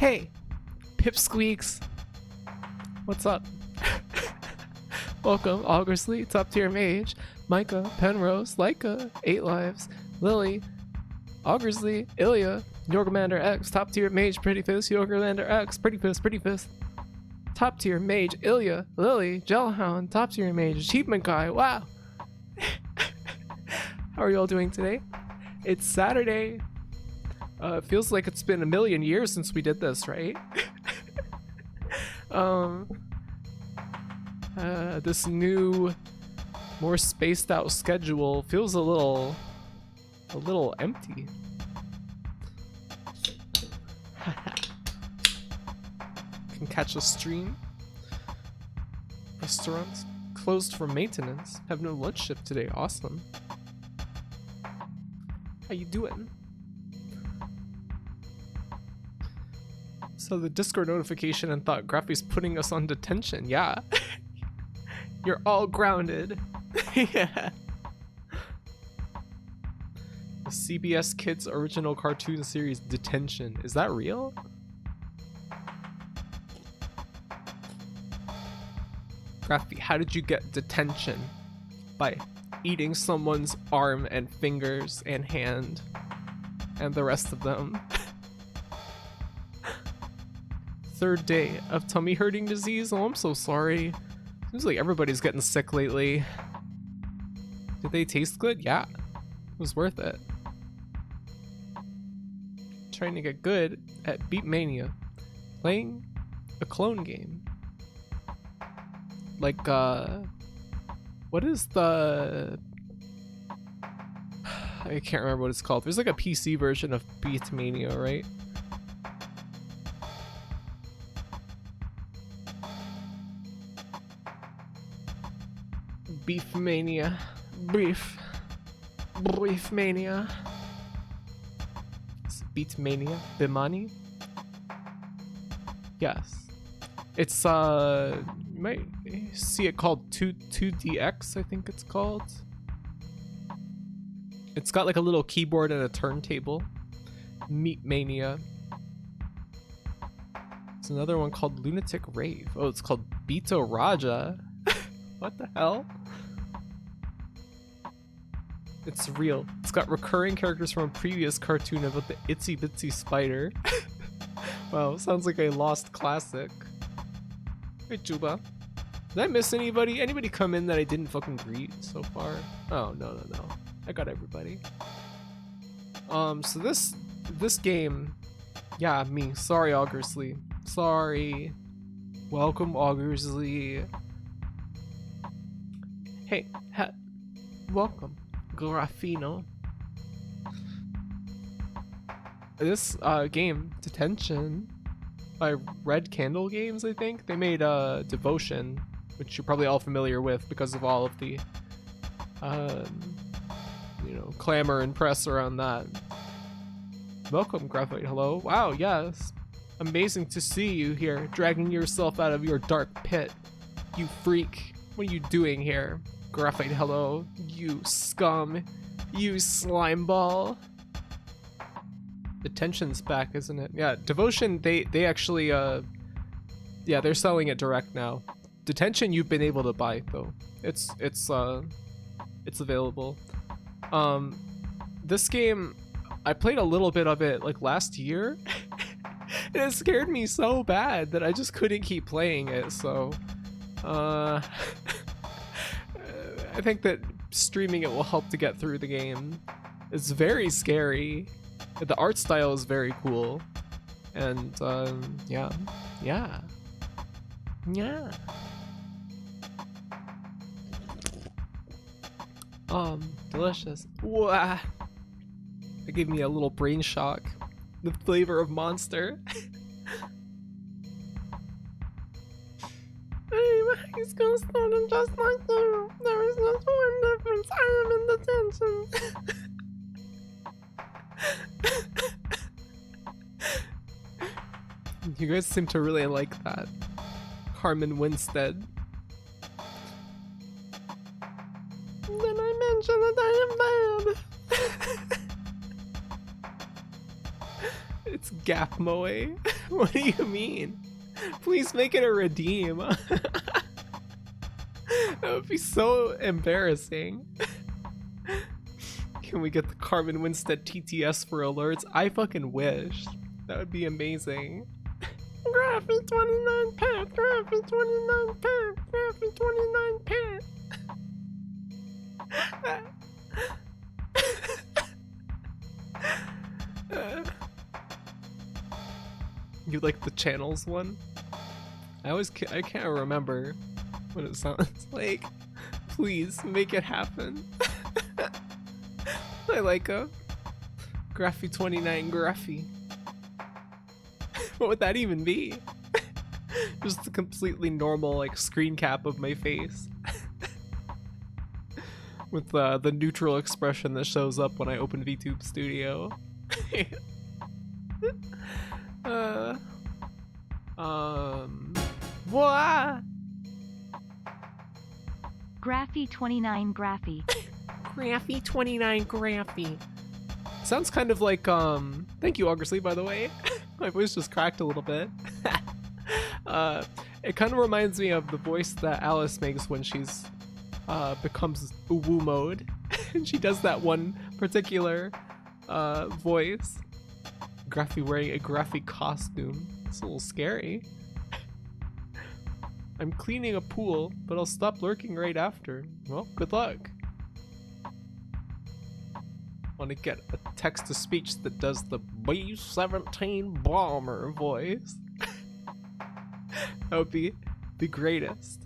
Hey, Pipsqueaks. What's up? Welcome, Augursly, Top Tier Mage, Micah, Penrose, Leica, 8 Lives, Lily, Augursly, Ilya, Yorgamander X, Top Tier Mage, Pretty Fist, Yorgamander X, Pretty Fist, Top Tier Mage, Ilya, Lily, Gelhound, Top Tier Mage, Achievement Guy, wow! How are you all doing today? It's Saturday. It feels like it's been a million years since we did this, right? This new, more spaced out schedule feels a little empty. Can catch a stream. Restaurants closed for maintenance. Have no lunch shift today. Awesome. How you doing? So the Discord notification and thought Graffy's putting us on detention. Yeah. You're all grounded. Yeah. The CBS Kids original cartoon series Detention. Is that real? Graffy, how did you get detention? By eating someone's arm and fingers and hand and the rest of them. Third day of tummy hurting disease. Oh, I'm so sorry. Seems like everybody's getting sick lately. Did they taste good? Yeah, it was worth it. Trying to get good at Beat Mania. Playing a clone game. Like, what is the... I can't remember what it's called. There's like a PC version of Beat Mania, right? Beef Mania. Brief Mania. It's Beat Mania. Bimani? Yes. It's you might see it called 2DX, I think it's called. It's got like a little keyboard and a turntable. Meat Mania. It's another one called Lunatic Rave. Oh, it's called Beto Raja. What the hell? It's real. It's got recurring characters from a previous cartoon about the itsy bitsy spider. Wow, sounds like a lost classic. Hey, Juba. Did I miss anybody? Anybody come in that I didn't fucking greet so far? Oh, no. I got everybody. So this game, yeah, me. Sorry, Augursly. Sorry. Welcome, Augursly. Hey, welcome, Graffino. This game, Detention, by Red Candle Games, I think. They made Devotion, which you're probably all familiar with because of all of the, clamor and press around that. Welcome, Graphite. Hello. Wow, yes. Amazing to see you here, dragging yourself out of your dark pit. You freak. What are you doing here? Graphite, hello, you scum, you slime ball. Detention's back, isn't it? Yeah, Devotion, they actually, yeah, they're selling it direct now. Detention, you've been able to buy though. It's available. This game, I played a little bit of it like last year, and it scared me so bad that I just couldn't keep playing it. So, I think that streaming it will help to get through the game. It's very scary. The art style is very cool. And, yeah. Delicious. Wah. That gave me a little brain shock. The flavor of Monster. He's gonna start him just like you. There is just one difference. I am in detention. You guys seem to really like that. Carmen Winstead. Then I mentioned that I am bad. It's Gap Moe? What do you mean? Please make it a redeem. That would be so embarrassing. Can we get the Carmen Winstead TTS for alerts? I fucking wish. That would be amazing. Graphic 29 pack, graphic 29 pack, graphic 29 pack. You like the channels one? I can't remember what it sounds like. Please make it happen. I like a Graphy 29 Graphy. What would that even be? Just a completely normal like screen cap of my face. With the neutral expression that shows up when I open VTube Studio. What? Graphy 29 Graphy. Graphy 29 Graphy. Sounds kind of like thank you Augursly, by the way. My voice just cracked a little bit. It kind of reminds me of the voice that Alice makes when she's becomes uwu mode. And she does that one particular voice. Graphy wearing a Graphy costume. It's a little scary. I'm cleaning a pool, but I'll stop lurking right after. Well, good luck. Want to get a text-to-speech that does the B-17 bomber voice. That would be the greatest.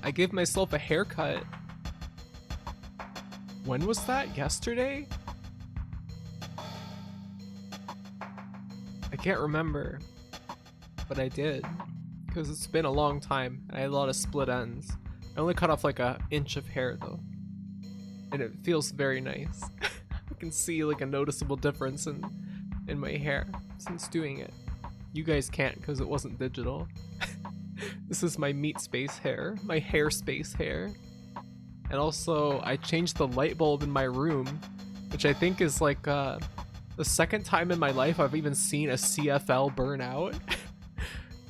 I gave myself a haircut. When was that? Yesterday? I can't remember, but I did, because it's been a long time and I had a lot of split ends. I only cut off like an inch of hair though, and it feels very nice. I can see like a noticeable difference in my hair since doing it. You guys can't because it wasn't digital. This is my meat space hair, my hair space hair. And also, I changed the light bulb in my room, which I think is like the second time in my life I've even seen a CFL burn out.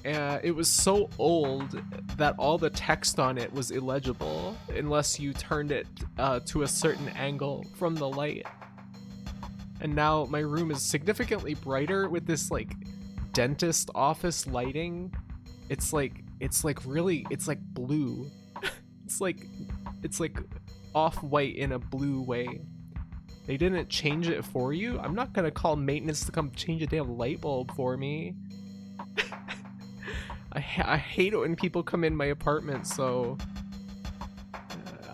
And it was so old that all the text on it was illegible unless you turned it to a certain angle from the light. And now my room is significantly brighter with this like dentist office lighting. It's like really, it's like blue. It's like off-white in a blue way. They didn't change it for you? I'm not gonna call maintenance to come change a damn light bulb for me. I hate it when people come in my apartment, so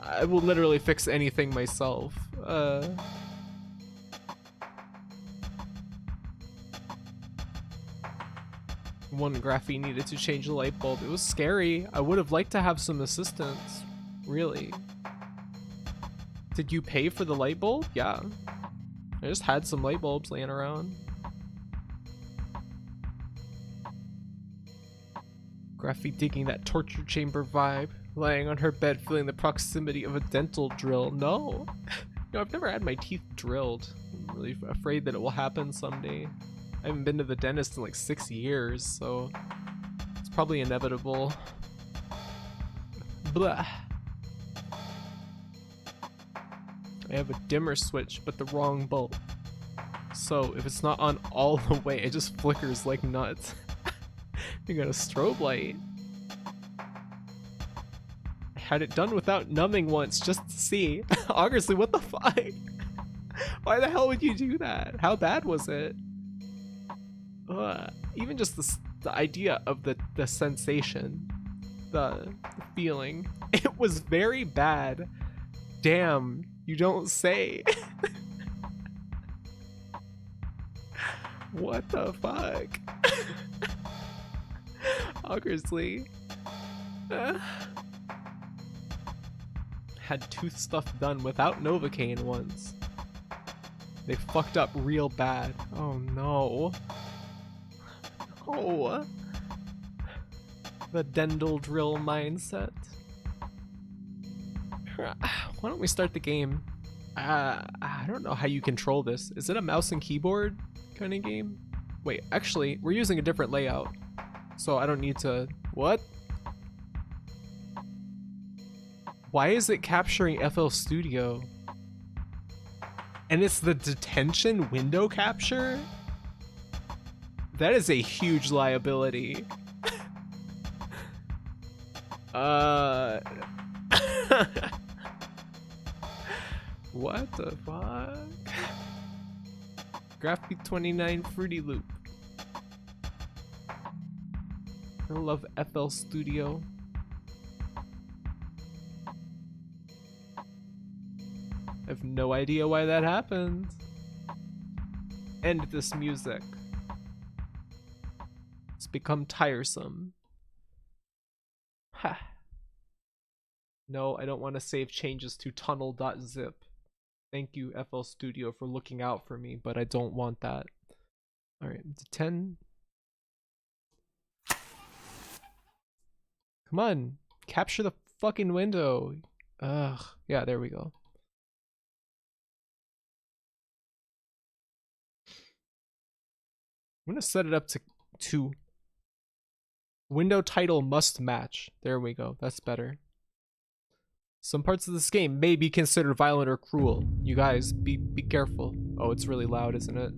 I will literally fix anything myself. One Graphy needed to change the light bulb. It was scary. I would have liked to have some assistance. Really. Did you pay for the light bulb? Yeah. I just had some light bulbs laying around. Graphy digging that torture chamber vibe. Lying on her bed feeling the proximity of a dental drill. No. No, I've never had my teeth drilled. I'm really afraid that it will happen someday. I haven't been to the dentist in like 6 years, so it's probably inevitable. Blah. I have a dimmer switch, but the wrong bulb. So if it's not on all the way, it just flickers like nuts. You got a strobe light. I had it done without numbing once just to see. Obviously, what the fuck? Why the hell would you do that? How bad was it? Even just the idea of the sensation, the feeling, it was very bad. Damn, you don't say. What the fuck? Obviously. Had tooth stuff done without Novocaine once. They fucked up real bad. Oh no. Oh. The dental drill mindset. Why don't we start the game? I don't know how you control this. Is it a mouse and keyboard kind of game? Wait, actually, we're using a different layout, so I don't need to... What? Why is it capturing FL Studio? And it's the Detention window capture? That is a huge liability. What the fuck? Graphic 29 Fruity Loop. I love FL Studio. I have no idea why that happened. End this music. It's become tiresome. Ha. No, I don't want to save changes to tunnel.zip. Thank you, FL Studio, for looking out for me, but I don't want that. Alright, 10. Come on, capture the fucking window. Ugh, yeah, there we go. I'm gonna set it up to window title must match. There we go, that's better. Some parts of this game may be considered violent or cruel. You guys, be careful. Oh, it's really loud, isn't it?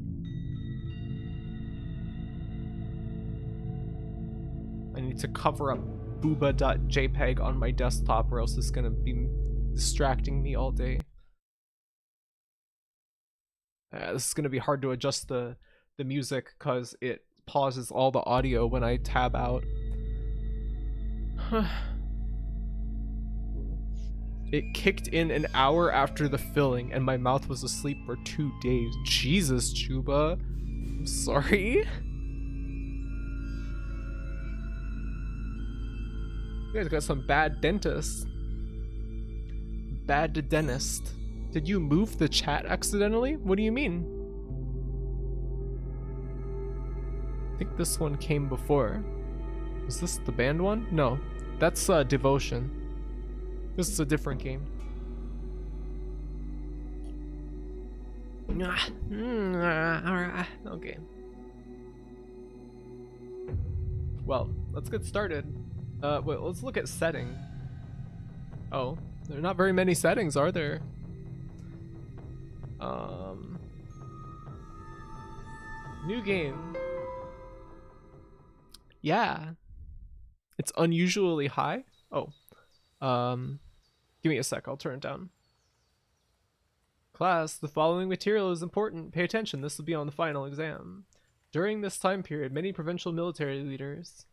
I need to cover up booba.jpg on my desktop or else it's gonna be distracting me all day. This is gonna be hard to adjust the music because it pauses all the audio when I tab out. It kicked in an hour after the filling and my mouth was asleep for 2 days. Jesus, Chuba. I'm sorry. You guys got some bad dentists. Bad dentist. Did you move the chat accidentally? What do you mean? I think this one came before. Is this the band one? No. That's Devotion. This is a different game. Okay. Well, let's get started. Wait, let's look at setting. Oh, there are not very many settings, are there? New game. Yeah. It's unusually high. Oh. Give me a sec, I'll turn it down. Class, the following material is important. Pay attention, this will be on the final exam. During this time period, many provincial military leaders...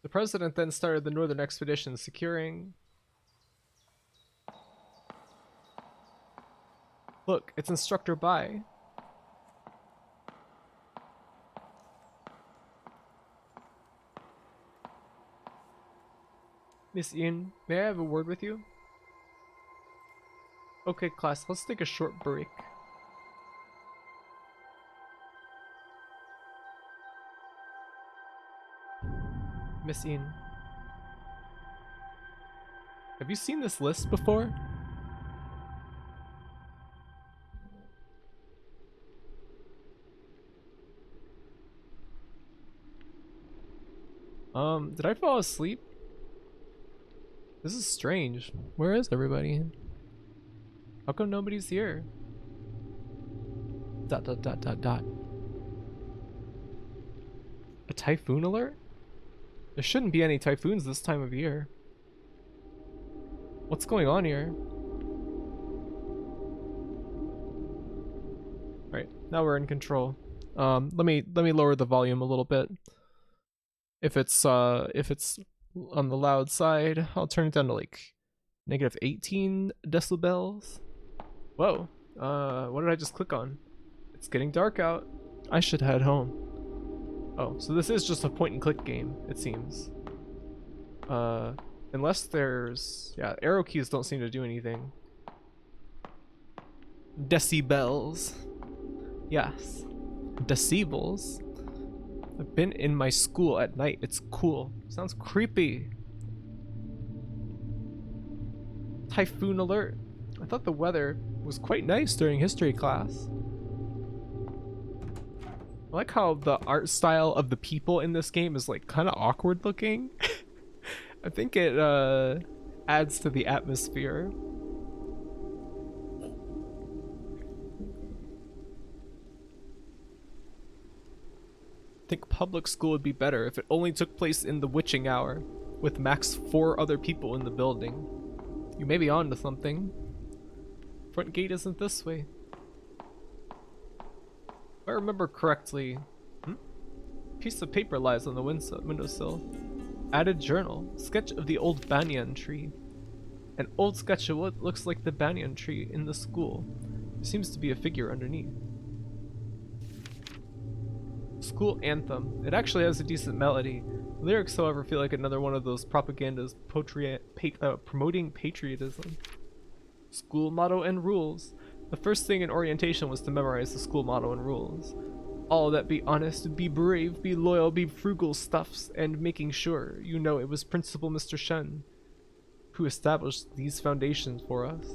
The president then started the northern expedition, securing... Look, it's Instructor Bai. Miss Ian, may I have a word with you? Okay, class, let's take a short break. Miss Ian. Have you seen this list before? Did I fall asleep? This is strange. Where is everybody? How come nobody's here? ... A typhoon alert? There shouldn't be any typhoons this time of year. What's going on here? Alright, now we're in control. Let me lower the volume a little bit. If it's on the loud side, I'll turn it down to like -18 decibels. Whoa, what did I just click on? It's getting dark out. I should head home. Oh, so this is just a point and click game, it seems. Unless there's... yeah, arrow keys don't seem to do anything. Decibels. Yes. Decibels. I've been in my school at night. It's cool. Sounds creepy. Typhoon alert. I thought the weather was quite nice during history class. I like how the art style of the people in this game is like kind of awkward looking. I think it adds to the atmosphere. I think public school would be better if it only took place in the witching hour, with max 4 other people in the building. You may be on to something. Front gate isn't this way. If I remember correctly, piece of paper lies on the windowsill. Added journal. Sketch of the old banyan tree. An old sketch of what looks like the banyan tree in the school. There seems to be a figure underneath. School anthem. It actually has a decent melody. The lyrics, however, feel like another one of those propagandas promoting patriotism. School motto and rules. The first thing in orientation was to memorize the school motto and rules. All that be honest, be brave, be loyal, be frugal stuffs, and making sure you know it was Principal Mr. Shen who established these foundations for us.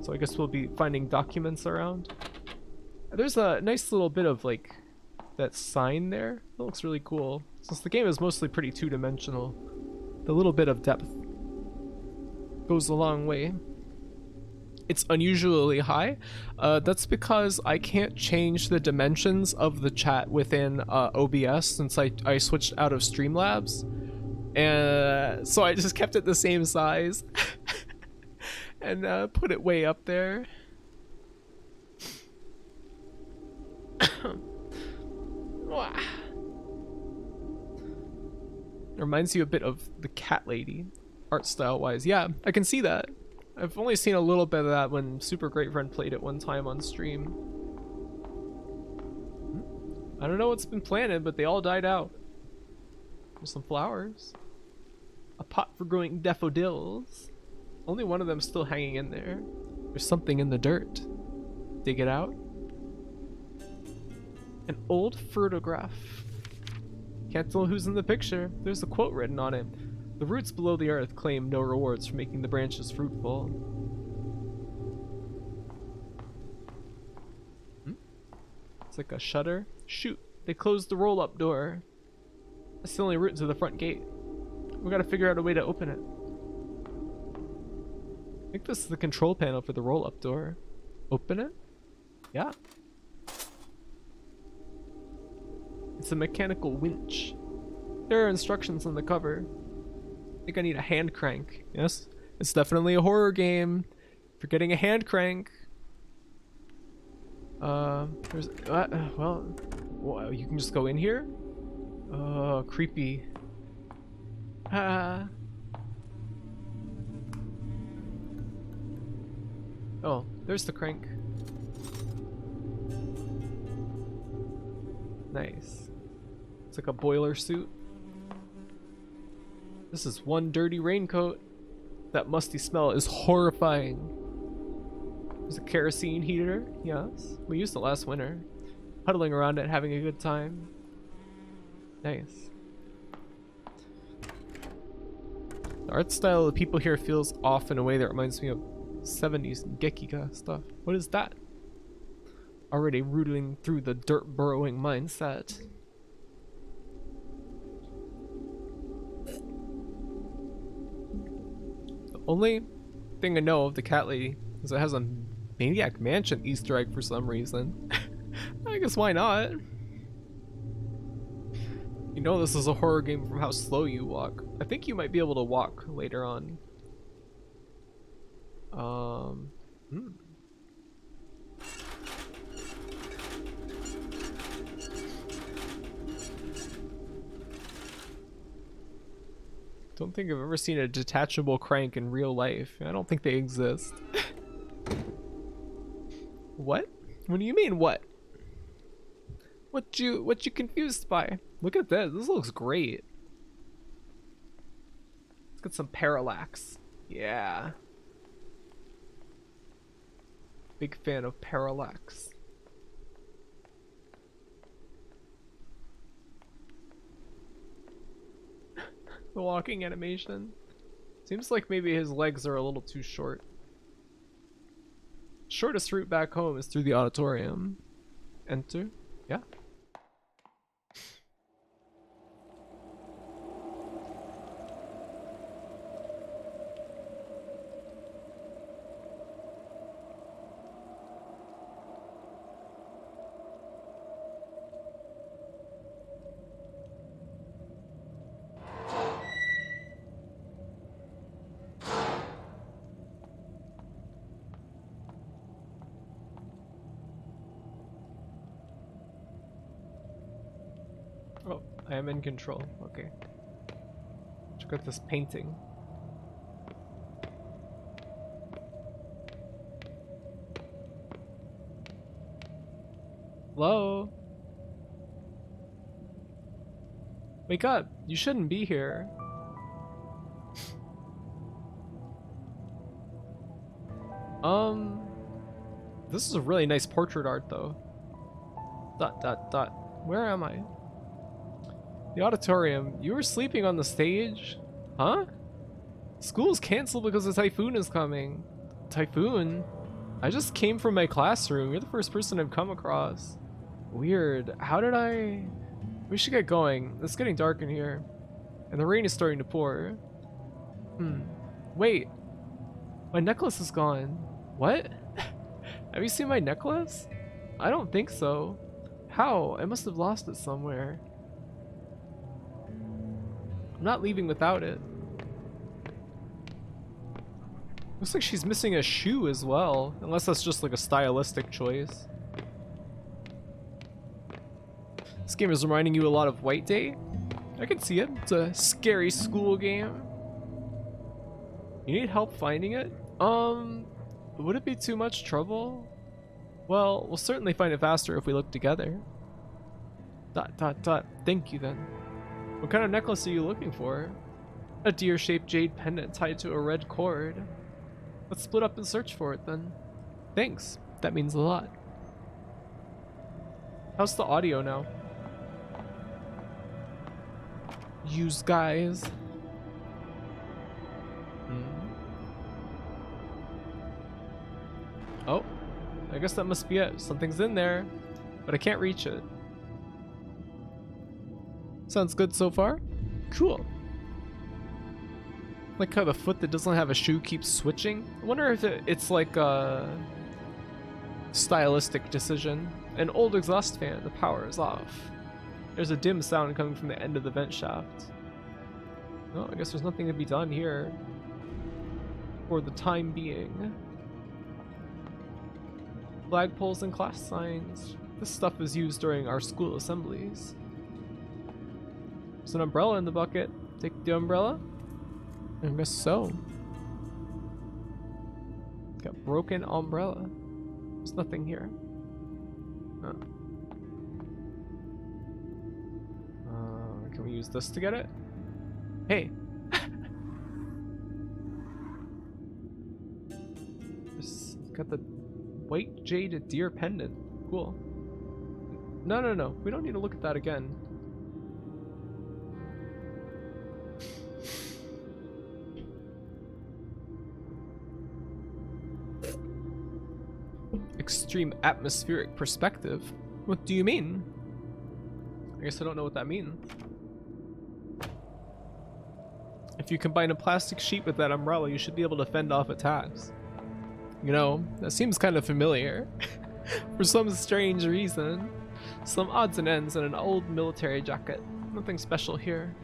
So I guess we'll be finding documents around. There's a nice little bit of like that sign there. That looks really cool. Since the game is mostly pretty two-dimensional, the little bit of depth goes a long way. It's unusually high. That's because I can't change the dimensions of the chat within OBS since I switched out of Streamlabs. And so I just kept it the same size and put it way up there. Reminds you a bit of the cat lady, art style wise. Yeah, I can see that. I've only seen a little bit of that when Super Great Friend played it one time on stream. I don't know what's been planted, but they all died out. There's some flowers. A pot for growing daffodils. Only one of them's still hanging in there. There's something in the dirt. Dig it out. An old photograph. Can't tell who's in the picture. There's a quote written on it. The roots below the earth claim no rewards for making the branches fruitful. It's like a shutter. Shoot, they closed the roll-up door. That's the only route to the front gate. We gotta figure out a way to open it. I think this is the control panel for the roll-up door. Open it? Yeah. It's a mechanical winch. There are instructions on the cover. I think I need a hand crank. Yes, it's definitely a horror game. If you're getting a hand crank. There's well, you can just go in here. Oh, creepy. Ah. Oh, there's the crank. Nice. It's like a boiler suit. This is one dirty raincoat. That musty smell is horrifying. There's a kerosene heater. Yes, we used it last winter. Huddling around it, having a good time. Nice. The art style of the people here feels off in a way that reminds me of 70s Gekiga stuff. What is that? Already rooting through the dirt burrowing mindset. The only thing I know of the cat lady is it has a Maniac Mansion Easter egg for some reason. I guess why not? You know this is a horror game from how slow you walk. I think you might be able to walk later on. Don't think I've ever seen a detachable crank in real life. I don't think they exist. What? What do you mean what? What you confused by? Look at this. This looks great. Let's get some parallax. Yeah. Big fan of parallax. The walking animation. Seems like maybe his legs are a little too short. Shortest route back home is through the auditorium. Enter. Yeah. Oh, I am in control. Okay. Check out this painting. Hello? Wake up! You shouldn't be here. This is a really nice portrait art though. ... Where am I? The auditorium. You were sleeping on the stage? Huh? School's canceled because a typhoon is coming. Typhoon? I just came from my classroom. You're the first person I've come across. Weird. How did I... We should get going. It's getting dark in here. And the rain is starting to pour. Wait. My necklace is gone. What? Have you seen my necklace? I don't think so. How? I must have lost it somewhere. I'm not leaving without it. Looks like she's missing a shoe as well. Unless that's just like a stylistic choice. This game is reminding you a lot of White Day. I can see it. It's a scary school game. You need help finding it? Would it be too much trouble? Well, we'll certainly find it faster if we look together. ... Thank you then. What kind of necklace are you looking for? A deer-shaped jade pendant tied to a red cord. Let's split up and search for it then. Thanks. That means a lot. How's the audio now? Use guys. Oh, I guess that must be it. Something's in there, but I can't reach it. Sounds good so far. Cool. Like how the foot that doesn't have a shoe keeps switching. I wonder if it's like a stylistic decision. An old exhaust fan, the power is off. There's a dim sound coming from the end of the vent shaft. Well, I guess there's nothing to be done here. For the time being. Flagpoles and class signs. This stuff is used during our school assemblies. There's an umbrella in the bucket. Take the umbrella? I guess so. Got broken umbrella. There's nothing here. Oh. Can we use this to get it? Hey! It's got the white jade deer pendant. Cool. No. We don't need to look at that again. Extreme atmospheric perspective. What do you mean? I guess I don't know what that means. If you combine a plastic sheet with that umbrella, you should be able to fend off attacks. You know, that seems kind of familiar. For some strange reason. Some odds and ends and an old military jacket. Nothing special here. ...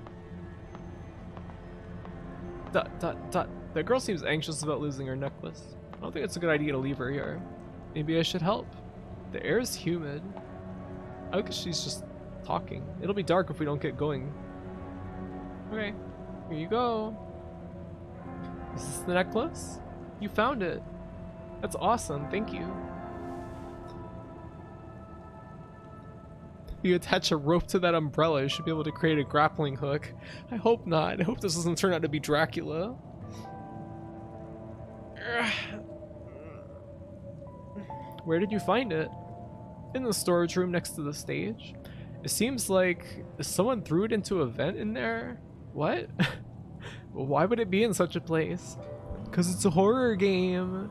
The girl seems anxious about losing her necklace. I don't think it's a good idea to leave her here. Maybe I should help. The air is humid. I guess she's just talking. It'll be dark if we don't get going. Okay, here you go. Is this the necklace? You found it. That's awesome, thank you. If you attach a rope to that umbrella, you should be able to create a grappling hook. I hope not. I hope this doesn't turn out to be Dracula. Where did you find it? In the storage room next to the stage. It seems like someone threw it into a vent in there. What? Well, why would it be in such a place? Because it's a horror game. ...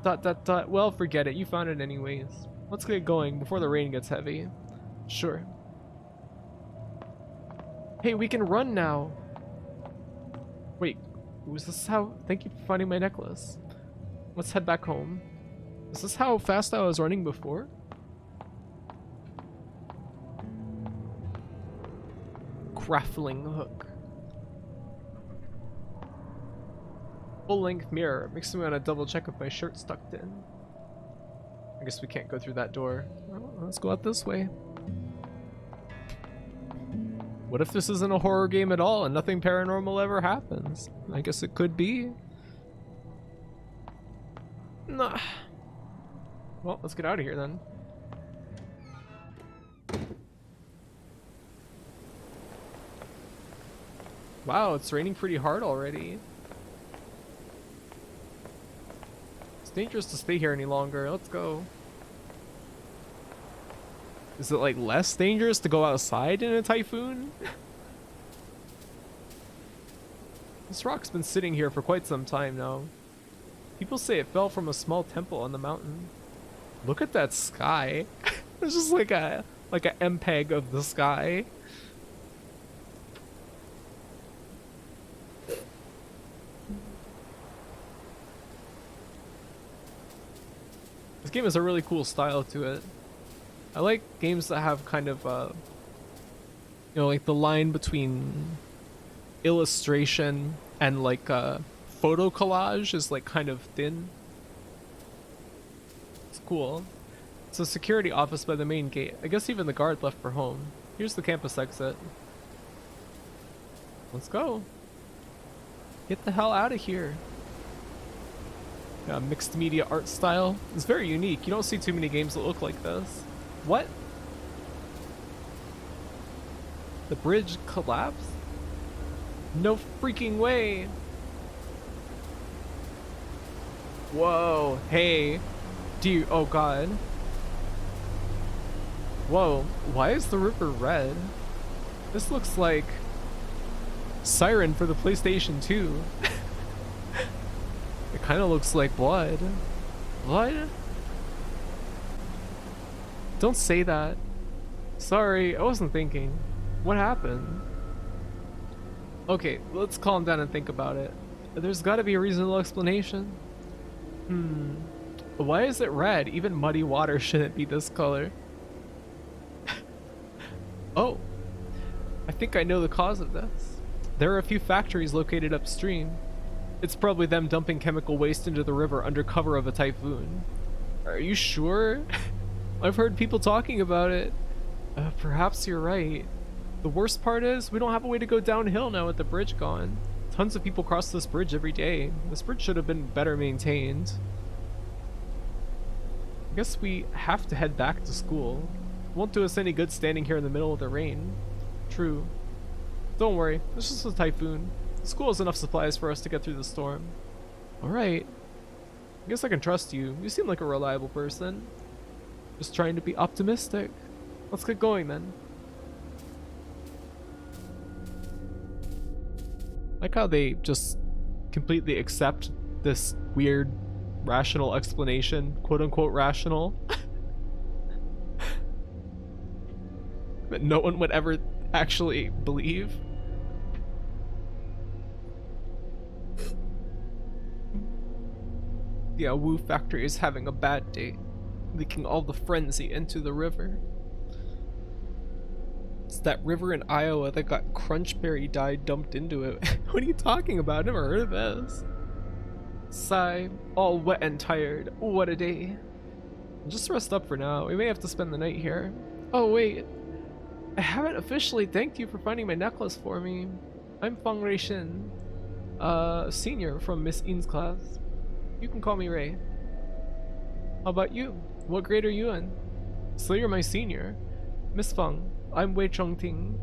Well, forget it. You found it anyways. Let's get going before the rain gets heavy. Sure. Hey, we can run now. Wait, was this how... Thank you for finding my necklace. Let's head back home. Is this how fast I was running before? Grappling hook. Full-length mirror. Makes me want to double check if my shirt's tucked in. I guess we can't go through that door. Well, let's go out this way. What if this isn't a horror game at all and nothing paranormal ever happens? I guess it could be. Nah. Well, let's get out of here then. Wow, it's raining pretty hard already. It's dangerous to stay here any longer. Let's go. Is it like less dangerous to go outside in a typhoon? This rock's been sitting here for quite some time now. People say it fell from a small temple on the mountain. Look at that sky. It's just like a MPEG of the sky. This game has a really cool style to it. I like games that have kind of, you know, like the line between illustration and like photo collage is like kind of thin. It's cool. It's a security office by the main gate. I guess even the guard left for home. Here's the campus exit. Let's go. Get the hell out of here. Yeah, mixed media art style. It's very unique. You don't see too many games that look like this. What? The bridge collapsed? No freaking way. Whoa. Hey. Oh god. Whoa. Why is the river red? This looks like Siren for the PlayStation 2. It kind of looks like blood. Blood? Don't say that. Sorry, I wasn't thinking. What happened? Okay, let's calm down and think about it. There's gotta be a reasonable explanation. Why is it red? Even muddy water shouldn't be this color. Oh, I think I know the cause of this. There are a few factories located upstream. It's probably them dumping chemical waste into the river under cover of a typhoon. Are you sure? I've heard people talking about it. Perhaps you're right. The worst part is, we don't have a way to go downhill now with the bridge gone. Tons of people cross this bridge every day. This bridge should have been better maintained. I guess we have to head back to school. It won't do us any good standing here in the middle of the rain. True. Don't worry, it's just a typhoon. The school has enough supplies for us to get through the storm. Alright. I guess I can trust you. You seem like a reliable person. Just trying to be optimistic. Let's get going then. Like how they just completely accept this weird rational explanation, quote unquote rational, that no one would ever actually believe. The Awu factory is having a bad day, leaking all the frenzy into the river. It's that river in Iowa that got crunchberry dye dumped into it. What are you talking about? Never heard of this. Sigh, all wet and tired. What a day. Just rest up for now. We may have to spend the night here. Oh wait, I haven't officially thanked you for finding my necklace for me. I'm Feng Reishin, senior from Miss In's class. You can call me Ray. How about you? What grade are you in? So you're my senior. Miss Feng, I'm Wei Chongting.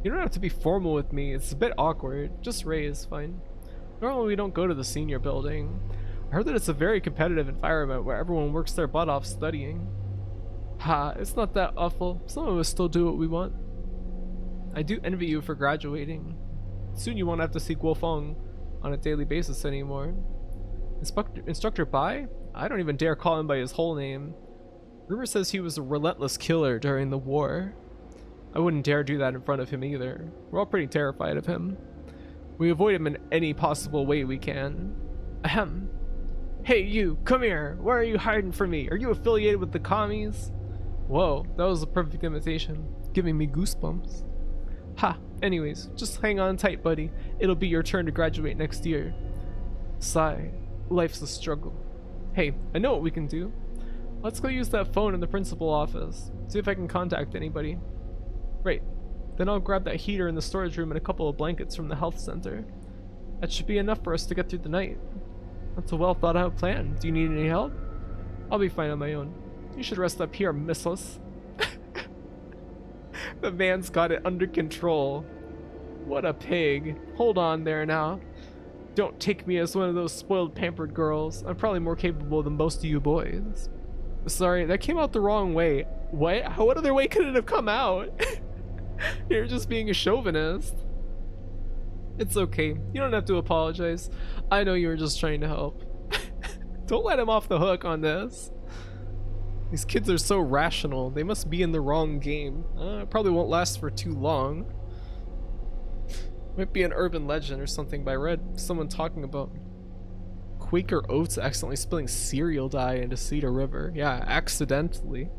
You don't have to be formal with me. It's a bit awkward. Just Ray is fine. Normally we don't go to the senior building. I heard that it's a very competitive environment where everyone works their butt off studying. Ha, it's not that awful. Some of us still do what we want. I do envy you for graduating. Soon you won't have to see Guofeng on a daily basis anymore. Instructor Bai? I don't even dare call him by his whole name. Rumor says he was a relentless killer during the war. I wouldn't dare do that in front of him either. We're all pretty terrified of him. We avoid him in any possible way we can. Ahem. Hey you, come here! Why are you hiding from me? Are you affiliated with the commies? Whoa, that was a perfect imitation. Giving me goosebumps. Ha, anyways, just hang on tight, buddy. It'll be your turn to graduate next year. Sigh. Life's a struggle. Hey, I know what we can do. Let's go use that phone in the principal office. See if I can contact anybody. Right. Then I'll grab that heater in the storage room and a couple of blankets from the health center. That should be enough for us to get through the night. That's a well thought out plan. Do you need any help? I'll be fine on my own. You should rest up here, missus. The man's got it under control. What a pig. Hold on there now. Don't take me as one of those spoiled, pampered girls. I'm probably more capable than most of you boys. Sorry, that came out the wrong way. What other way could it have come out? You're just being a chauvinist. It's okay. You don't have to apologize. I know you were just trying to help. Don't let him off the hook on this. These kids are so rational. They must be in the wrong game. It probably won't last for too long. Might be an urban legend or something, but I read someone talking about Quaker Oats accidentally spilling cereal dye into Cedar River. Yeah, accidentally.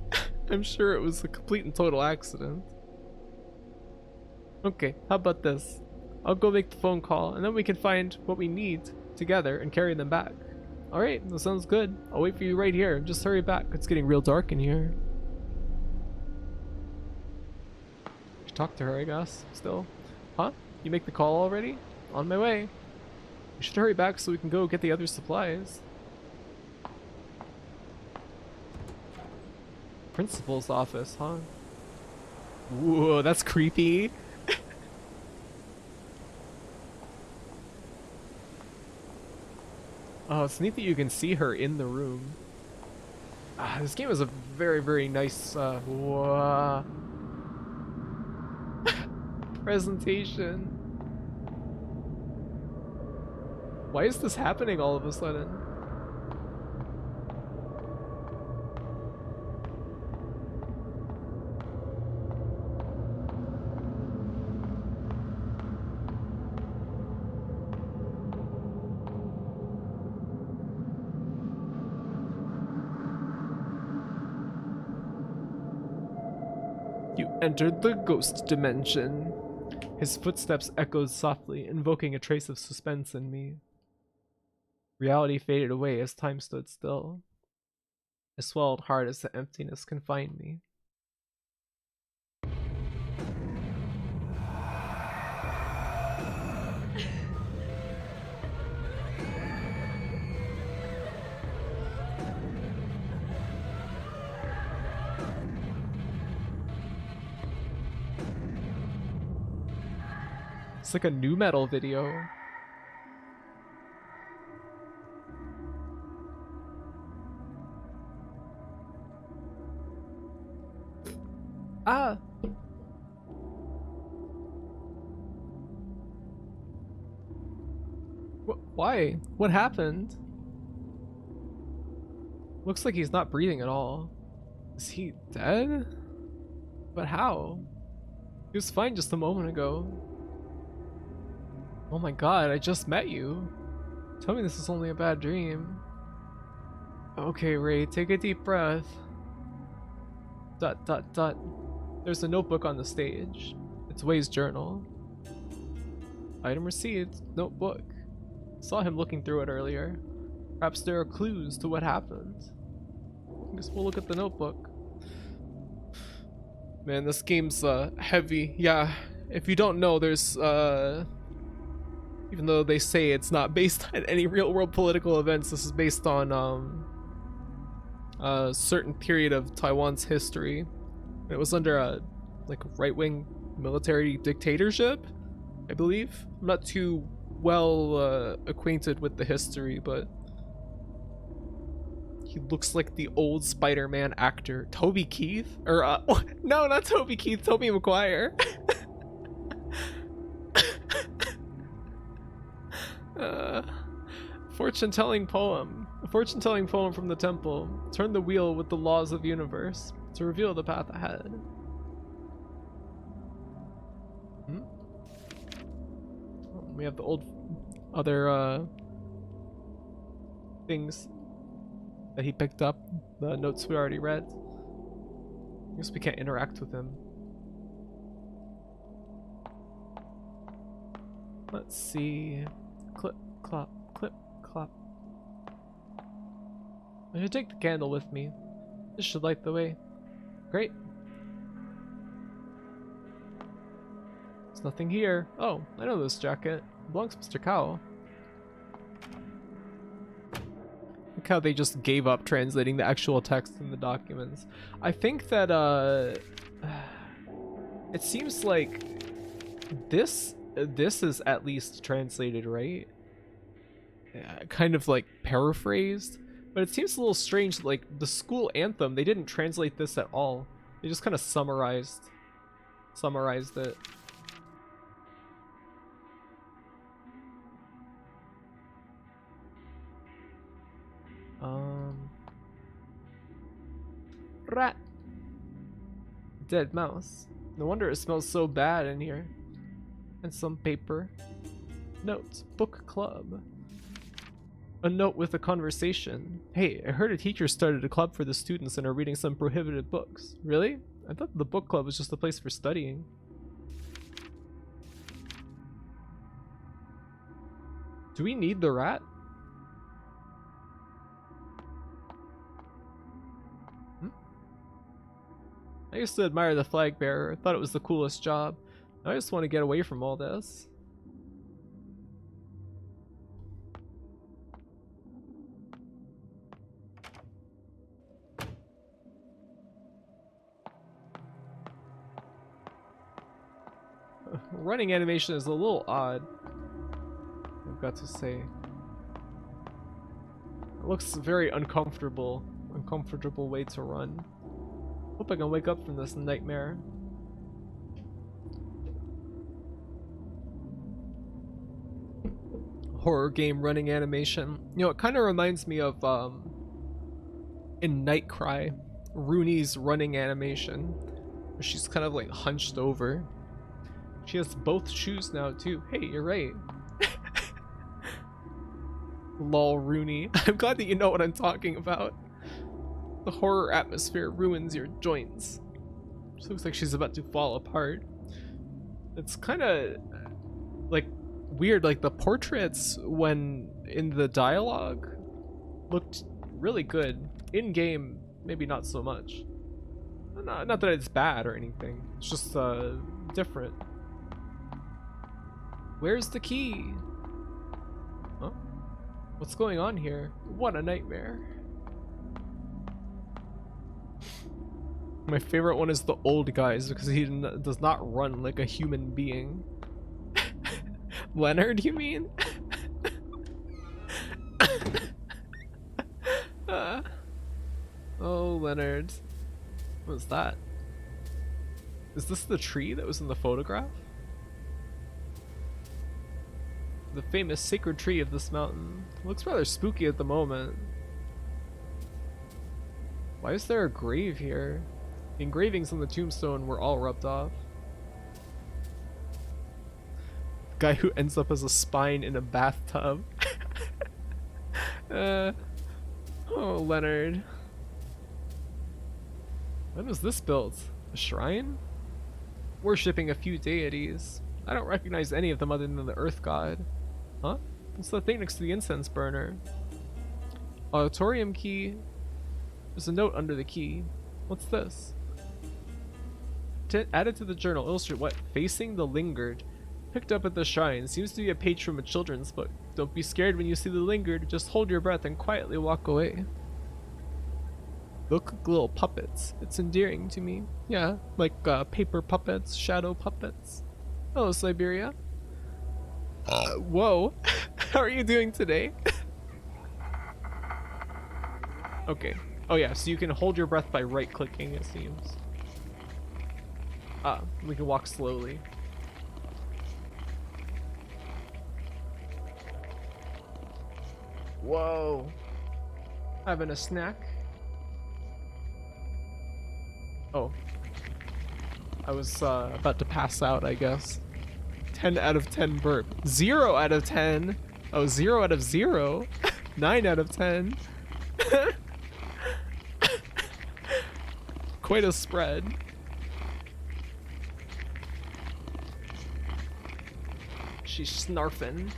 I'm sure it was a complete and total accident. Okay, how about this? I'll go make the phone call, and then we can find what we need together and carry them back. Alright, that sounds good. I'll wait for you right here. Just hurry back. It's getting real dark in here. Should talk to her, I guess, still. Huh? You make the call already? On my way. We should hurry back so we can go get the other supplies. Principal's office, huh? Whoa, that's creepy. Oh, it's neat that you can see her in the room. This game is a very, very nice presentation. Why is this happening all of a sudden? You entered the ghost dimension. His footsteps echoed softly, invoking a trace of suspense in me. Reality faded away as time stood still. I swallowed hard as the emptiness confined me. It's like a new metal video. Ah! Why? What happened? Looks like he's not breathing at all. Is he dead? But how? He was fine just a moment ago. Oh my god, I just met you. Tell me this is only a bad dream. Okay, Ray, take a deep breath. ... There's a notebook on the stage. It's Way's journal. Item received. Notebook. Saw him looking through it earlier. Perhaps there are clues to what happened. I guess we'll look at the notebook. Man, this game's heavy. Yeah, if you don't know, there's even though they say it's not based on any real world political events, this is based on a certain period of Taiwan's history. It was under a like right-wing military dictatorship, I believe. I'm not too well acquainted with the history, but he looks like the old Spider-Man actor Toby Keith, or no, not Toby Keith, Tobey Maguire. Uh, fortune-telling poem. A fortune-telling poem from the temple. Turn the wheel with the laws of the universe to reveal the path ahead. Hmm? We have the old other things that he picked up, the notes we already read. I guess we can't interact with him. Let's see. Clip, clop, clip, clop. I should take the candle with me. This should light the way. Great. There's nothing here. Oh, I know this jacket. It belongs to Mr. Cow. Look how they just gave up translating the actual text in the documents. I think that it seems like this is at least translated, right? Kind of like paraphrased, but it seems a little strange. Like the school anthem, they didn't translate this at all. They just kind of summarized it. Rat. Dead mouse. No wonder it smells so bad in here. And some paper. Notes. Book club. A note with a conversation. Hey, I heard a teacher started a club for the students and are reading some prohibited books. Really? I thought the book club was just a place for studying. Do we need the rat? I used to admire the flag bearer. I thought it was the coolest job. I just want to get away from all this. Running animation is a little odd, I've got to say. It looks very uncomfortable way to run. Hope I can wake up from this nightmare. Horror game running animation. You know, it kind of reminds me of in Nightcry, Rooney's running animation, where she's kind of like hunched over. She has both shoes now too. Hey, you're right. Lol, Rooney. I'm glad that you know what I'm talking about. The horror atmosphere ruins your joints. She looks like she's about to fall apart. It's kind of like weird. Like the portraits when in the dialogue looked really good. In game, maybe not so much. Not that it's bad or anything. It's just different. Where's the key? Huh? What's going on here? What a nightmare. My favorite one is the old guys because he does not run like a human being. Leonard, you mean? Oh, Leonard. What was that? Is this the tree that was in the photograph? The famous sacred tree of this mountain. Looks rather spooky at the moment. Why is there a grave here? The engravings on the tombstone were all rubbed off. Guy who ends up as a spine in a bathtub. Oh, Leonard. When was this built? A shrine? Worshipping a few deities. I don't recognize any of them other than the Earth God. Huh? What's the thing next to the incense burner? Auditorium key. There's a note under the key. What's this? Added to the journal. Illustrate what? Facing the Lingered. Picked up at the shrine. Seems to be a page from a children's book. Don't be scared when you see the Lingered. Just hold your breath and quietly walk away. Look, little puppets. It's endearing to me. Yeah, like paper puppets, shadow puppets. Hello, Siberia. Whoa. How are you doing today? Okay. Oh yeah, so you can hold your breath by right-clicking, it seems. Ah, we can walk slowly. Whoa. Having a snack. Oh. I was about to pass out, I guess. 10 out of 10 burp. 0 out of 10. Oh, 0 out of 0. 9 out of 10. Quite a spread. She's snarfing.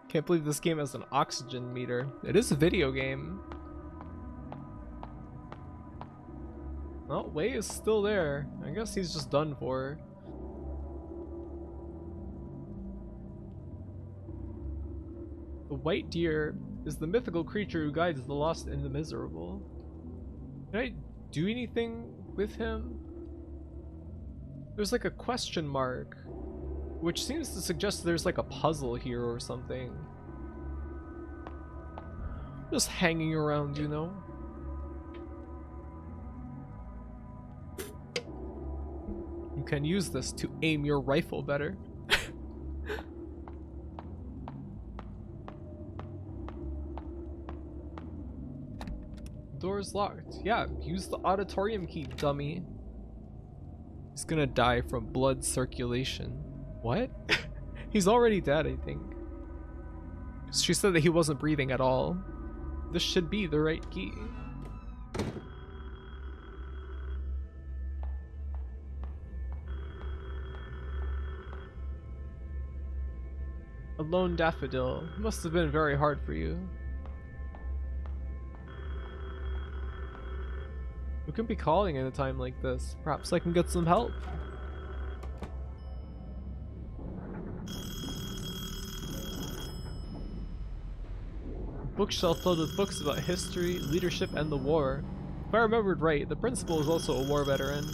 Can't believe this game has an oxygen meter. It is a video game. Oh, Wei is still there. I guess he's just done for. The white deer is the mythical creature who guides the lost and the miserable. Can I do anything with him? There's like a question mark, which seems to suggest there's like a puzzle here or something. Just hanging around, you know? You can use this to aim your rifle better. Door's locked. Yeah, use the auditorium key, dummy. He's gonna die from blood circulation. What? He's already dead, I think. She said that he wasn't breathing at all. This should be the right key. A lone daffodil. Must have been very hard for you. Who can be calling at a time like this? Perhaps I can get some help. Bookshelf filled with books about history, leadership, and the war. If I remembered right, the principal is also a war veteran.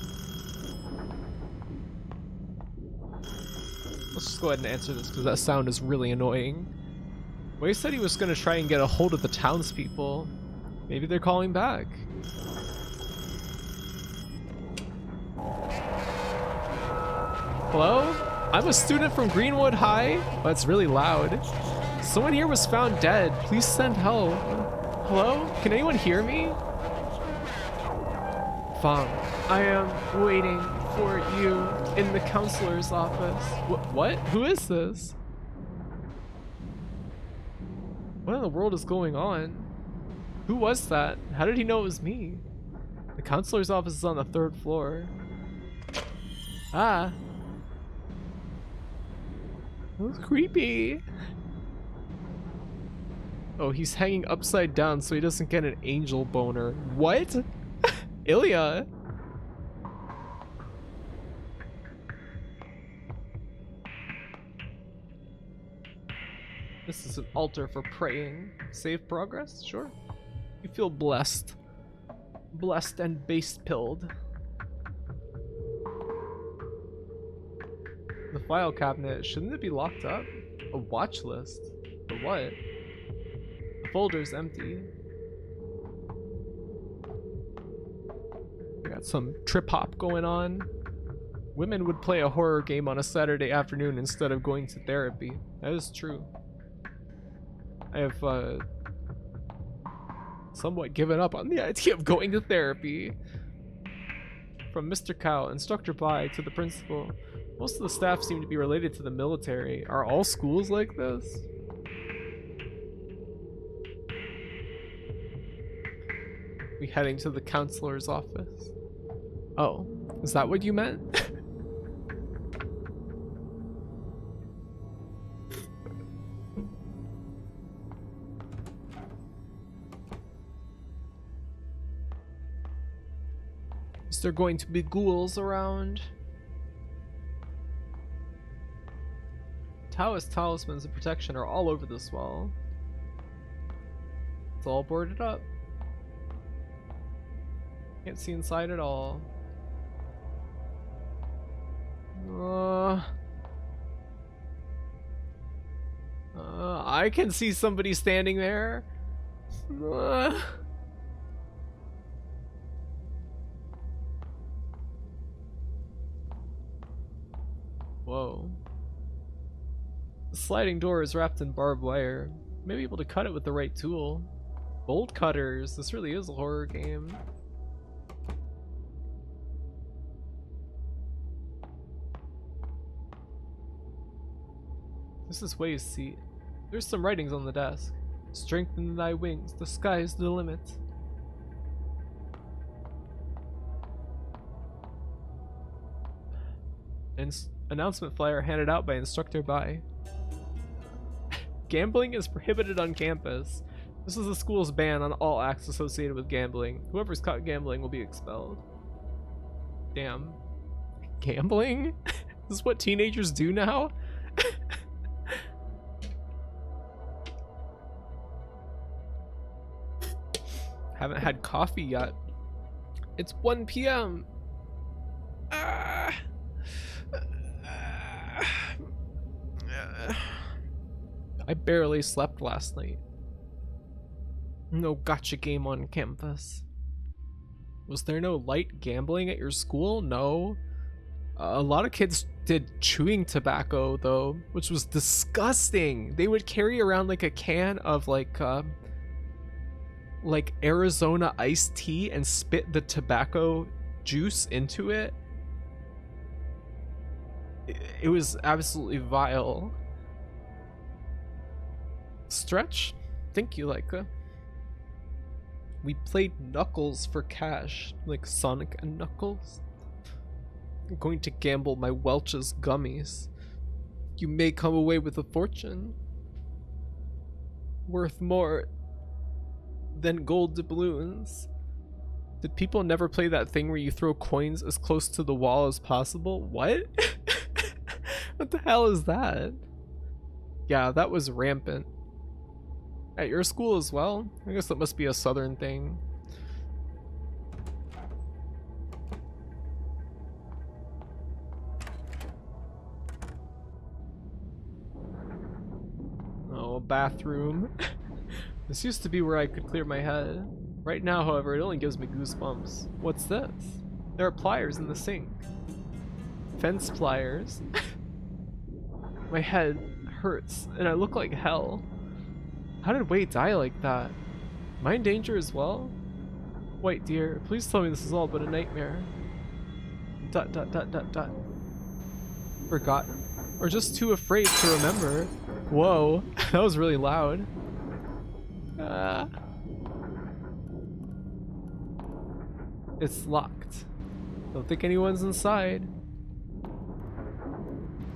Let's just go ahead and answer this because that sound is really annoying. Well, he said he was going to try and get a hold of the townspeople. Maybe they're calling back. Hello? I'm a student from Greenwood High. Oh, that's really loud. Someone here was found dead. Please send help. Hello? Can anyone hear me? Fong, I am waiting for you in the counselor's office. What? Who is this? What in the world is going on? Who was that? How did he know it was me? The counselor's office is on the 3rd floor. Ah. That was creepy. Oh, he's hanging upside down so he doesn't get an angel boner. What? Ilya? This is an altar for praying. Save progress? Sure. You feel blessed. Blessed and base-pilled. The file cabinet, shouldn't it be locked up? A watch list? For what? The folder's empty. We got some trip hop going on. Women would play a horror game on a Saturday afternoon instead of going to therapy. That is true. I have somewhat given up on the idea of going to therapy. From Mr. Cow, Instructor Bai, to the principal. Most of the staff seem to be related to the military. Are all schools like this? We heading to the counselor's office. Oh, is that what you meant? Is there going to be ghouls around? Taoist talismans of protection are all over this wall. It's all boarded up. Can't see inside at all. I can see somebody standing there. Whoa. The sliding door is wrapped in barbed wire. May be able to cut it with the right tool. Bolt cutters. This really is a horror game. This is Wei's seat. There's some writings on the desk. Strengthen thy wings. The sky is the limit. Announcement flyer handed out by instructor Bai. Gambling is prohibited on campus. This is the school's ban on all acts associated with gambling. Whoever's caught gambling will be expelled. Damn. Gambling? This is what teenagers do now? Haven't had coffee yet. It's 1 p.m. I barely slept last night. No gotcha game on campus. Was there no light gambling at your school? No. A lot of kids did chewing tobacco though, which was disgusting. They would carry around like a can of like Arizona iced tea and spit the tobacco juice into it. It was absolutely vile. Stretch? Thank you, Leica. We played Knuckles for cash, like Sonic and Knuckles. I'm going to gamble my Welch's gummies. You may come away with a fortune. Worth more than gold doubloons. Did people never play that thing where you throw coins as close to the wall as possible? What? What the hell is that? Yeah, that was rampant. At your school as well? I guess that must be a southern thing. Oh, bathroom. This used to be where I could clear my head. Right now, however, it only gives me goosebumps. What's this? There are pliers in the sink. Fence pliers. My head hurts and I look like hell. How did Wei die like that? Am I in danger as well? Wait, dear, please tell me this is all but a nightmare. ... Forgotten? Or just too afraid to remember? Whoa, that was really loud. It's locked. Don't think anyone's inside.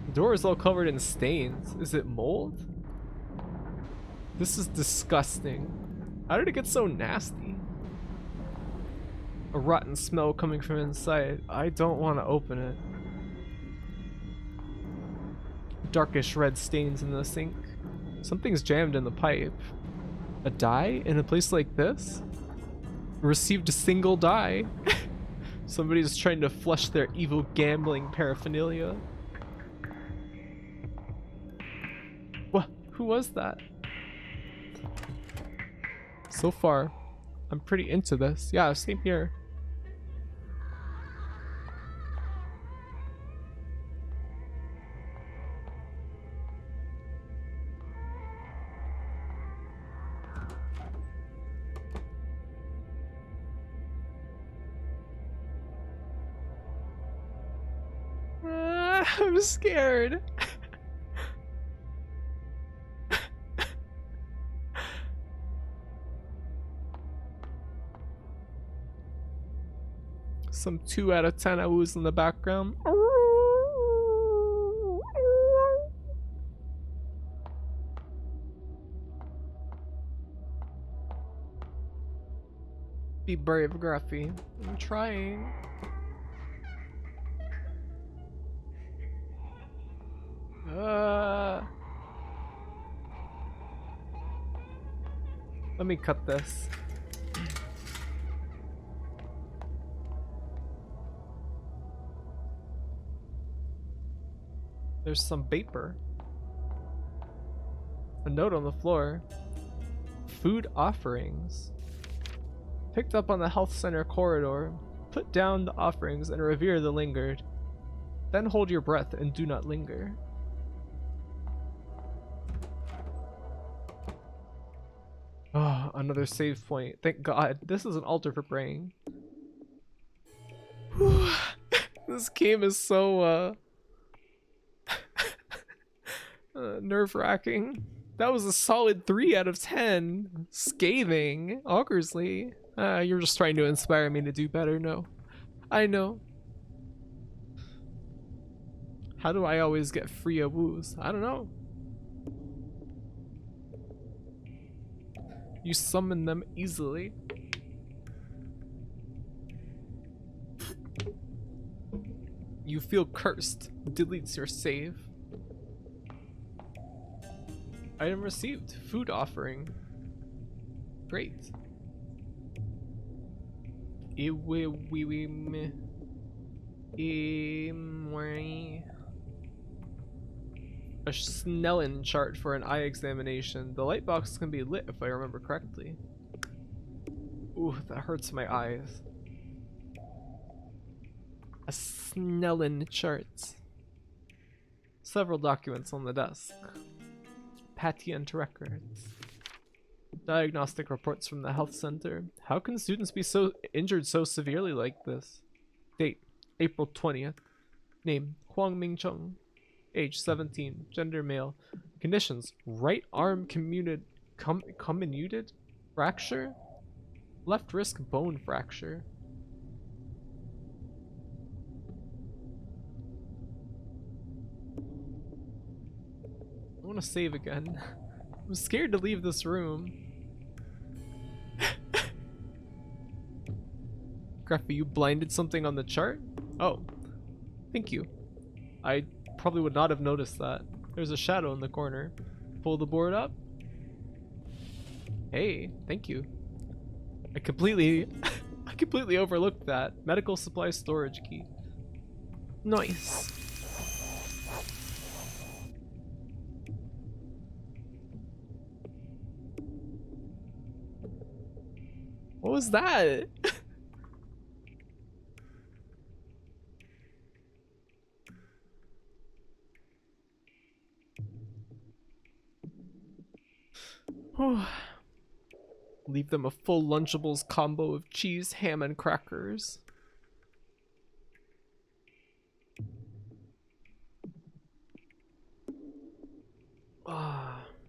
The door is all covered in stains. Is it mold? This is disgusting. How did it get so nasty? A rotten smell coming from inside. I don't want to open it. Darkish red stains in the sink. Something's jammed in the pipe. A die in a place like this? Received a single die. Somebody's trying to flush their evil gambling paraphernalia. What? Who was that? So far, I'm pretty into this. Yeah, same here. I'm scared. Some 2 out of 10 awoos in the background. Be brave, Gruffy. I'm trying. Let me cut this. There's some vapor. A note on the floor. Food offerings. Picked up on the health center corridor. Put down the offerings and revere the lingered. Then hold your breath and do not linger. Oh, another save point. Thank God. This is an altar for praying. Whew. This game is so nerve-wracking. That was a solid 3 out of 10. Scathing. Awkwardly. You're just trying to inspire me to do better. No. I know. How do I always get free woos? I don't know. You summon them easily. You feel cursed. Deletes your save. Item received. Food offering. Great. A Snellen chart for an eye examination. The light box can be lit if I remember correctly. Ooh, that hurts my eyes. A Snellen chart. Several documents on the desk. Patent records. Diagnostic reports from the health center. How can students be so injured so severely like this? Date, April 20th. Name, Huang Mingcheng. Age, 17. Gender, male. Conditions, right arm comminuted fracture? Left wrist bone fracture. I want to save again. I'm scared to leave this room. Graffy, you blinded something on the chart? Oh, thank you. I probably would not have noticed that. There's a shadow in the corner. Pull the board up. Hey, thank you. I completely overlooked that. Medical supply storage key. Nice. What was that? Leave them a full Lunchables combo of cheese, ham, and crackers.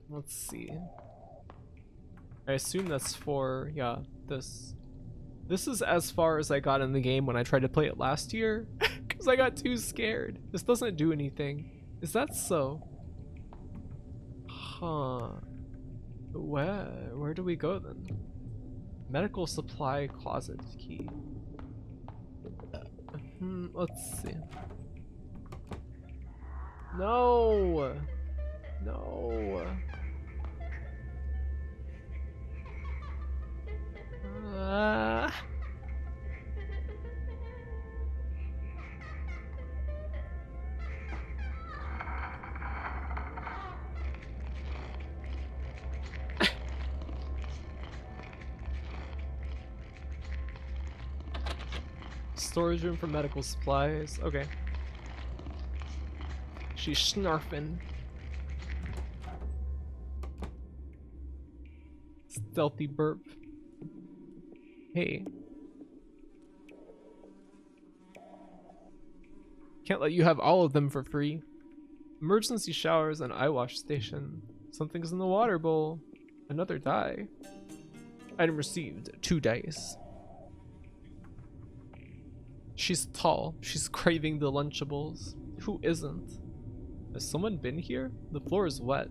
Let's see. I assume that's for, yeah, this. This is as far as I got in the game when I tried to play it last year, because I got too scared. This doesn't do anything. Is that so? Huh. Where do we go then? Medical supply closet key. Let's see. No! No! Storage room for medical supplies. Okay. She's snarfing. Stealthy burp. Hey. Can't let you have all of them for free. Emergency showers and eye wash station. Something's in the water bowl. Another die. Item received. 2 dice. She's tall. She's craving the Lunchables. Who isn't? Has someone been here? The floor is wet.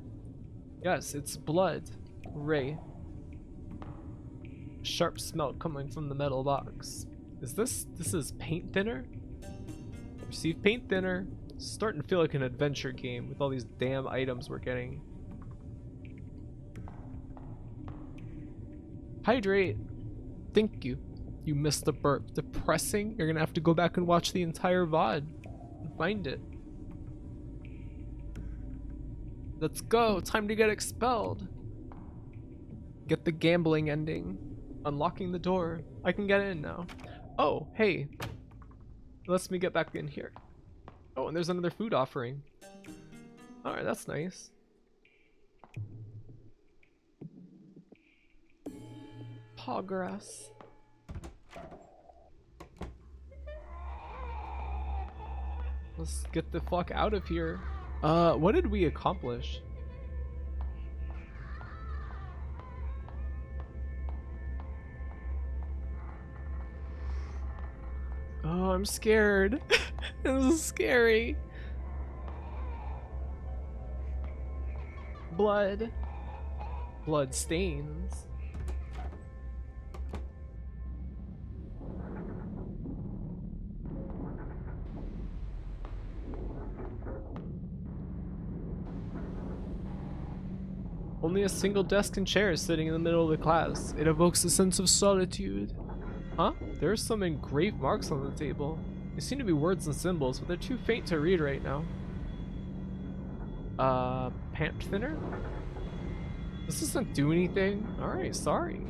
Yes, it's blood. Ray. Sharp smell coming from the metal box. This is paint thinner? Receive paint thinner. It's starting to feel like an adventure game with all these damn items we're getting. Hydrate. Thank you. You missed the burp. Depressing? You're gonna have to go back and watch the entire VOD and find it. Let's go. Time to get expelled. Get the gambling ending. Unlocking the door. I can get in now. Oh, hey. Lets me get back in here. Oh, and there's another food offering. Alright, that's nice. Paw grass. Let's get the fuck out of here. What did we accomplish? Oh, I'm scared. This is scary. Blood. Blood stains. Only a single desk and chair is sitting in the middle of the class. It evokes a sense of solitude. Huh? There are some engraved marks on the table. They seem to be words and symbols, but they're too faint to read right now. Pant thinner? This doesn't do anything. Alright, sorry.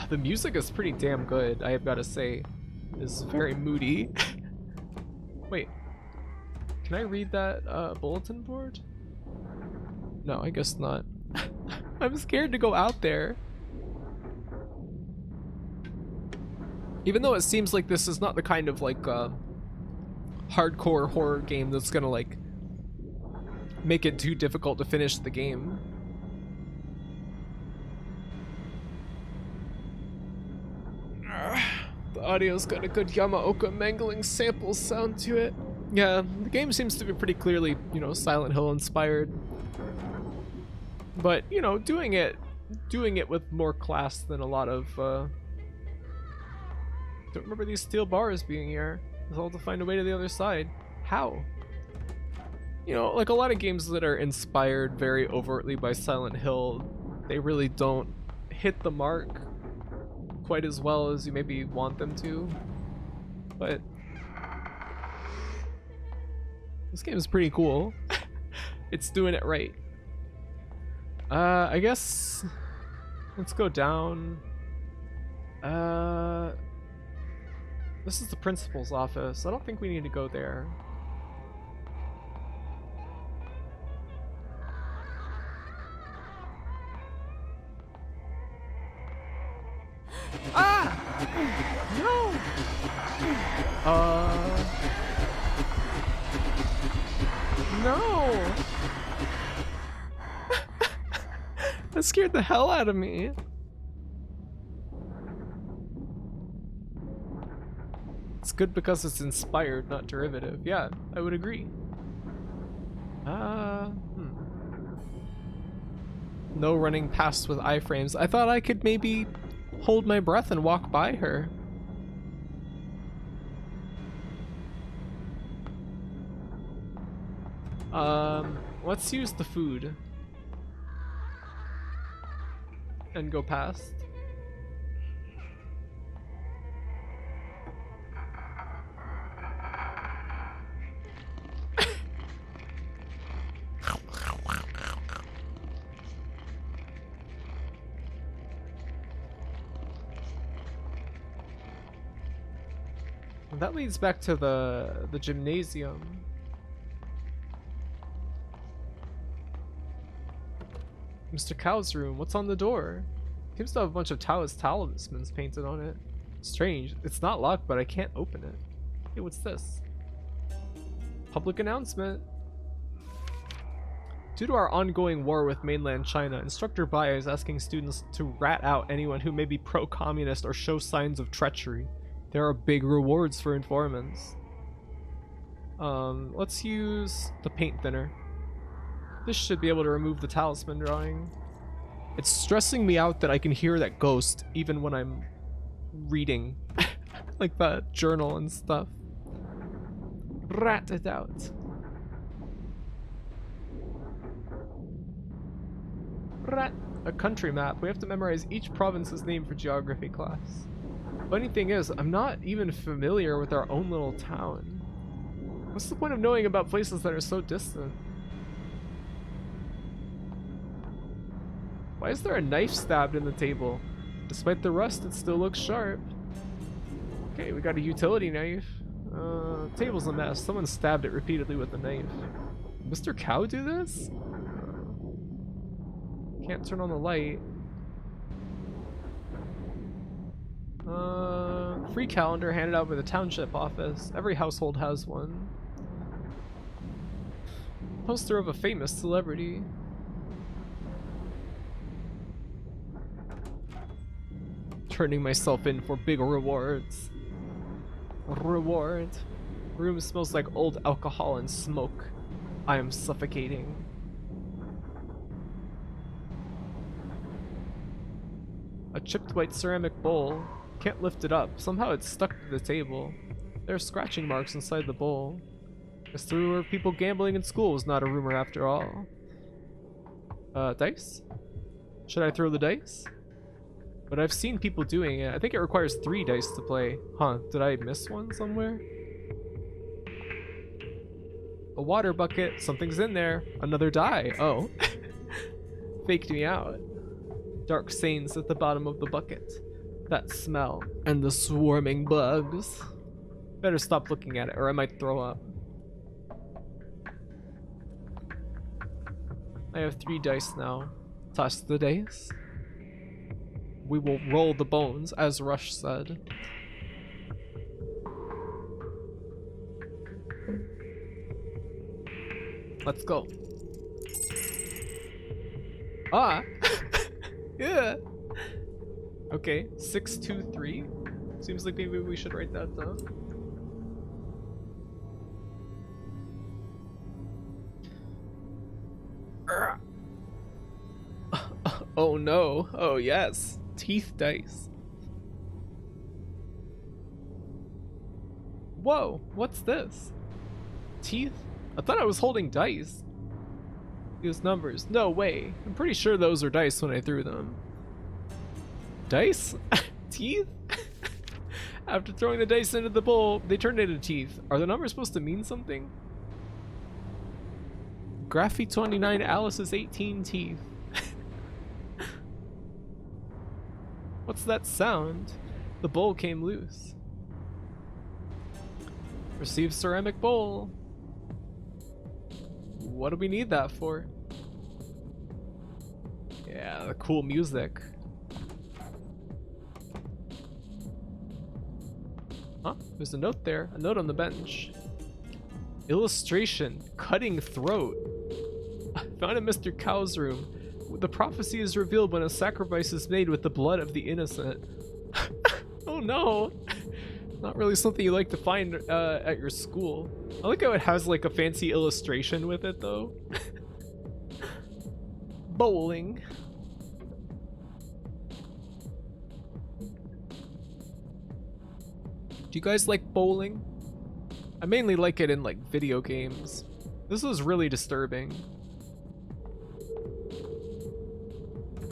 The music is pretty damn good, I have gotta say. It's very moody. Wait. Can I read that bulletin board? No, I guess not. I'm scared to go out there. Even though it seems like this is not the kind of like hardcore horror game that's gonna like make it too difficult to finish the game. The audio's got a good Yamaoka mangling sample sound to it. Yeah, the game seems to be pretty clearly, you know, Silent Hill inspired. But, you know, doing it with more class than a lot of, don't remember these steel bars being here. I'll have to find a way to the other side. How? You know, like a lot of games that are inspired very overtly by Silent Hill, they really don't hit the mark quite as well as you maybe want them to. But this game is pretty cool. It's doing it right. I guess let's go down. This is the principal's office. I don't think we need to go there. Ah! No! No! That scared the hell out of me. It's good because it's inspired, not derivative. Yeah, I would agree. No running past with iframes. I thought I could maybe hold my breath and walk by her. Let's use the food and go past. That leads back to the gymnasium. Mr. Cow's room. What's on the door? Seems to have a bunch of Taoist talismans painted on it. Strange. It's not locked, but I can't open it. Hey, what's this? Public announcement. Due to our ongoing war with mainland China, Instructor Bai is asking students to rat out anyone who may be pro-communist or show signs of treachery. There are big rewards for informants. Let's use the paint thinner. This should be able to remove the talisman drawing. It's stressing me out that I can hear that ghost even when I'm reading like the journal and stuff. Rat it out. Rat. A country map. We have to memorize each province's name for geography class. Funny thing is, I'm not even familiar with our own little town. What's the point of knowing about places that are so distant? Why is there a knife stabbed in the table? Despite the rust, it still looks sharp. Okay, we got a utility knife. Table's a mess. Someone stabbed it repeatedly with a knife. Mr. Cow do this? Can't turn on the light. Free calendar handed out by the township office. Every household has one. Poster of a famous celebrity. Turning myself in for big rewards. Reward. Room smells like old alcohol and smoke. I am suffocating. A chipped white ceramic bowl. Can't lift it up. Somehow it's stuck to the table. There are scratching marks inside the bowl. Guess the rumor of people gambling in school was not a rumor after all. Dice? Should I throw the dice? But I've seen people doing it. I think it requires 3 dice to play. Huh, did I miss one somewhere? A water bucket. Something's in there. Another die. Oh. Faked me out. Dark stains at the bottom of the bucket. That smell. And the swarming bugs. Better stop looking at it or I might throw up. I have 3 dice now. Toss the dice. We will roll the bones, as Rush said. Let's go. Ah! Yeah! Okay, 623. Seems like maybe we should write that down. Oh no. Oh yes. Teeth dice. Whoa, what's this? Teeth? I thought I was holding dice. These numbers. No way. I'm pretty sure those are dice when I threw them. Dice? Teeth? After throwing the dice into the bowl, they turned into teeth. Are the numbers supposed to mean something? Graphy 29, Alice's 18 teeth. What's that sound? The bowl came loose. Receive ceramic bowl. What do we need that for? Yeah, the cool music. Huh? There's a note there. A note on the bench. Illustration. Cutting throat. Found in Mr. Cow's room. The prophecy is revealed when a sacrifice is made with the blood of the innocent. Oh no! Not really something you like to find at your school. I like how it has like a fancy illustration with it though. Bowling. Do you guys like bowling? I mainly like it in like video games. This is really disturbing.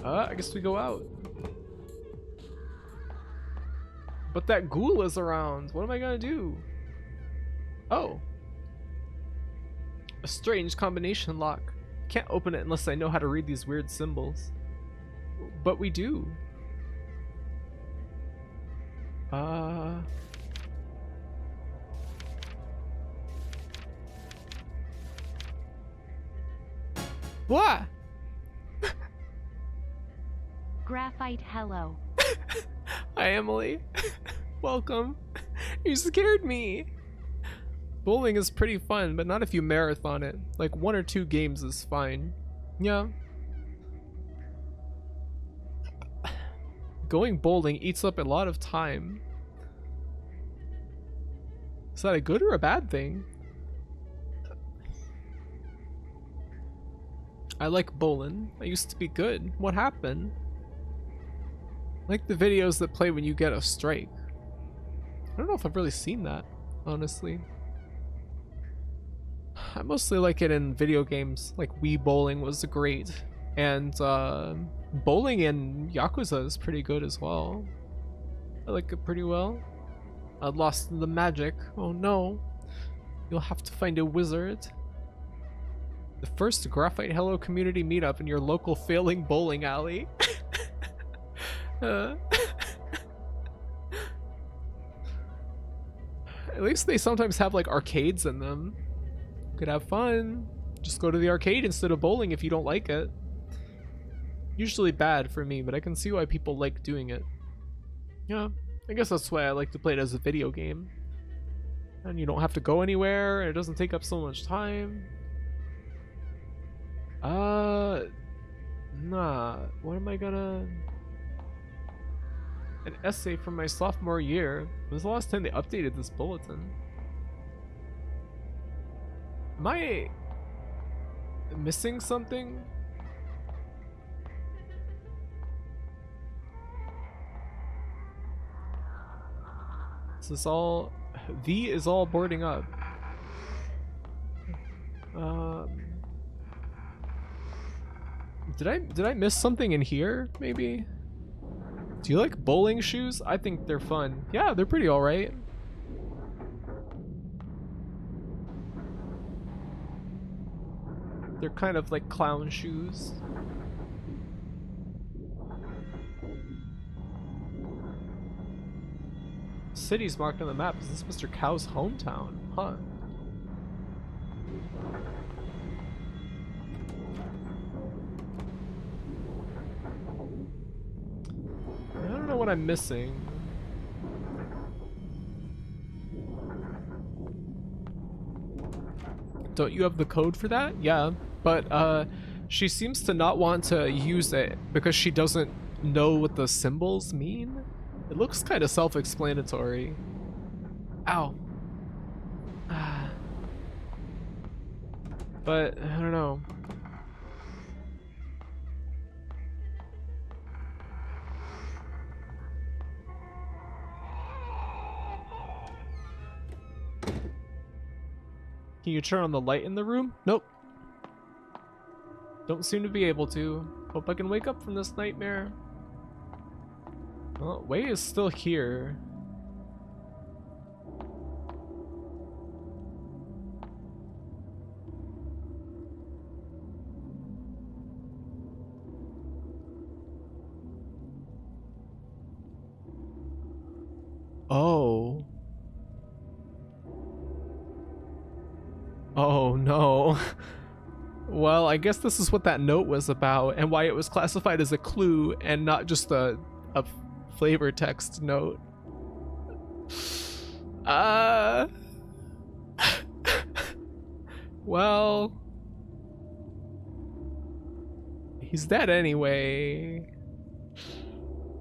I guess we go out. But that ghoul is around. What am I gonna do? Oh. A strange combination lock. Can't open it unless I know how to read these weird symbols. But we do. What? Graphite hello. Hi, Emily. Welcome. You scared me. Bowling is pretty fun, but not if you marathon it. Like 1 or 2 games is fine. Yeah. Going bowling eats up a lot of time. Is that a good or a bad thing? I like bowling. I used to be good. What happened? Like the videos that play when you get a strike. I don't know if I've really seen that, honestly. I mostly like it in video games, like Wii Bowling was great, and bowling in Yakuza is pretty good as well. I like it pretty well. I lost the magic. Oh no. You'll have to find a wizard. The first Graphite Hello community meetup in your local failing bowling alley. At least they sometimes have like arcades in them. Could have fun. Just go to the arcade instead of bowling if you don't like it. Usually bad for me, but I can see why people like doing it. Yeah, I guess that's why I like to play it as a video game. And you don't have to go anywhere, and it doesn't take up so much time. Nah, what am I gonna... An essay from my sophomore year. When was the last time they updated this bulletin? Am I missing something? This is all... V is all boarding up. Did I miss something in here, maybe? Do you like bowling shoes? I think they're fun. Yeah, they're pretty alright. They're kind of like clown shoes. City's marked on the map. Is this Mr. Cow's hometown? Huh. I don't know what I'm missing. Don't you have the code for that? Yeah, but she seems to not want to use it because she doesn't know what the symbols mean. It looks kind of self-explanatory. Ow. But I don't know. Can you turn on the light in the room? Nope. Don't seem to be able to. Hope I can wake up from this nightmare. Well, Wei is still here. Oh. Oh no. Well, I guess this is what that note was about and why it was classified as a clue and not just a flavor text note. Well, he's dead anyway.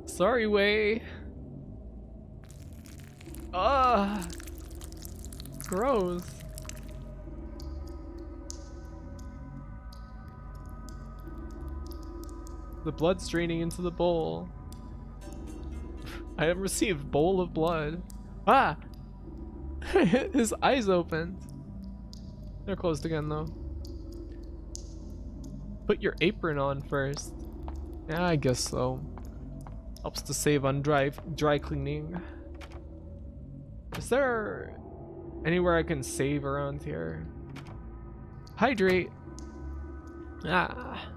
Sorry, Wei. Gross. The blood's draining into the bowl. I have received bowl of blood. Ah! His eyes opened. They're closed again though. Put your apron on first. Yeah, I guess so. Helps to save on dry cleaning. Is there anywhere I can save around here? Hydrate. Ah.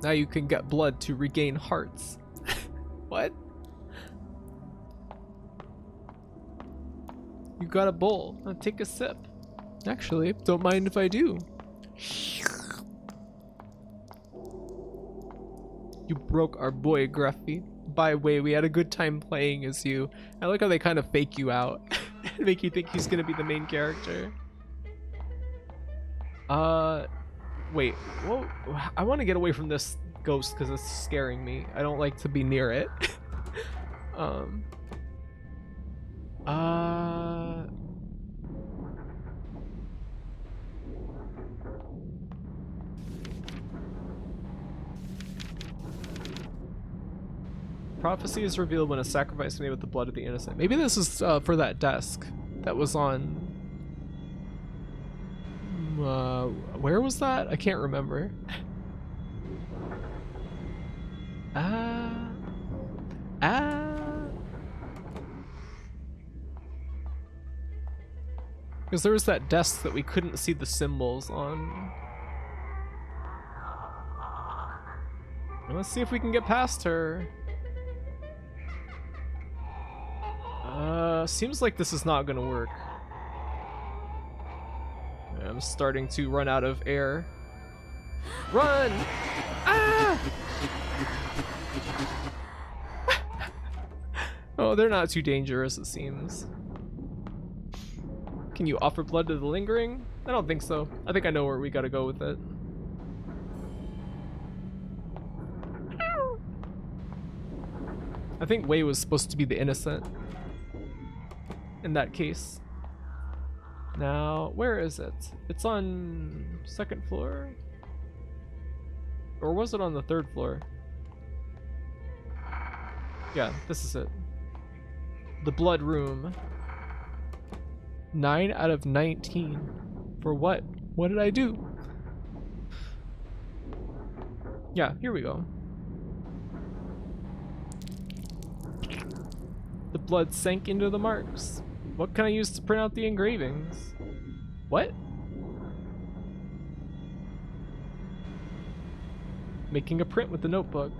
Now you can get blood to regain hearts. What? You got a bowl. Now take a sip. Actually, don't mind if I do. You broke our boy, Gruffy. By the way, we had a good time playing as you. I like how they kind of fake you out. Make you think he's gonna be the main character. Wait, well, I want to get away from this ghost because it's scaring me. I don't like to be near it. Prophecy is revealed when a sacrifice is made with the blood of the innocent. Maybe this is for that desk that was on... where was that? I can't remember. Because there was that desk that we couldn't see the symbols on. Let's see if we can get past her. Seems like this is not gonna work. I'm starting to run out of air. Run! Ah! Oh, they're not too dangerous, it seems. Can you offer blood to the lingering? I don't think so. I think I know where we gotta go with it. I think Wei was supposed to be the innocent in that case. Now, where is it? It's on 2nd floor? Or was it on the 3rd floor? Yeah, this is it. The blood room. 9 out of 19. For what? What did I do? Yeah, here we go. The blood sank into the marks. What can I use to print out the engravings? What? Making a print with the notebook.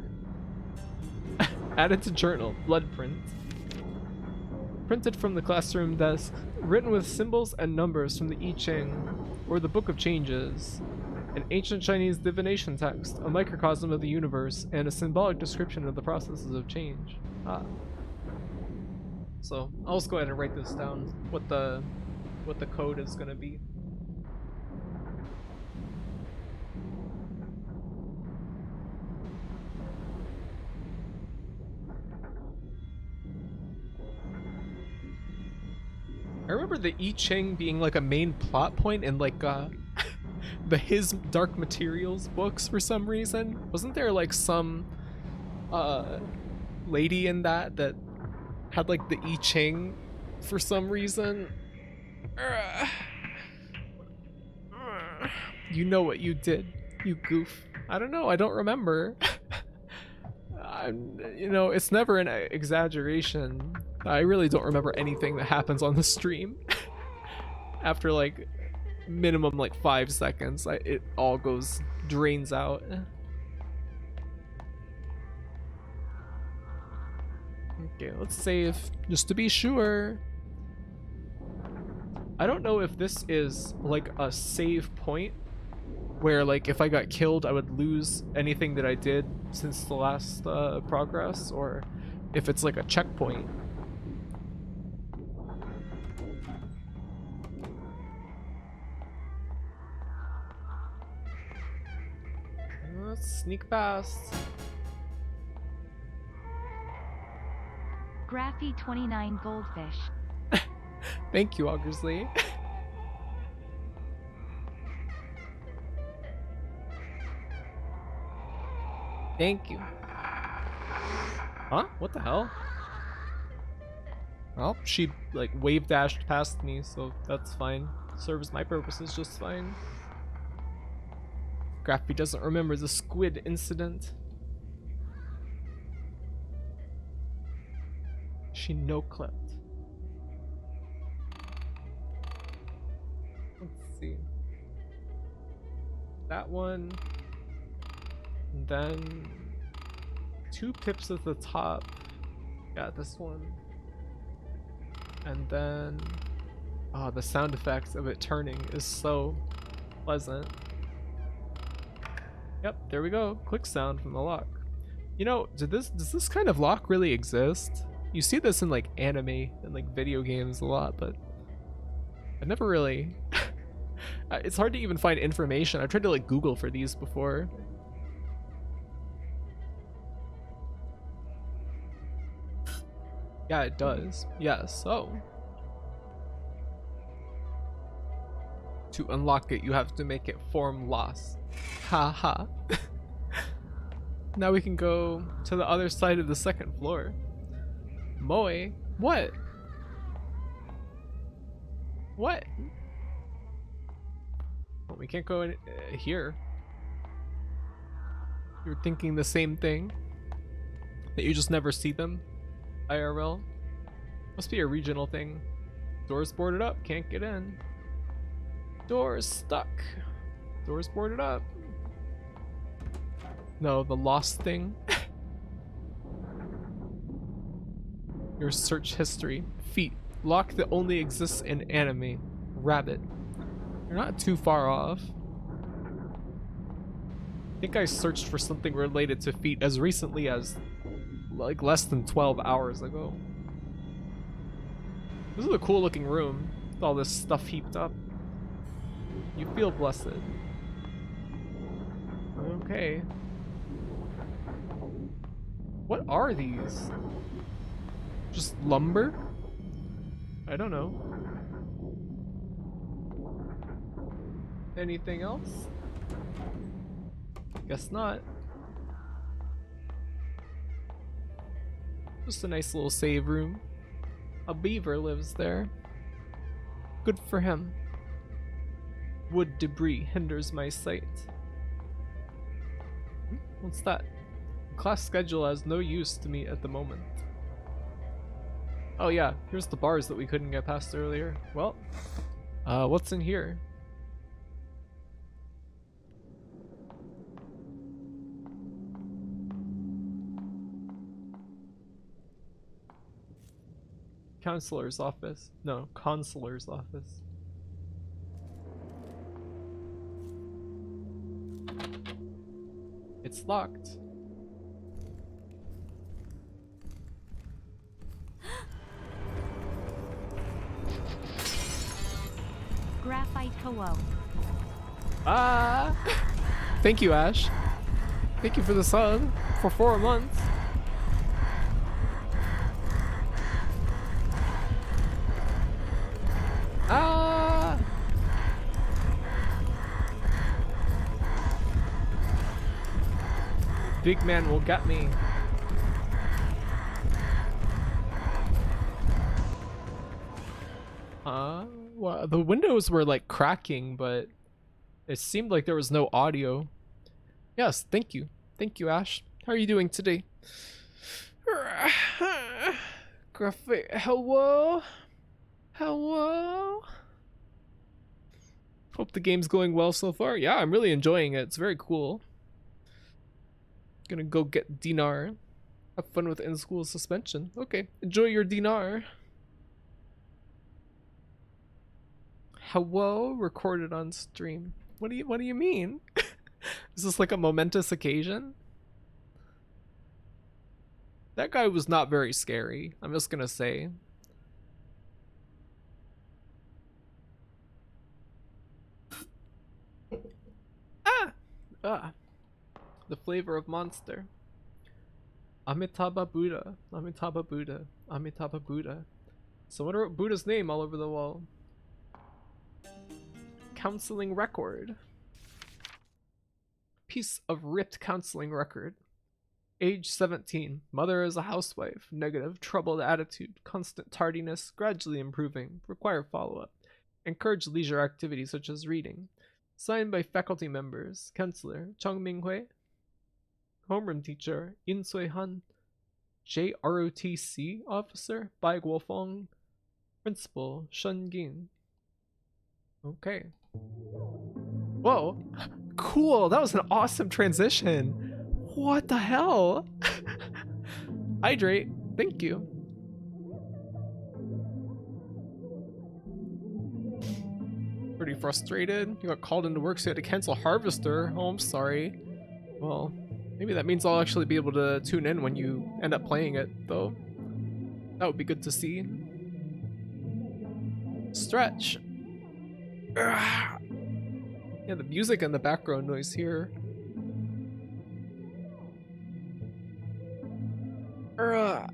Added to journal. Blood print. Printed from the classroom desk. Written with symbols and numbers from the I Ching, or the Book of Changes. An ancient Chinese divination text, a microcosm of the universe, and a symbolic description of the processes of change. Ah. So I'll just go ahead and write this down, what the code is gonna be. I remember the I Ching being like a main plot point in like the His Dark Materials books for some reason. Wasn't there like some lady in that had like the I Ching for some reason? You know what you did, you goof. I don't know, I don't remember. You know, it's never an exaggeration. I really don't remember anything that happens on the stream. After like minimum like 5 seconds, it all drains out. Okay, let's save just to be sure. I don't know if this is like a save point where like if I got killed I would lose anything that I did since the last progress, or if it's like a checkpoint. Let's sneak past. Graphy 29 goldfish. Thank you, Augersley. Thank you. Huh? What the hell? Well, she like wave dashed past me, so that's fine. Serves my purposes just fine. Graphy doesn't remember the squid incident. She no-clipped. Let's see. That one. And then 2 pips at the top. Yeah, this one. And then the sound effects of it turning is so pleasant. Yep, there we go. Click sound from the lock. You know, does this kind of lock really exist? You see this in like anime and like video games a lot, but I never really it's hard to even find information. I tried to like Google for these before. Yeah, it does. Yes. Oh. To unlock it, you have to make it form loss. Ha ha. Now we can go to the other side of the 2nd floor. Moe? What? What? Well, we can't go in here. You're thinking the same thing? That you just never see them? IRL? Must be a regional thing. Doors boarded up, can't get in. Door's stuck. Door's boarded up. No, the lost thing. Your search history. Feet. Lock that only exists in anime. Rabbit. You're not too far off. I think I searched for something related to feet as recently as like less than 12 hours ago. This is a cool looking room with all this stuff heaped up. You feel blessed. Okay. What are these? Just lumber? I don't know. Anything else? Guess not. Just a nice little save room. A beaver lives there. Good for him. Wood debris hinders my sight. What's that? Class schedule has no use to me at the moment. Oh yeah, here's the bars that we couldn't get past earlier. Well, what's in here? Counselor's office. No, consular's office. It's locked. Graphite Ho-Oh. Ah! Thank you, Ash. Thank you for the sub for 4 months. Ah! Big man will get me. Well, the windows were like cracking, but it seemed like there was no audio. Yes, thank you. Thank you, Ash. How are you doing today? Graphite. Hello? Hello? Hope the game's going well so far. Yeah, I'm really enjoying it. It's very cool. Gonna go get dinar. Have fun with in-school suspension. Okay, enjoy your dinar. Hello, recorded on stream. What do you mean? Is this like a momentous occasion? That guy was not very scary, I'm just gonna say. The flavor of monster. Amitabha Buddha, Amitabha Buddha, Amitabha Buddha. Someone wrote Buddha's name all over the wall. Counseling record. Piece of ripped counseling record. Age 17. Mother is a housewife. Negative, troubled attitude. Constant tardiness. Gradually improving. Require follow-up. Encourage leisure activities such as reading. Signed by faculty members. Counselor Chung Ming-hui. Homeroom teacher In Sui-han. JROTC officer Bai Guofeng. Principal Shun Gin. Okay. Whoa. Cool. That was an awesome transition. What the hell? Hydrate. Thank you. Pretty frustrated. You got called into work so you had to cancel Harvester. Oh, I'm sorry. Well, maybe that means I'll actually be able to tune in when you end up playing it, though. That would be good to see. Stretch. Ugh. Yeah, the music and the background noise here. Ugh.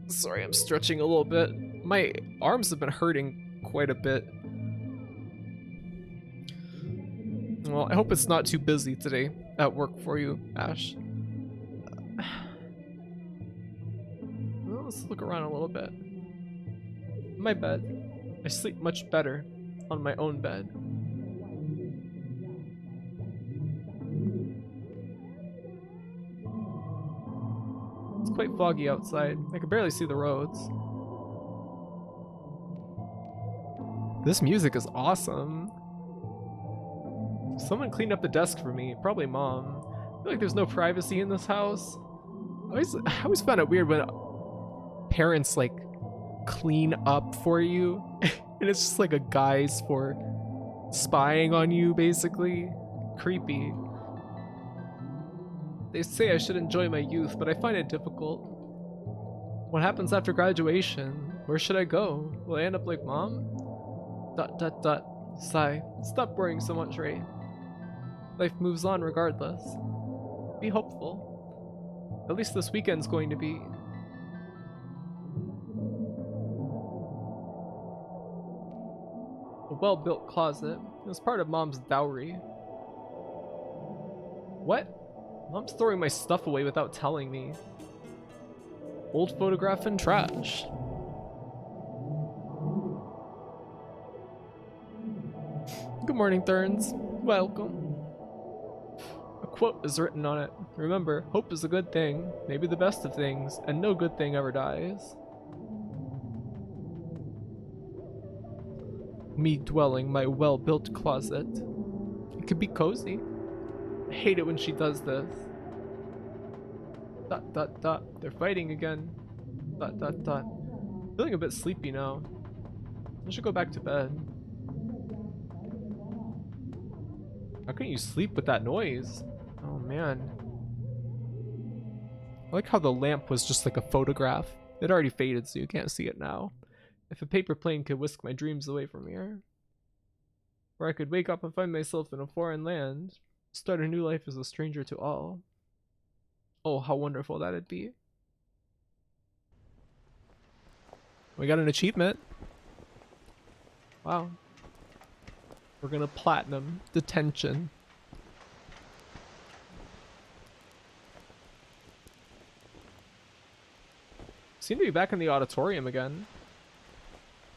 Sorry, I'm stretching a little bit. My arms have been hurting quite a bit. Well, I hope it's not too busy today at work for you, Ash. Well, let's look around a little bit. My bed. I sleep much better on my own bed. It's quite foggy outside. I can barely see the roads. This music is awesome. Someone cleaned up the desk for me. Probably mom. I feel like there's no privacy in this house. I always found it weird when parents like clean up for you and it's just like a guise for spying on you, basically. Creepy. They say I should enjoy my youth, but I find it difficult. What happens after graduation? Where should I go? Will I end up like mom? ... Sigh. Stop worrying so much, Ray. Life moves on regardless. Be hopeful. At least this weekend's going to be. A well-built closet. It was part of mom's dowry. What? Mom's throwing my stuff away without telling me. Old photograph and trash. Good morning, Thurns. Welcome. A quote is written on it. Remember, hope is a good thing, maybe the best of things, and no good thing ever dies. Me dwelling my well-built closet. It could be cozy. I hate it when she does this. ... They're fighting again. ... Feeling a bit sleepy now. I should go back to bed. How can you sleep with that noise? Oh man. I like how the lamp was just like a photograph. It already faded so you can't see it now. If a paper plane could whisk my dreams away from here. Or I could wake up and find myself in a foreign land. Start a new life as a stranger to all. Oh, how wonderful that'd be. We got an achievement. Wow. We're gonna platinum Detention. Seem to be back in the auditorium again.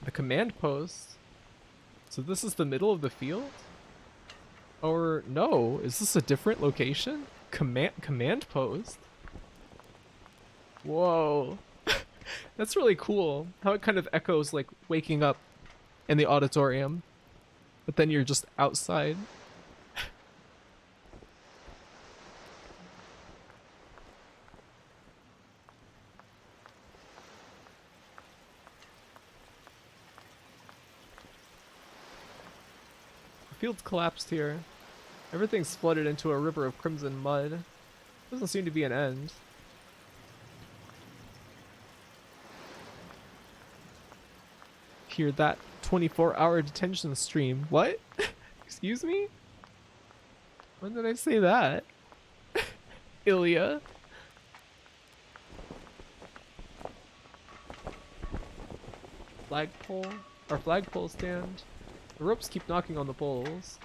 The command post. So this is the middle of the field? Or no, is this a different location? Command post? Whoa. That's really cool. How it kind of echoes like waking up in the auditorium. But then you're just outside. The field's collapsed here. Everything's flooded into a river of crimson mud. Doesn't seem to be an end. Hear that 24-hour detention stream. What? Excuse me? When did I say that? Ilya? Flagpole? Our flagpole stand. The ropes keep knocking on the poles.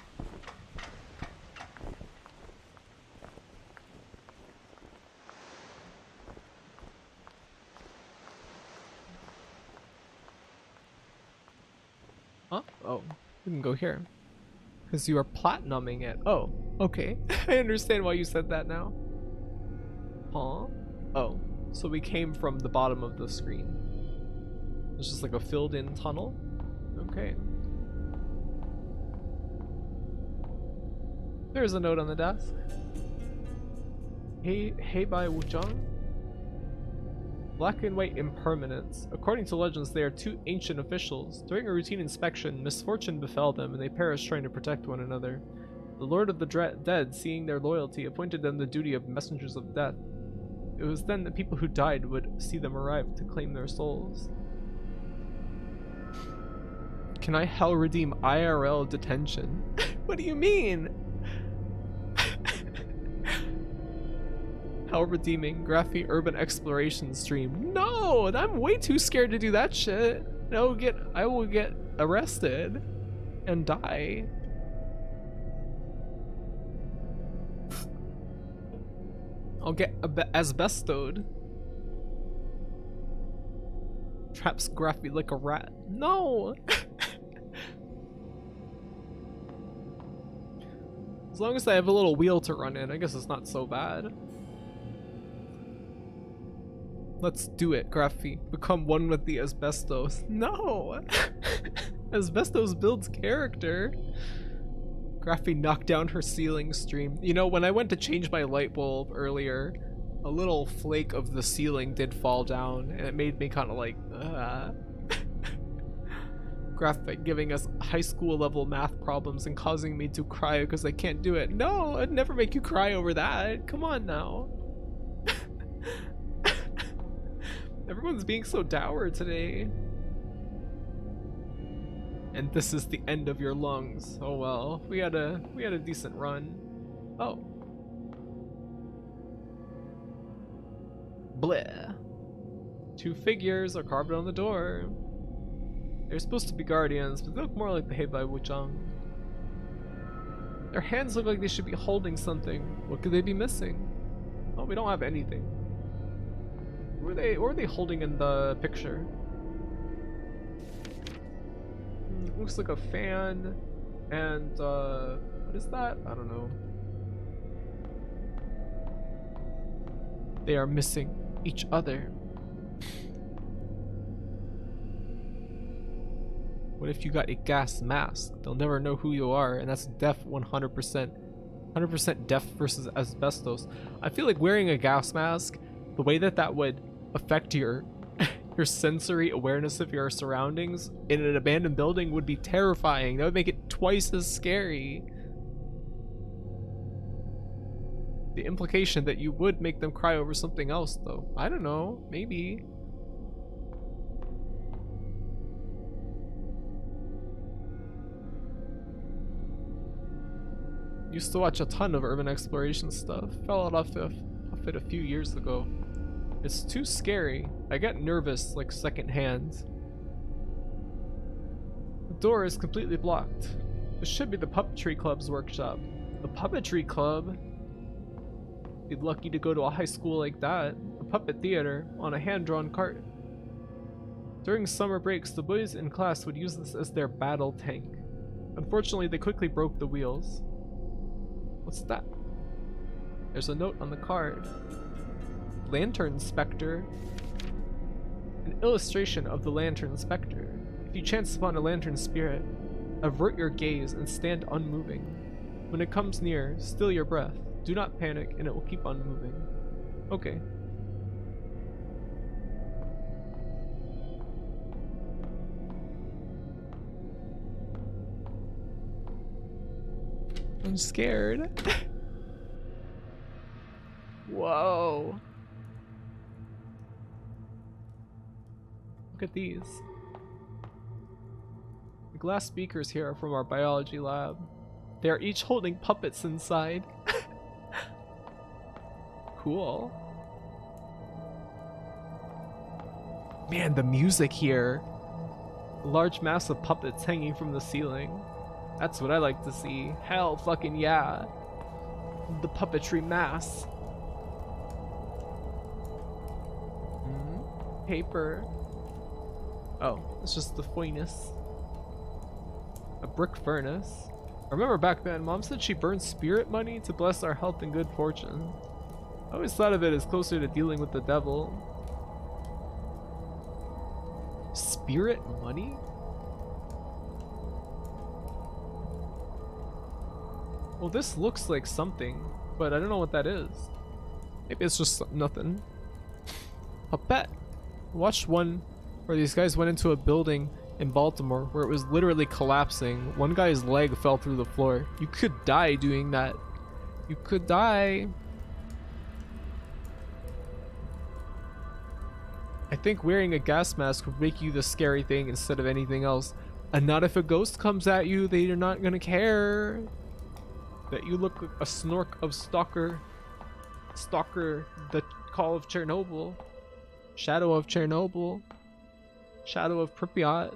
Huh? Oh, we can go here. Because you are platinuming it. Oh, okay. I understand why you said that now. Huh? Oh, so we came from the bottom of the screen. It's just like a filled-in tunnel? Okay. There's a note on the desk. Hey by Wuzhang? Black and white impermanence. According to legends, they are two ancient officials. During a routine inspection, misfortune befell them and they perished trying to protect one another. The Lord of the Dead, seeing their loyalty, appointed them the duty of messengers of death. It was then that people who died would see them arrive to claim their souls. Can I hell redeem IRL detention? What do you mean? Hell redeeming Graphy urban exploration stream. No, I'm way too scared to do that shit. I will get arrested and die. I'll get asbestoed. Traps Graphy like a rat. No. As long as I have a little wheel to run in, I guess it's not so bad. Let's do it, Graphy. Become one with the asbestos. No! Asbestos builds character. Graphie knocked down her ceiling stream. You know, when I went to change my light bulb earlier, a little flake of the ceiling did fall down, and it made me kind of like, Graphite giving us high school level math problems and causing me to cry because I can't do it. No, I'd never make you cry over that. Come on now. Everyone's being so dour today. And this is the end of your lungs. Oh well, we had a decent run. Oh. Bleh. 2 figures are carved on the door. They're supposed to be guardians, but they look more like the Heibai Wuchang. Their hands look like they should be holding something. What could they be missing? Oh, we don't have anything. What were they holding in the picture? Looks like a fan, and what is that? I don't know. They are missing each other. What if you got a gas mask? They'll never know who you are, and that's deaf 100%. 100% deaf versus asbestos. I feel like wearing a gas mask, the way that would affect your your sensory awareness of your surroundings in an abandoned building would be terrifying. That would make it twice as scary. The implication that you would make them cry over something else, though. I don't know. Maybe. Used to watch a ton of urban exploration stuff. Fell off it a few years ago. It's too scary. I get nervous like secondhand. The door is completely blocked. This should be the puppetry club's workshop. The puppetry club? Be lucky to go to a high school like that. A puppet theater on a hand-drawn cart. During summer breaks, the boys in class would use this as their battle tank. Unfortunately, they quickly broke the wheels. What's that? There's a note on the card. Lantern Spectre. An illustration of the Lantern Spectre. If you chance upon a lantern spirit, avert your gaze and stand unmoving. When it comes near, still your breath. Do not panic and it will keep on moving. Okay. I'm scared. Whoa. Look at these. The glass speakers here are from our biology lab. They are each holding puppets inside. Cool. Man, the music here. A large mass of puppets hanging from the ceiling. That's what I like to see. Hell fucking yeah. The puppetry mass. Paper. Oh, it's just the furnace. A brick furnace. I remember back then, Mom said she burned spirit money to bless our health and good fortune. I always thought of it as closer to dealing with the devil. Spirit money? Well, this looks like something, but I don't know what that is. Maybe it's just nothing. A bet. I watched one where these guys went into a building in Baltimore where it was literally collapsing. One guy's leg fell through the floor. You could die doing that. You could die. I think wearing a gas mask would make you the scary thing instead of anything else. And not if a ghost comes at you, they're not gonna care. That you look like a snork of Stalker, the Call of Chernobyl, Shadow of Chernobyl, Shadow of Pripyat.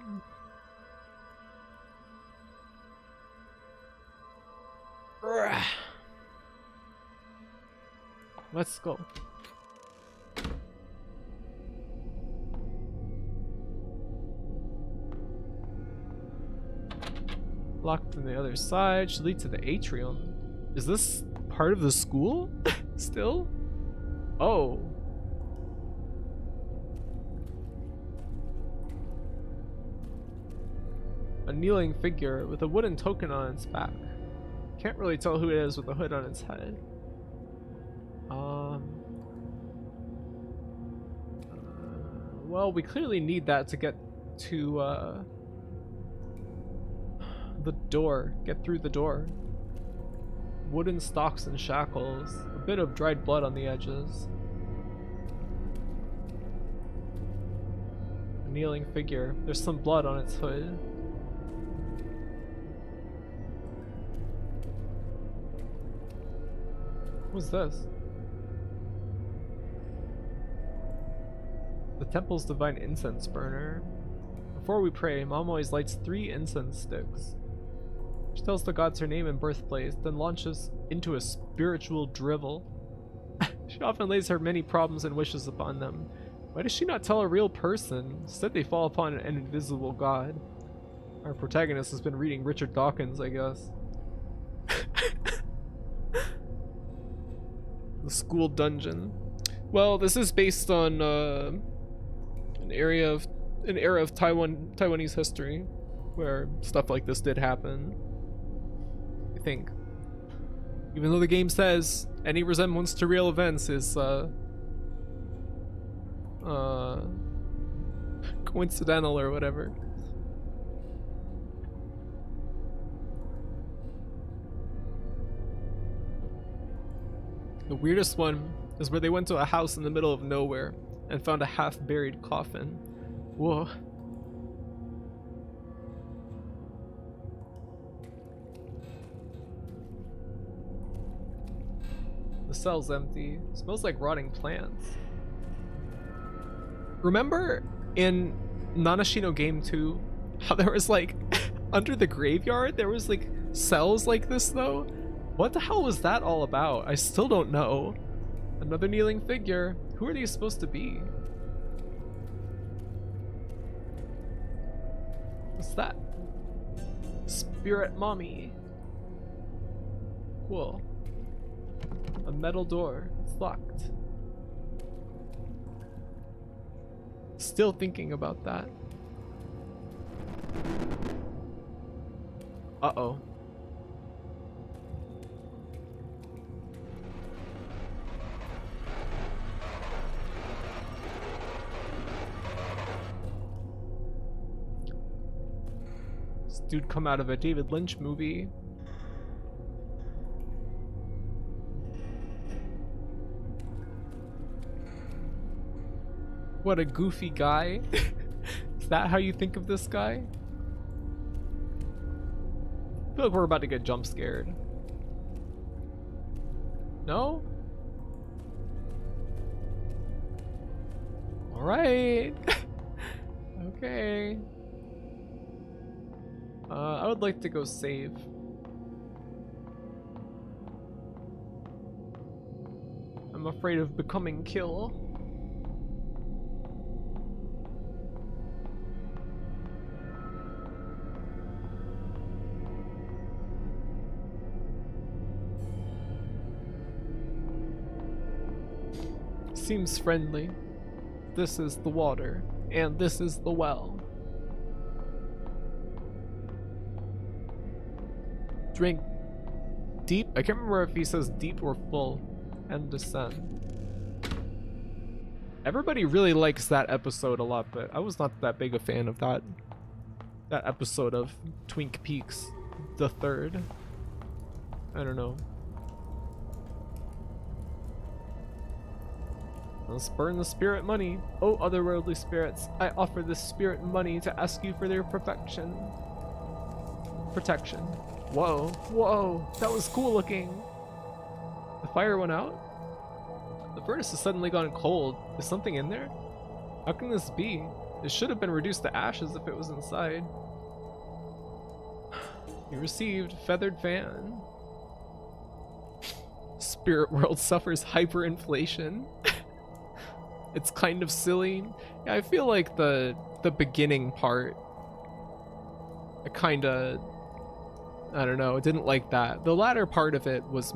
Let's go. Locked from the other side, should lead to the atrium. Is this part of the school? Still? Oh. A kneeling figure with a wooden token on its back. Can't really tell who it is with the hood on its head. Well, we clearly need that to get to the door. Get through the door. Wooden stocks and shackles. A bit of dried blood on the edges. A kneeling figure. There's some blood on its hood. What's this? The temple's divine incense burner. Before we pray, Mom always lights 3 incense sticks. She tells the gods her name and birthplace, then launches into a spiritual drivel. She often lays her many problems and wishes upon them. Why does she not tell a real person? Instead they fall upon an invisible god. Our protagonist has been reading Richard Dawkins, I guess. The school dungeon. Well, this is based on an era of Taiwanese history where stuff like this did happen. I think. Even though the game says any resemblance to real events is coincidental or whatever. The weirdest one is where they went to a house in the middle of nowhere and found a half-buried coffin. Whoa. The cell's empty. It smells like rotting plants. Remember in Nanashino Game 2 how there was like under the graveyard there was like cells like this though? What the hell was that all about? I still don't know. Another kneeling figure. Who are these supposed to be? What's that? Spirit mommy. Cool. A metal door. It's locked. Still thinking about that. Uh-oh. This dude come out of a David Lynch movie. What a goofy guy. Is that how you think of this guy? I feel like we're about to get jump scared. No? Alright. Okay. I would like to go save. I'm afraid of becoming kill. Seems friendly. This is the water, and this is the well. Drink deep. I can't remember if he says deep or full, and descend. Everybody really likes that episode a lot, but I was not that big a fan of that episode of Twink Peaks the third. I don't know. Let's burn the spirit money. Oh, otherworldly spirits, I offer this spirit money to ask you for their protection. Whoa, whoa, that was cool looking. The fire went out? The furnace has suddenly gone cold. Is something in there? How can this be? It should have been reduced to ashes if it was inside. You received feathered fan. Spirit world suffers hyperinflation. It's kind of silly. Yeah, I feel like the beginning part, I don't know, I didn't like that. The latter part of it was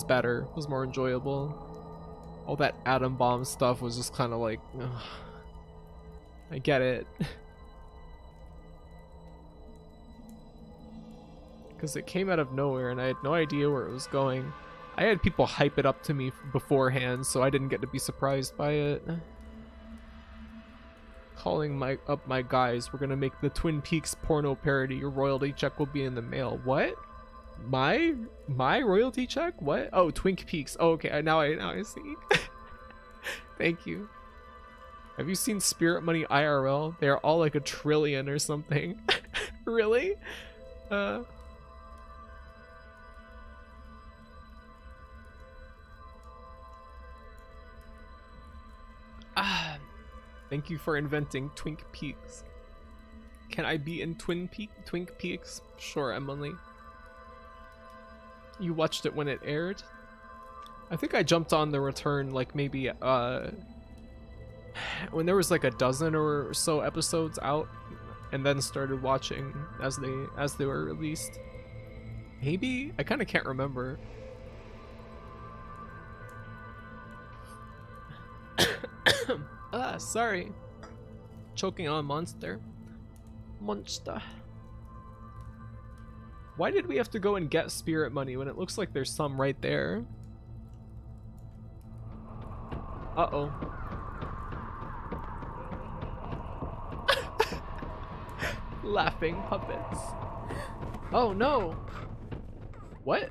better, was more enjoyable. All that atom bomb stuff was just kind of like, ugh. I get it. because it came out of nowhere and I had no idea where it was going. I had people hype it up to me beforehand, so I didn't get to be surprised by it. Calling up my guys. We're gonna make the Twin Peaks porno parody. Your royalty check will be in the mail. What? My royalty check? What? Oh, Twin Peaks. Oh, okay. Now I see. Thank you. Have you seen Spirit Money IRL? They are all like $1 trillion or something. Really? Thank you for inventing Twink Peaks. Can I be in Twink Peaks? Sure, Emily. You watched it when it aired? I think I jumped on the return like maybe when there was like a dozen or so episodes out, and then started watching as they were released. Maybe? I kind of can't remember. Sorry. Choking on Monster. Why did we have to go and get Spirit Money when it looks like there's some right there? Uh-oh. Laughing puppets. Oh no! What?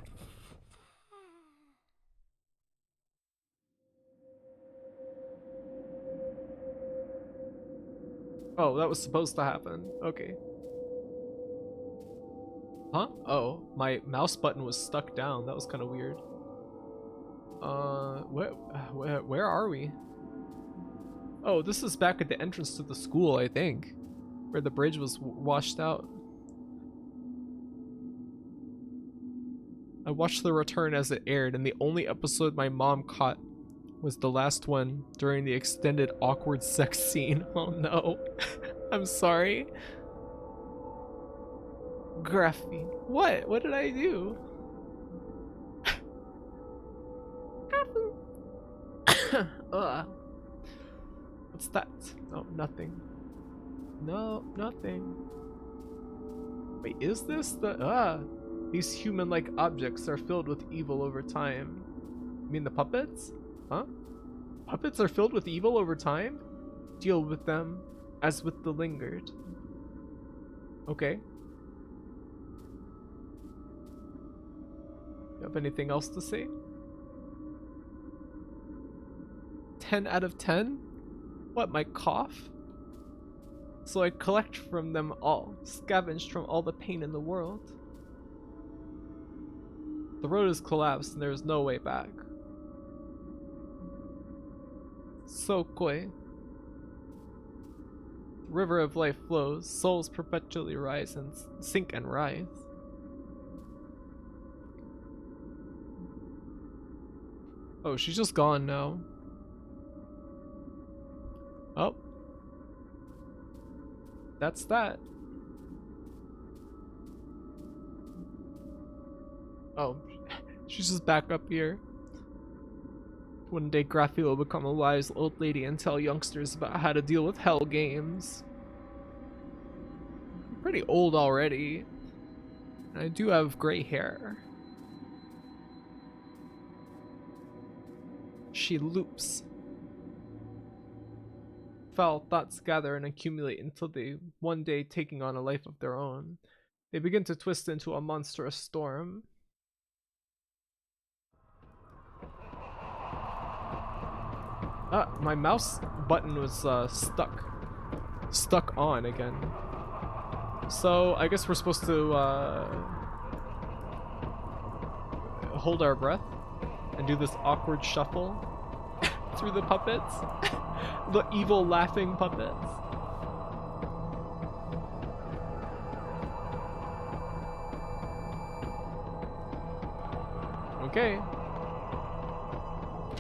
Oh, that was supposed to happen. Okay. Huh? Oh, my mouse button was stuck down. That was kind of weird. Where are we? Oh, this is back at the entrance to the school, I think, where the bridge was washed out. I watched the return as it aired, and the only episode my mom caught was the last one during the extended awkward sex scene. Oh no. I'm sorry. Graphene. What? What did I do? What's that? Oh, nothing. No, nothing. Wait, is this the... These human-like objects are filled with evil over time. You mean the puppets? Huh? Puppets are filled with evil over time? Deal with them as with the lingered. Okay. You have anything else to say? 10 out of 10? What, my cough? So I collect from them all, scavenged from all the pain in the world. The road has collapsed and there is no way back. So koi. The river of life flows, souls perpetually rise and sink and rise. Oh, she's just gone now. Oh. That's that. Oh, she's just back up here. One day Graphie will become a wise old lady and tell youngsters about how to deal with hell games. I'm pretty old already. And I do have gray hair. She loops. Foul thoughts gather and accumulate until they one day taking on a life of their own. They begin to twist into a monstrous storm. My mouse button was stuck on again. So I guess we're supposed to hold our breath and do this awkward shuffle through the puppets. The evil laughing puppets. Okay.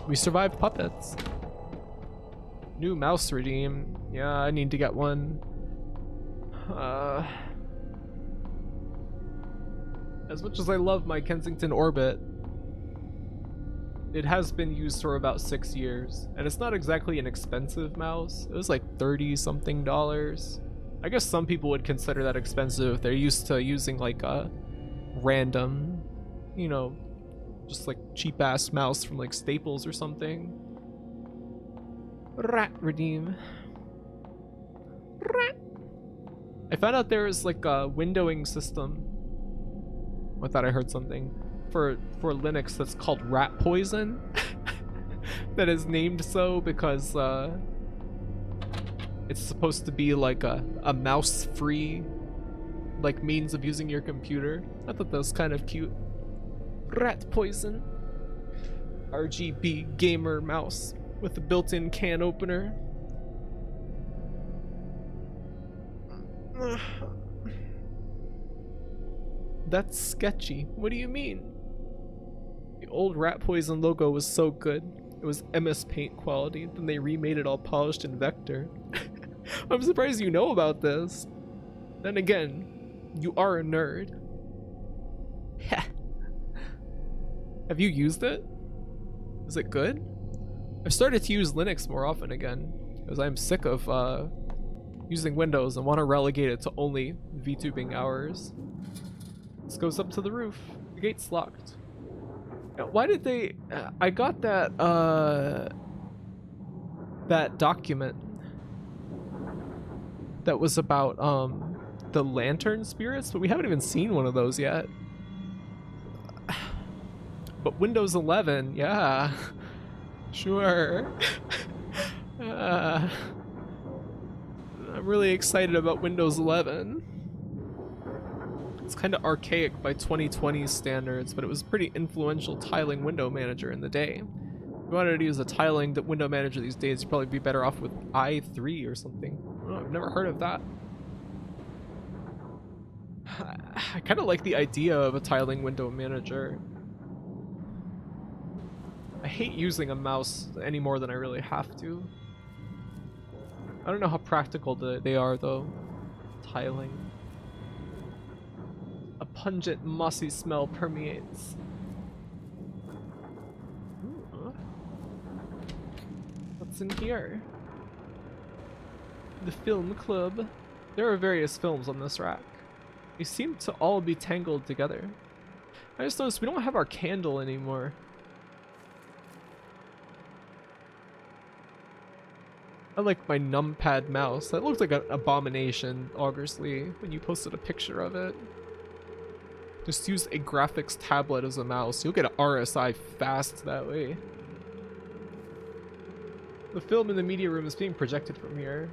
We survived puppets. New mouse redeem. Yeah, I need to get one. As much as I love my Kensington Orbit, it has been used for about 6 years, and it's not exactly an expensive mouse. It was like $30-something. I guess some people would consider that expensive if they're used to using like random, you know, just like cheap ass mouse from like Staples or something. Rat redeem. Rat. I found out there was like a windowing system. I thought I heard something for Linux that's called rat poison. That is named so because it's supposed to be like a mouse-free like means of using your computer. I thought that was kind of cute. Rat poison. RGB gamer mouse with a built-in can opener. That's sketchy. What do you mean? The old rat poison logo was so good. It was MS Paint quality. Then they remade it all polished in Vector. I'm surprised you know about this. Then again, you are a nerd. Have you used it? Is it good? I've started to use Linux more often again because I'm sick of using Windows and want to relegate it to only VTubing hours. This goes up to the roof. The gate's locked. Now, why did they... I got that, that document that was about, the lantern spirits, but we haven't even seen one of those yet. But Windows 11, yeah. Sure. I'm really excited about Windows 11. It's kind of archaic by 2020 standards, but it was a pretty influential tiling window manager in the day. If you wanted to use a tiling window manager these days, you'd probably be better off with i3 or something. Oh, I've never heard of that. I kind of like the idea of a tiling window manager. I hate using a mouse any more than I really have to. I don't know how practical they are though. Tiling. A pungent, mossy smell permeates. Ooh. What's in here? The film club. There are various films on this rack. They seem to all be tangled together. I just noticed we don't have our candle anymore. I like my numpad mouse. That looked like an abomination, Augersley, when you posted a picture of it. Just use a graphics tablet as a mouse. You'll get an RSI fast that way. The film in the media room is being projected from here.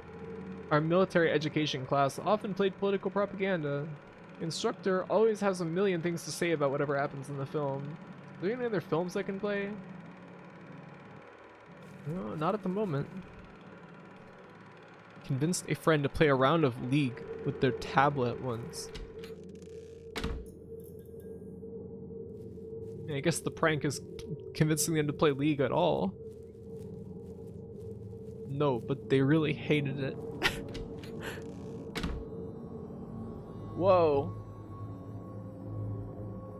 Our military education class often played political propaganda. The instructor always has a million things to say about whatever happens in the film. Are there any other films I can play? No, not at the moment. Convinced a friend to play a round of League with their tablet once. I guess the prank is convincing them to play League at all. No, but they really hated it. Whoa.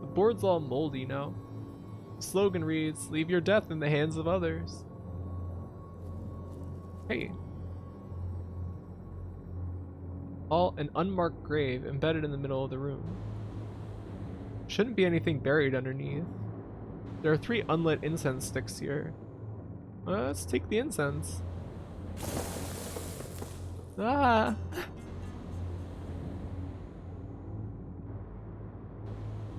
The board's all moldy now. The slogan reads, "Leave your death in the hands of others." Hey. An unmarked grave embedded in the middle of the room. Shouldn't be anything buried underneath. There are 3 unlit incense sticks here. Let's take the incense. Ah!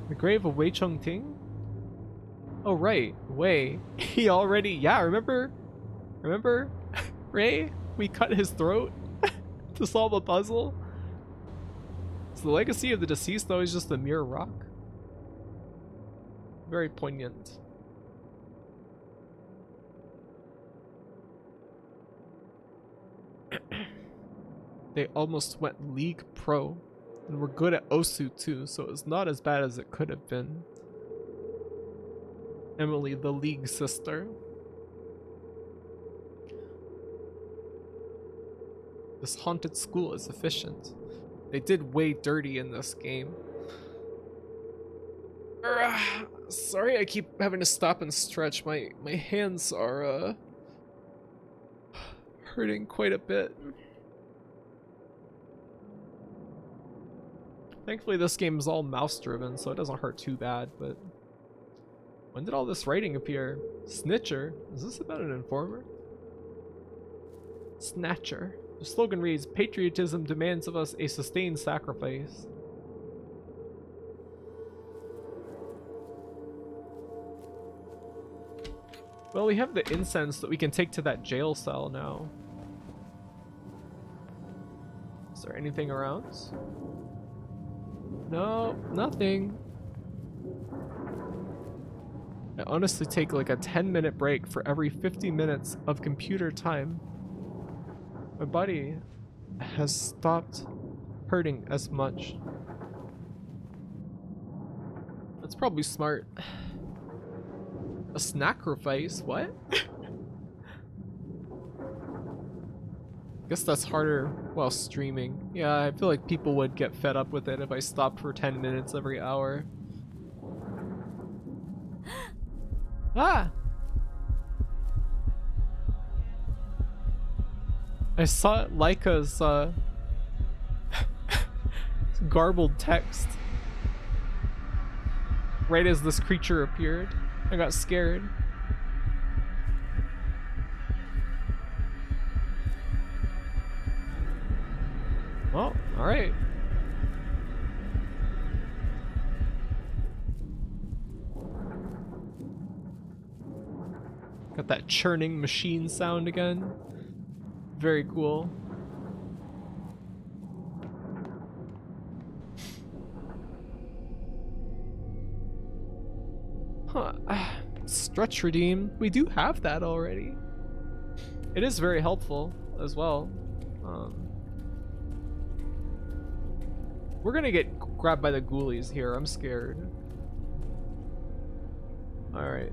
The grave of Wei Chongting? Oh right, Wei. He already... Yeah, remember? Remember? Ray? We cut his throat to solve a puzzle? So the legacy of the deceased though is just a mere rock? Very poignant. They almost went League Pro. And we're good at Osu too, so it's not as bad as it could have been. Emily, the League sister. This haunted school is efficient. They did way dirty in this game. Sorry I keep having to stop and stretch. My hands are hurting quite a bit. Thankfully this game is all mouse driven, so it doesn't hurt too bad, but when did all this writing appear? Snitcher? Is this about an informer? Snatcher. The slogan reads, "Patriotism demands of us a sustained sacrifice." Well, we have the incense that we can take to that jail cell now. Is there anything around? No, nothing. I honestly take like a 10-minute break for every 50 minutes of computer time. My body has stopped hurting as much. That's probably smart. A sacrifice? What? Guess that's harder while streaming. Yeah, I feel like people would get fed up with it if I stopped for 10 minutes every hour. Ah! I saw Laika's garbled text right as this creature appeared. I got scared. Well, alright. Got that churning machine sound again. Very cool. Huh. Stretch redeem. We do have that already. It is very helpful as well. We're gonna get grabbed by the ghoulies here. I'm scared. Alright.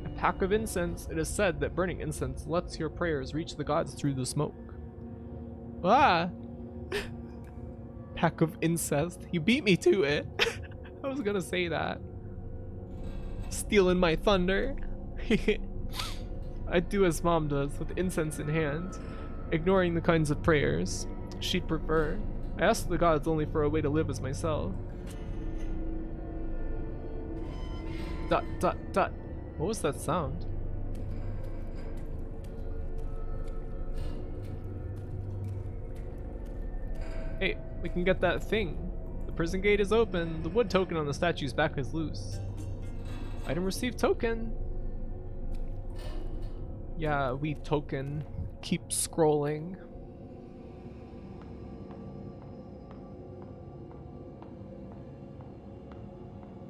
A pack of incense. It is said that burning incense lets your prayers reach the gods through the smoke. Ah! Pack of incest. You beat me to it. I was gonna say that. Stealing my thunder. I'd do as mom does, with incense in hand, ignoring the kinds of prayers she'd prefer. I asked the gods only for a way to live as myself. Dot dot dot. What was that sound? Hey, we can get that thing. The prison gate is open. The wood token on the statue's back is loose. Item received token. Yeah, we token. Keep scrolling.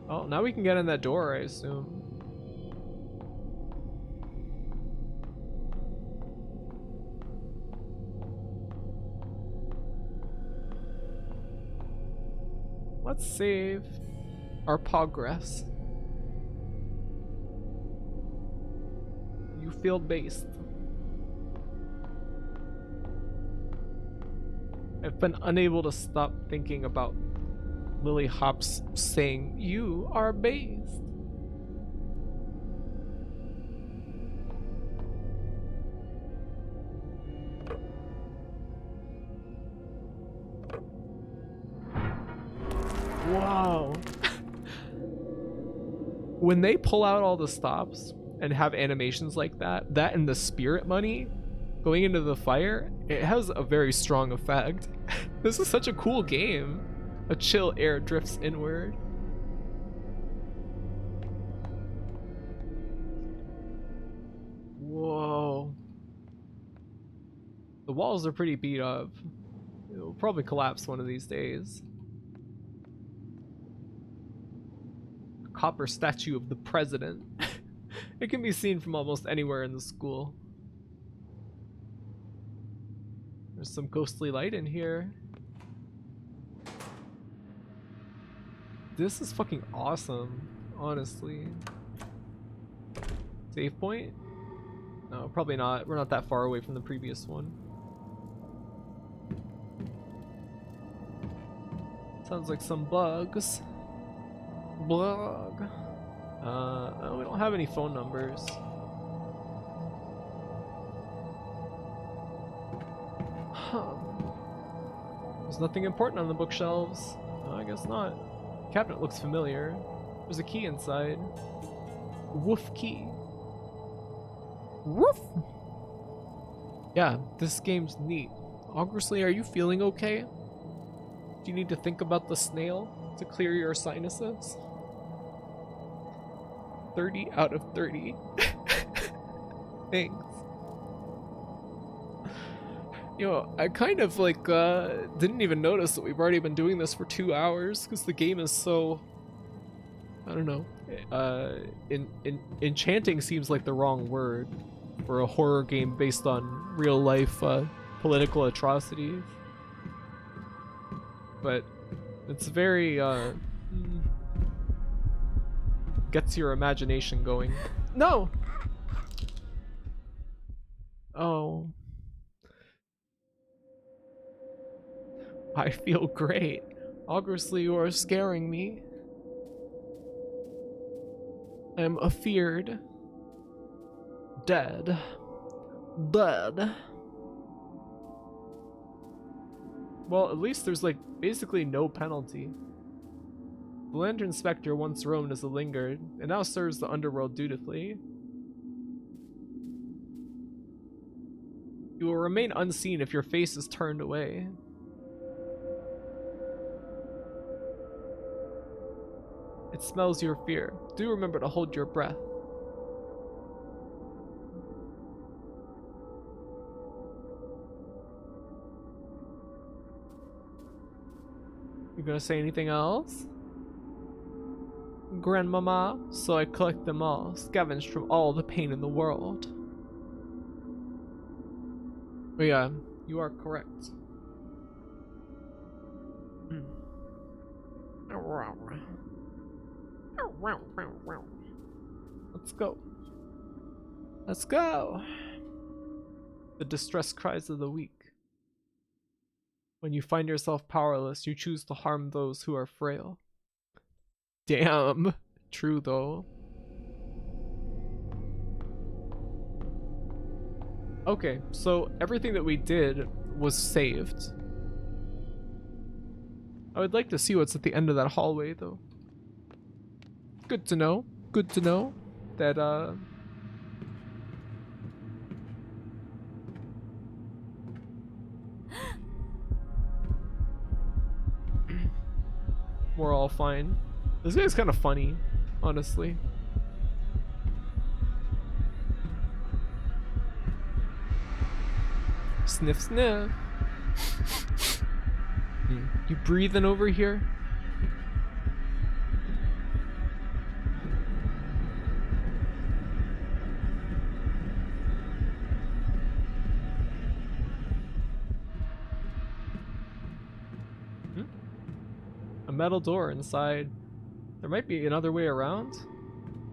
Oh, now we can get in that door, I assume. Let's save our progress. You feel based. I've been unable to stop thinking about Lily Hops saying, "You are based." Wow. When they pull out all the stops and have animations like that, that and the spirit money going into the fire, it has a very strong effect. This is such a cool game. A chill air drifts inward. Whoa. The walls are pretty beat up. It'll probably collapse one of these days. A copper statue of the president. It can be seen from almost anywhere in the school. There's some ghostly light in here. This is fucking awesome, honestly. Save point? No, probably not. We're not that far away from the previous one. Sounds like some bugs. Bug. No, we don't have any phone numbers. Huh. There's nothing important on the bookshelves. No, I guess not. The cabinet looks familiar. There's a key inside. Woof key. Woof! Yeah, this game's neat. Augursly, are you feeling okay? Do you need to think about the snail to clear your sinuses? 30 out of 30. Thanks. You know, I kind of like didn't even notice that we've already been doing this for 2 hours because the game is so, I don't know, enchanting seems like the wrong word for a horror game based on real life political atrocities, but it's very gets your imagination going. No. Oh. I feel great. Augursly, you are scaring me. I am afeared. Dead. Dead. Well, at least there's like basically no penalty. The Lantern Spectre once roamed as a lingard, and now serves the underworld dutifully. You will remain unseen if your face is turned away. It smells your fear. Do remember to hold your breath. You gonna say anything else? Grandmama, so I collect them all, scavenged from all the pain in the world. But yeah, you are correct. Let's go. Let's go. The distress cries of the weak. When you find yourself powerless, you choose to harm those who are frail. Damn. True though. Okay, so everything that we did was saved. I would like to see what's at the end of that hallway though. Good to know. Good to know that we're all fine. This guy's kind of funny, honestly. Sniff, sniff. You breathing over here? A metal door inside. There might be another way around.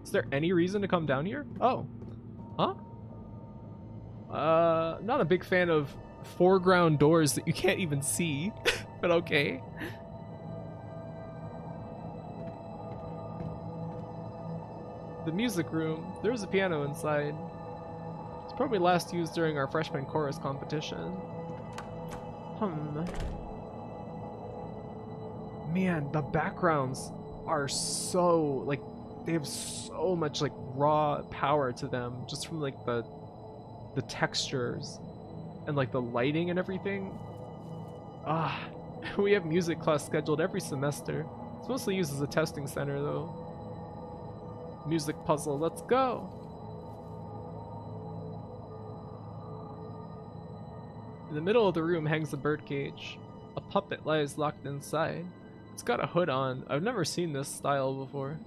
Is there any reason to come down here? Oh. Huh? Not a big fan of foreground doors that you can't even see, but okay. The music room. There's a piano inside. It's probably last used during our freshman chorus competition. Man, the backgrounds are so, like, they have so much, like, raw power to them, just from, like, the textures and, like, the lighting and everything. We have music class scheduled every semester. It's mostly used as a testing center, though. Music puzzle, let's go! In the middle of the room hangs a birdcage. A puppet lies locked inside. It's got a hood on. I've never seen this style before.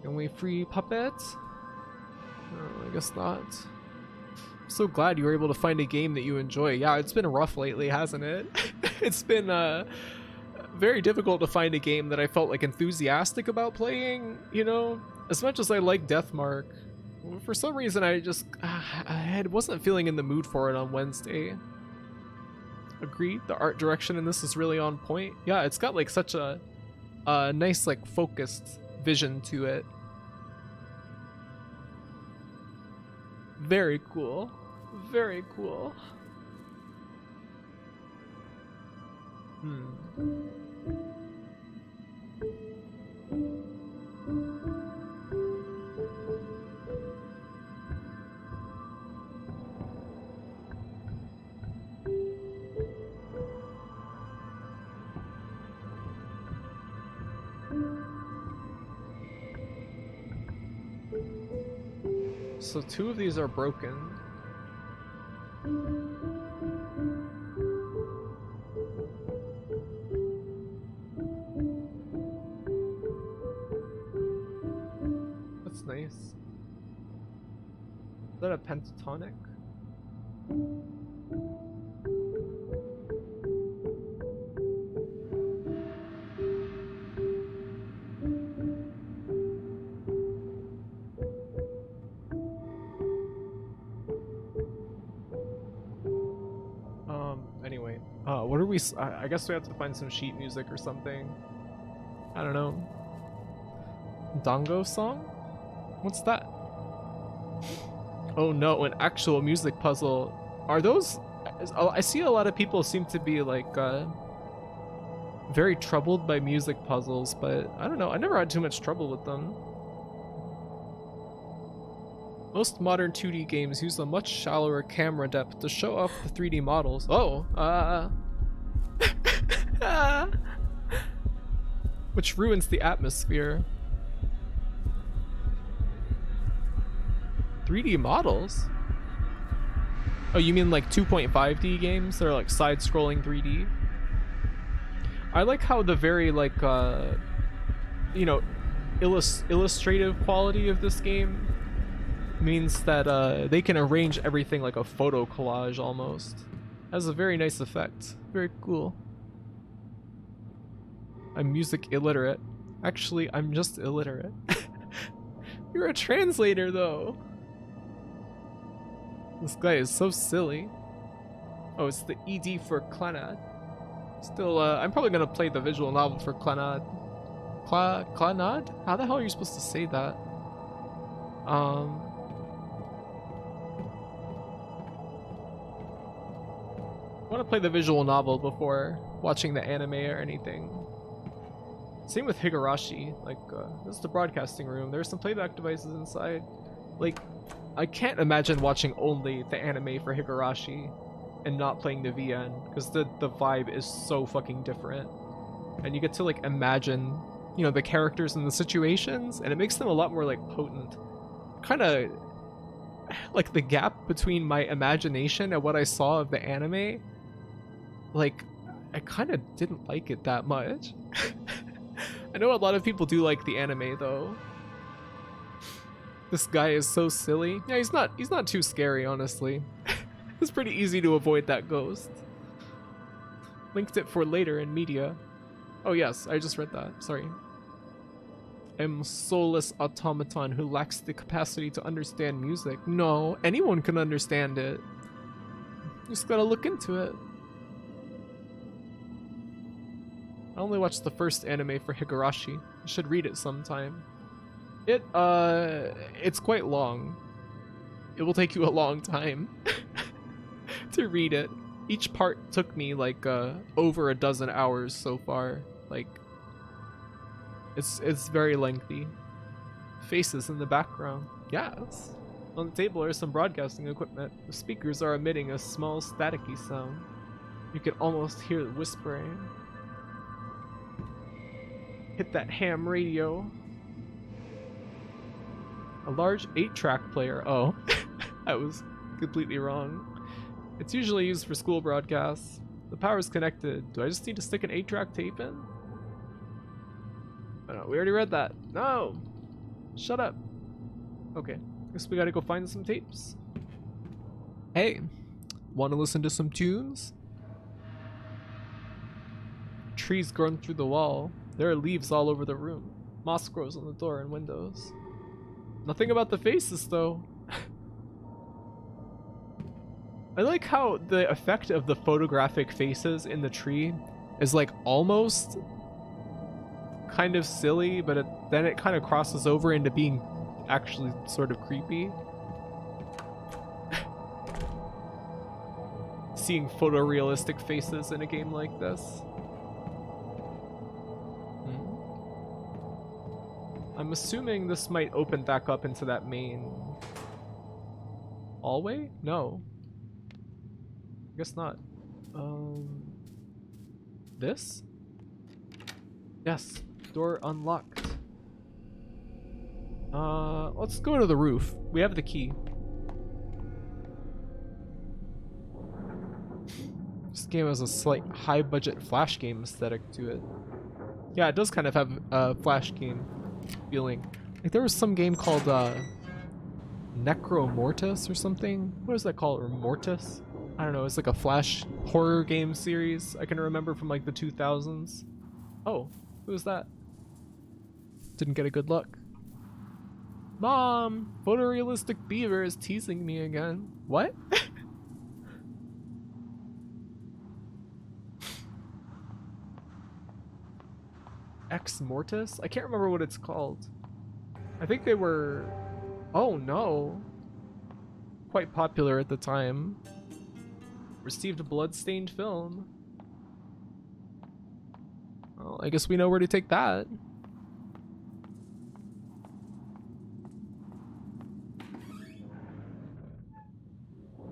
Can we free puppet? Oh, I guess not. I'm so glad you were able to find a game that you enjoy. Yeah, it's been rough lately, hasn't it? It's been very difficult to find a game that I felt like enthusiastic about playing, you know? As much as I like Deathmark, for some reason I wasn't feeling in the mood for it on Wednesday. Agreed, the art direction in this is really on point. Yeah, it's got like such a nice like focused vision to it. Very cool. Very cool. So 2 of these are broken. That's nice. Is that a pentatonic? Anyway, what are we? I guess we have to find some sheet music or something. I don't know. Dango song? What's that? Oh no, an actual music puzzle. Are those? I see a lot of people seem to be like very troubled by music puzzles, but I don't know. I never had too much trouble with them. Most modern 2D games use a much shallower camera depth to show off the 3D models. Oh, which ruins the atmosphere. 3D models? Oh, you mean like 2.5D games that are like side-scrolling 3D? I like how the very like, you know, illustrative quality of this game means that they can arrange everything like a photo collage almost. Has a very nice effect. Very cool. I'm music illiterate. Actually, I'm just illiterate. You're a translator though. This guy is so silly. Oh, it's the ED for Clannad. Still, I'm probably gonna play the visual novel for Clannad. Clannad? How the hell are you supposed to say that? I want to play the visual novel before watching the anime or anything. Same with Higurashi. Like, this is the broadcasting room. There's some playback devices inside. Like, I can't imagine watching only the anime for Higurashi and not playing the VN, because the vibe is so fucking different. And you get to, like, imagine, you know, the characters and the situations, and it makes them a lot more, like, potent. Kind of, like, the gap between my imagination and what I saw of the anime, like, I kind of didn't like it that much. I know a lot of people do like the anime though. This guy is so silly. Yeah, he's not too scary, honestly. It's pretty easy to avoid that ghost. Linked it for later in media. Oh yes, I just read that. Sorry. I'm soulless automaton who lacks the capacity to understand music. No, anyone can understand it. Just gotta look into it. I only watched the first anime for Higurashi. I should read it sometime. It's quite long. It will take you a long time to read it. Each part took me like over a dozen hours so far. Like, it's very lengthy. Faces in the background. Yes. On the table are some broadcasting equipment. The speakers are emitting a small staticky sound. You can almost hear the whispering. Hit that ham radio. A large 8-track player. Oh, I was completely wrong. It's usually used for school broadcasts. The power's connected. Do I just need to stick an 8-track tape in? Oh, no, we already read that. No! Shut up. Okay, guess we gotta go find some tapes. Hey, wanna listen to some tunes? Trees grown through the wall. There are leaves all over the room. Moss grows on the door and windows. Nothing about the faces, though. I like how the effect of the photographic faces in the tree is like almost kind of silly, but then it kind of crosses over into being actually sort of creepy. Seeing photorealistic faces in a game like this. I'm assuming this might open back up into that main hallway? No. I guess not. This? Yes. Door unlocked. Let's go to the roof. We have the key. This game has a slight high budget flash game aesthetic to it. Yeah, it does kind of have a flash game feeling. Like there was some game called Necromortis or something. What is that called? Or Mortis? I don't know. It's like a flash horror game series I can remember from like the 2000s. Oh, who was that? Didn't get a good look. Mom, photorealistic beaver is teasing me again. What? Ex Mortis? I can't remember what it's called. I think they were... Oh no. Quite popular at the time. Received a blood-stained film. Well, I guess we know where to take that.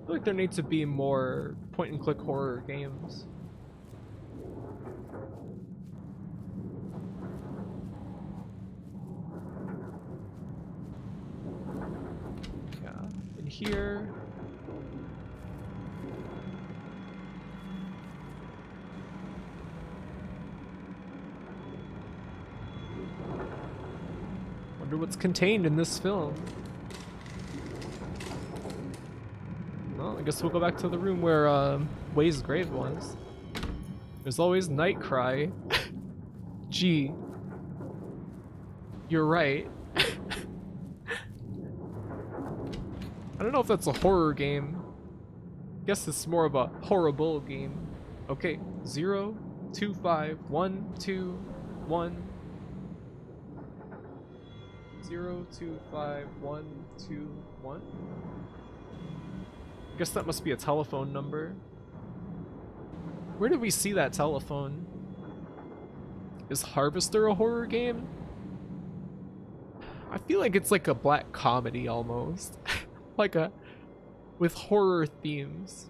I feel like there needs to be more point-and-click horror games. Yeah, in here. Wonder what's contained in this film. Well, I guess we'll go back to the room where Way's grave was. There's always night cry. Gee. You're right. I don't know if that's a horror game. I guess it's more of a horrible game. Okay, 0, 2, 5, 1, 2, 1. 0, 2, 5, 1, 2, 1. I guess that must be a telephone number. Where did we see that telephone? Is Harvester a horror game? I feel like it's like a black comedy almost. Like a... with horror themes.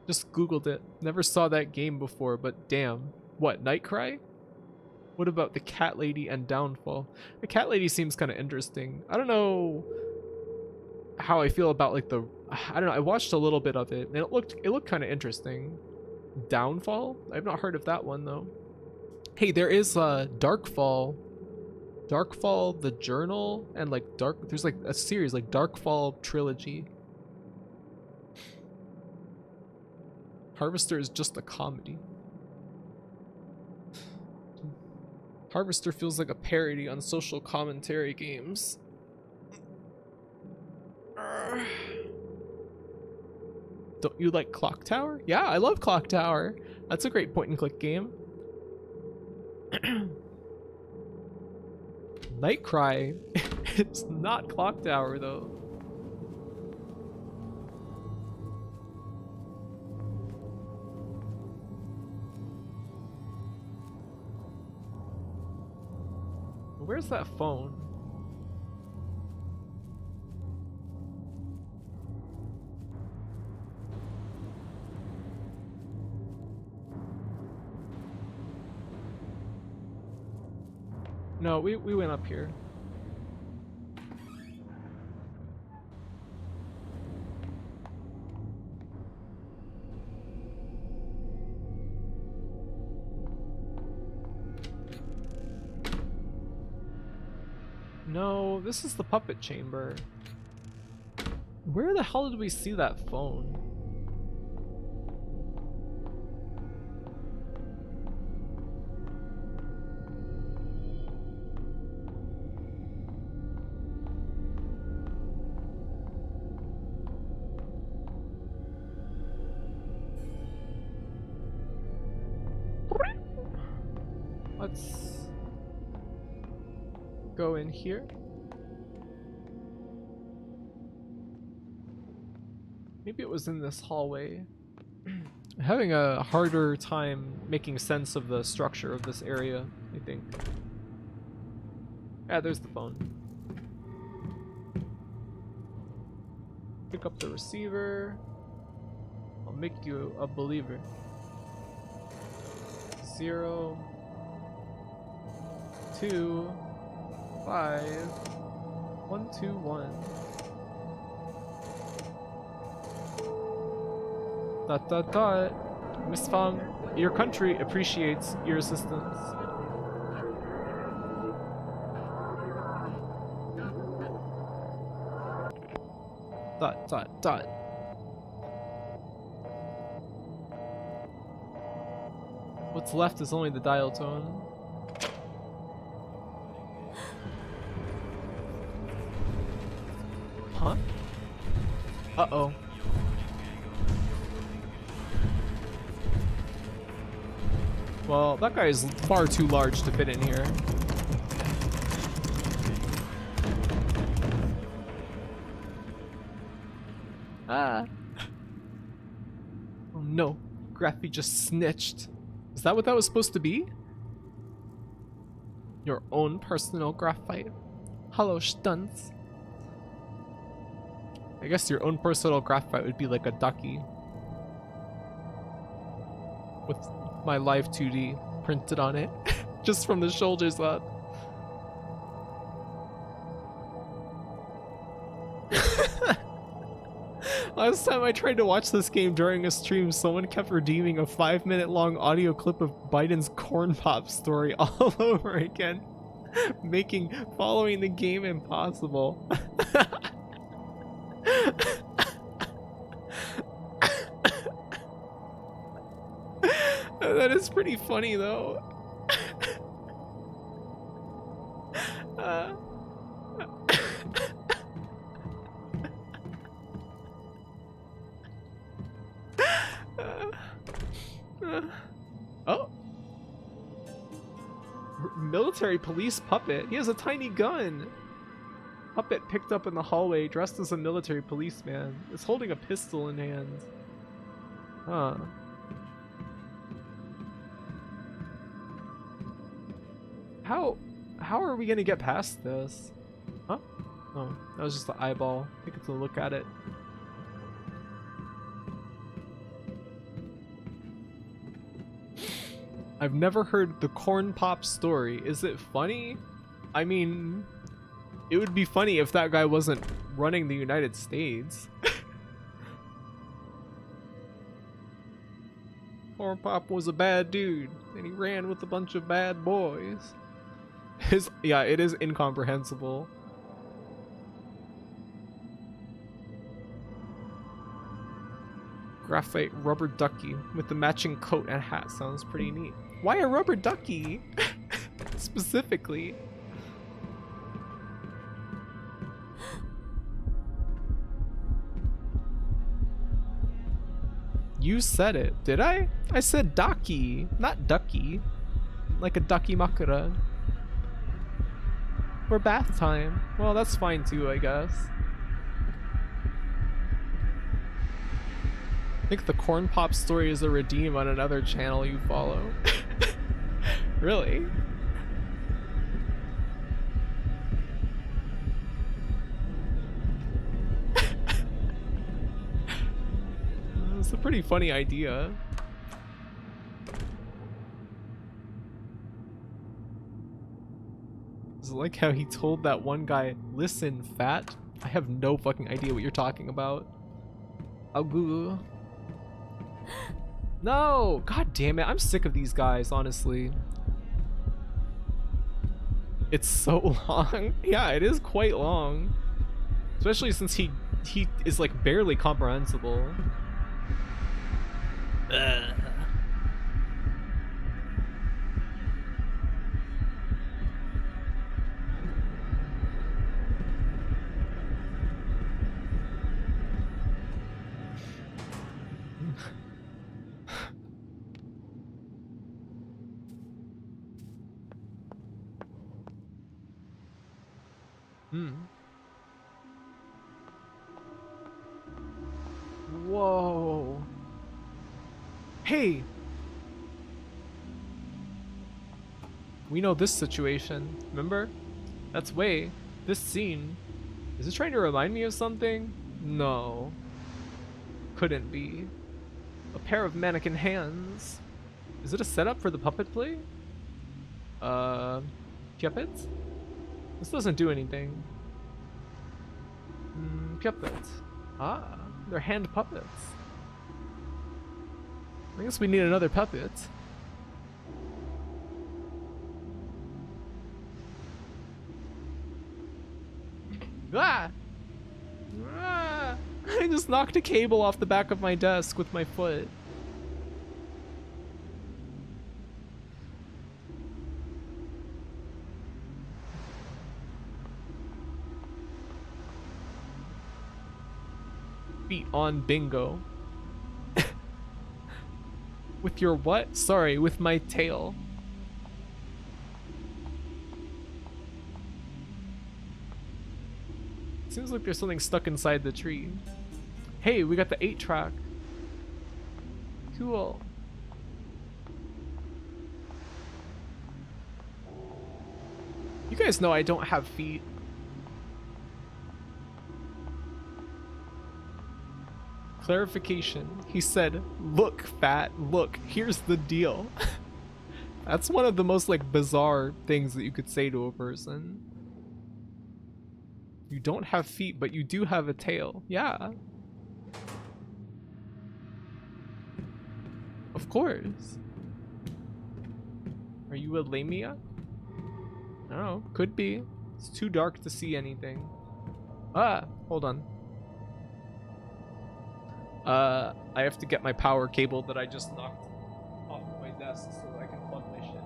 Just googled it. Never saw that game before, but damn. What, Nightcry? What about the Cat Lady and Downfall? The Cat Lady seems kind of interesting. I don't know how I feel about like the... I don't know, I watched a little bit of it and it looked kind of interesting. Downfall? I've not heard of that one though. Hey, there is Darkfall. Darkfall the Journal and like there's like a series like Darkfall Trilogy. Harvester is just a comedy. Harvester feels like a parody on social commentary games. Don't you like Clock Tower? Yeah, I love Clock Tower. That's a great point and click game. Nightcry. It's not Clock Tower though. Where's that phone? No, we went up here. No, this is the puppet chamber. Where the hell did we see that phone? Let's go in here. Maybe it was in this hallway. I'm having a harder time making sense of the structure of this area, I think. Ah, there's the phone. Pick up the receiver. I'll make you a believer. 0, 2, 5, 1, 2, 1. Dot dot dot. Miss Fang, your country appreciates your assistance. Dot dot dot. What's left is only the dial tone. Huh? Uh-oh. Well, that guy is far too large to fit in here. Ah. Oh no, Graphy just snitched. Is that what that was supposed to be? Your own personal graphite. Hello, stunts. I guess your own personal graphite would be like a ducky. With my live 2D printed on it. Just from the shoulders up. Last time I tried to watch this game during a stream, someone kept redeeming a 5-minute long audio clip of Biden's corn pop story all over again, making following the game impossible. That is pretty funny though. Oh, military police puppet. He has a tiny gun. Puppet picked up in the hallway, dressed as a military policeman, is holding a pistol in hand. Huh. How are we gonna get past this? Huh? Oh, that was just the eyeball. I get to look at it. I've never heard the corn pop story. Is it funny? I mean, it would be funny if that guy wasn't running the United States. Corn pop was a bad dude, and he ran with a bunch of bad boys. Yeah, it is incomprehensible. Graphite rubber ducky with the matching coat and hat sounds pretty neat. Why a rubber ducky? Specifically. You said it. Did I? I said ducky, not ducky. Like a ducky makura. For bath time. Well, that's fine too, I guess. I think the corn pop story is a redeem on another channel you follow. Really? It's a pretty funny idea. It's like how he told that one guy, "Listen, fat." I have no fucking idea what you're talking about. I'll Google. No! God damn it, I'm sick of these guys, honestly. It's so long. Yeah, it is quite long. Especially since he is like barely comprehensible. Ugh. Whoa. Hey. We know this situation, remember? That's way. This scene. Is it trying to remind me of something? No. Couldn't be. A pair of mannequin hands. Is it a setup for the puppet play? Puppets? This doesn't do anything. Puppets. Ah, they're hand puppets. I guess we need another puppet. Ah! Ah! I just knocked a cable off the back of my desk with my foot. Feet on bingo. With your what? Sorry, with my tail. Seems like there's something stuck inside the tree. Hey, we got the 8-track. Cool. You guys know I don't have feet. Clarification. He said, "Look, fat, look, here's the deal." That's one of the most like bizarre things that you could say to a person. You don't have feet, but you do have a tail. Yeah. Of course. Are you a lamia? I don't know. Could be. It's too dark to see anything. Ah, hold on. I have to get my power cable that I just knocked off of my desk so I can plug my shit in.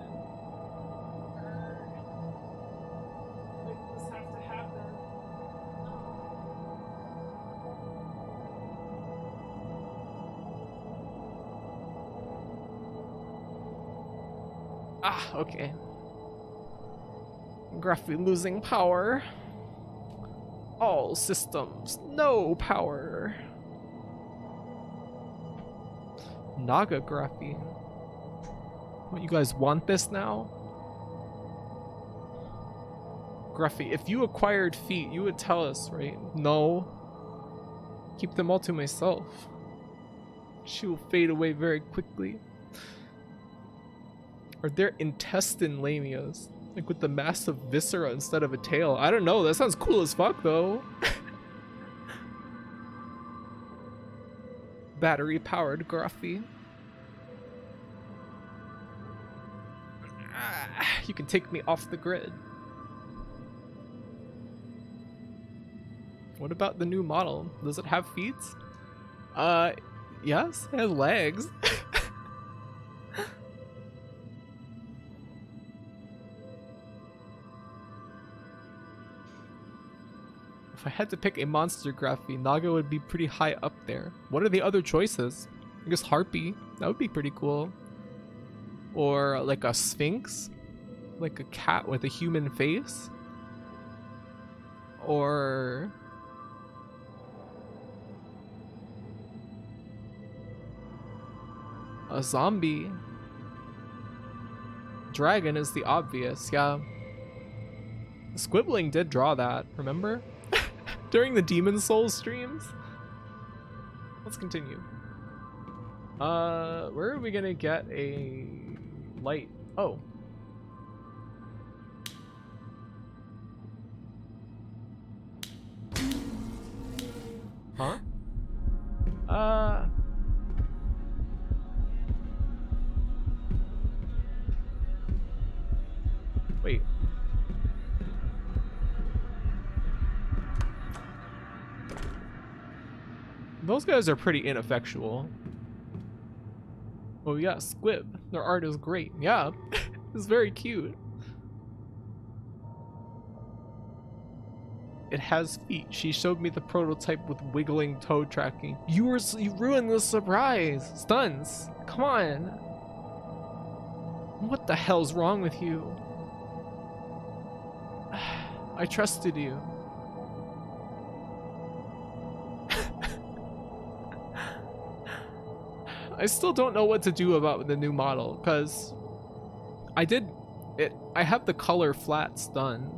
Like, this has to happen. Ah, okay. Gruffy losing power. All systems, no power. Naga Gruffy. What, you guys want this now? Gruffy, if you acquired feet, you would tell us, right? No. Keep them all to myself. She will fade away very quickly. Are there intestine lamias? Like with the massive viscera instead of a tail? I don't know, that sounds cool as fuck though. Battery powered Gruffy. You can take me off the grid. What about the new model? Does it have feet? Yes, it has legs. If I had to pick a monster Gruffy, Naga would be pretty high up there. What are the other choices? I guess Harpy. That would be pretty cool. Or like a Sphinx? Like a cat with a human face? Or... a zombie? Dragon is the obvious, yeah. Squibbling did draw that, remember? During the Demon Souls streams? Let's continue. Where are we gonna get a light? Oh. Huh? Wait. Those guys are pretty ineffectual. Oh yeah, Squib. Their art is great. Yeah, it's very cute. It has feet. She showed me the prototype with wiggling toe tracking. You ruined the surprise. Stuns. Come on. What the hell's wrong with you? I trusted you. I still don't know what to do about the new model because I have the color flats done.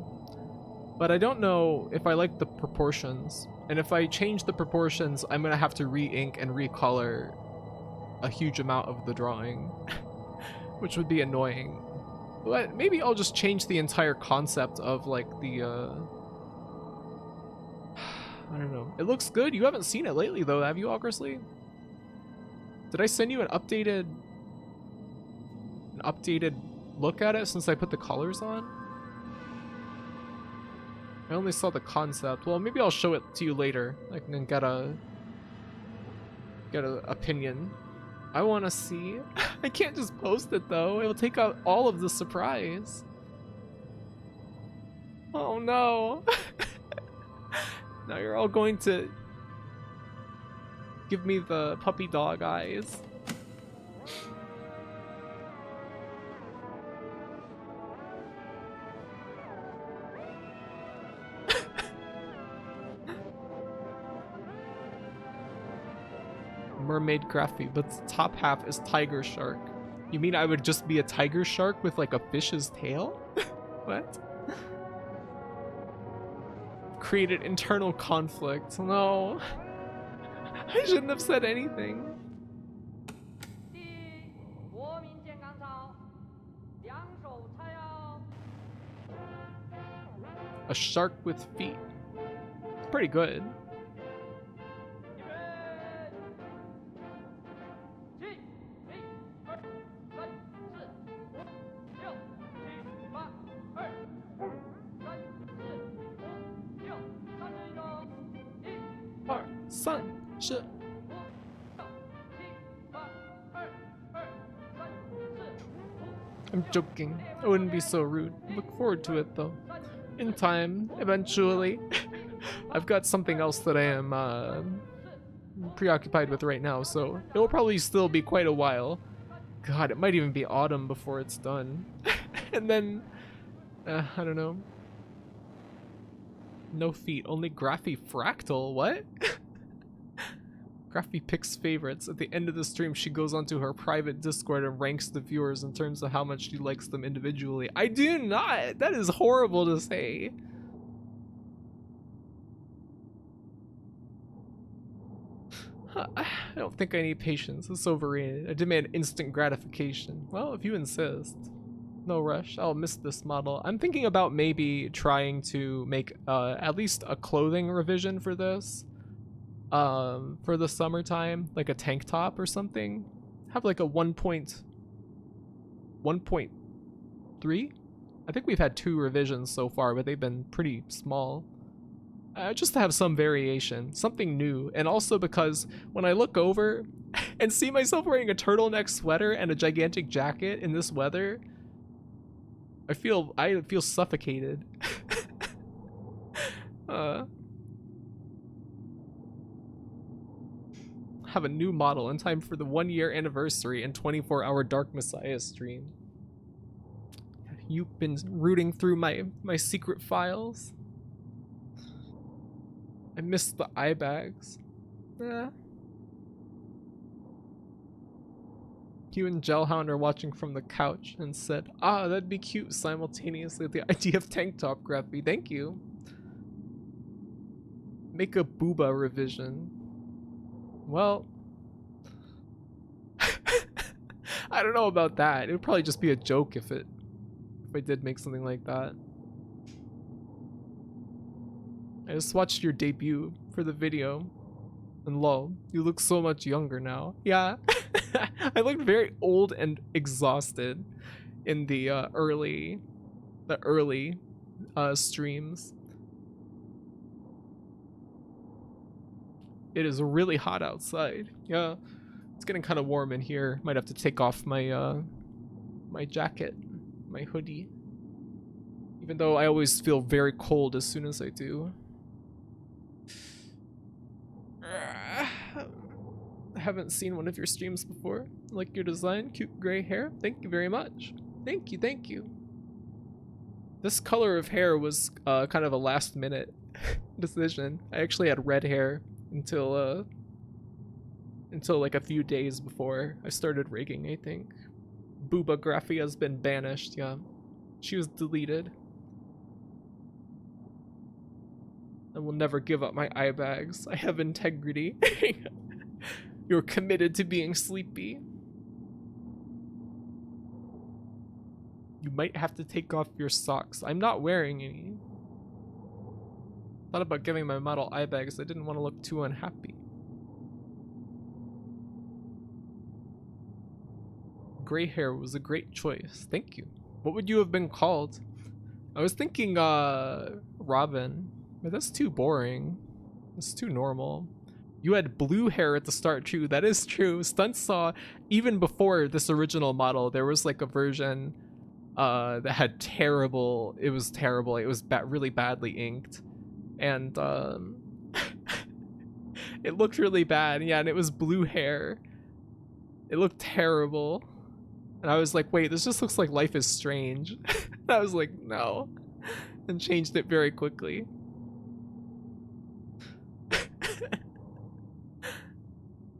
But I don't know if I like the proportions. And if I change the proportions, I'm gonna have to re-ink and recolor a huge amount of the drawing, which would be annoying. But maybe I'll just change the entire concept of like the I don't know. It looks good. You haven't seen it lately though, have you, Augusley? Did I send you an updated look at it since I put the colors on? I only saw the concept. Well, maybe I'll show it to you later. I can get a opinion. I want to see. I can't just post it though. It'll take out all of the surprise. Oh no. Now you're all going to give me the puppy dog eyes. Mermaid graphy, but the top half is tiger shark. You mean I would just be a tiger shark with like a fish's tail? What? Created internal conflict. No. I shouldn't have said anything. A shark with feet. It's pretty good. Sun, shit. I'm joking. I wouldn't be so rude. Look forward to it though. In time, eventually. I've got something else that I am preoccupied with right now, so it will probably still be quite a while. God, it might even be autumn before it's done. And then, I don't know. No feet, only graphy fractal. What? Graphy picks favorites. At the end of the stream, she goes onto her private Discord and ranks the viewers in terms of how much she likes them individually. I do not! That is horrible to say. I don't think I need patience. It's overrated. I demand instant gratification. Well, if you insist. No rush. I'll miss this model. I'm thinking about maybe trying to make at least a clothing revision for this. For the summertime, like a tank top or something. Have like a 1.3. I think we've had 2 revisions so far, but they've been pretty small. Just to have some variation, something new, and also because when I look over and see myself wearing a turtleneck sweater and a gigantic jacket in this weather, I feel suffocated. Have a new model in time for the 1-year anniversary and 24-hour Dark Messiah stream. You've been rooting through my secret files. I missed the eye bags. You and Gelhound are watching from the couch and said, "Ah, that'd be cute," simultaneously with the idea of tank top graphy. Thank you. Make a booba revision. Well, I don't know about that. It would probably just be a joke if I did make something like that. I just watched your debut for the video, and lol, you look so much younger now. Yeah, I looked very old and exhausted in the early streams. It is really hot outside. Yeah, it's getting kind of warm in here. Might have to take off my my jacket, my hoodie. Even though I always feel very cold as soon as I do. I haven't seen one of your streams before. I like your design, cute gray hair. Thank you very much. Thank you, thank you. This color of hair was kind of a last minute decision. I actually had red hair until like a few days before I started rigging, I think. Booba Graphy has been banished, yeah. She was deleted. I will never give up my eye bags. I have integrity. You're committed to being sleepy. You might have to take off your socks. I'm not wearing any. Thought about giving my model eye bags. I didn't want to look too unhappy. Gray hair was a great choice. Thank you. What would you have been called? I was thinking Robin, but that's too boring. That's too normal. You had blue hair at the start too. That is true. Stunt saw, even before this original model, there was like a version that had terrible, it was terrible. It was really badly inked. And it looked really bad. Yeah, and it was blue hair. It looked terrible. And I was like, wait, this just looks like Life is Strange. I was like, no. And changed it very quickly.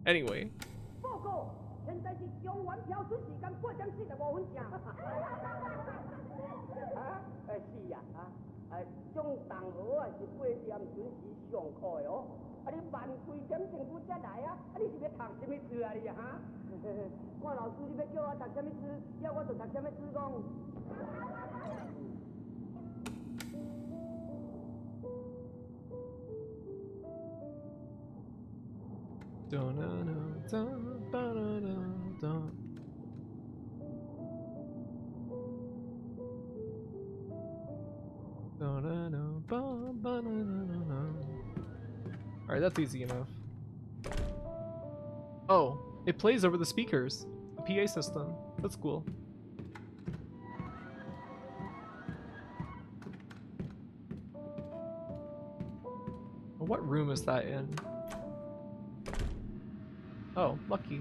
Anyway. Alright, that's easy enough. Oh, it plays over the speakers. The PA system. That's cool. Well, what room is that in? Oh, lucky.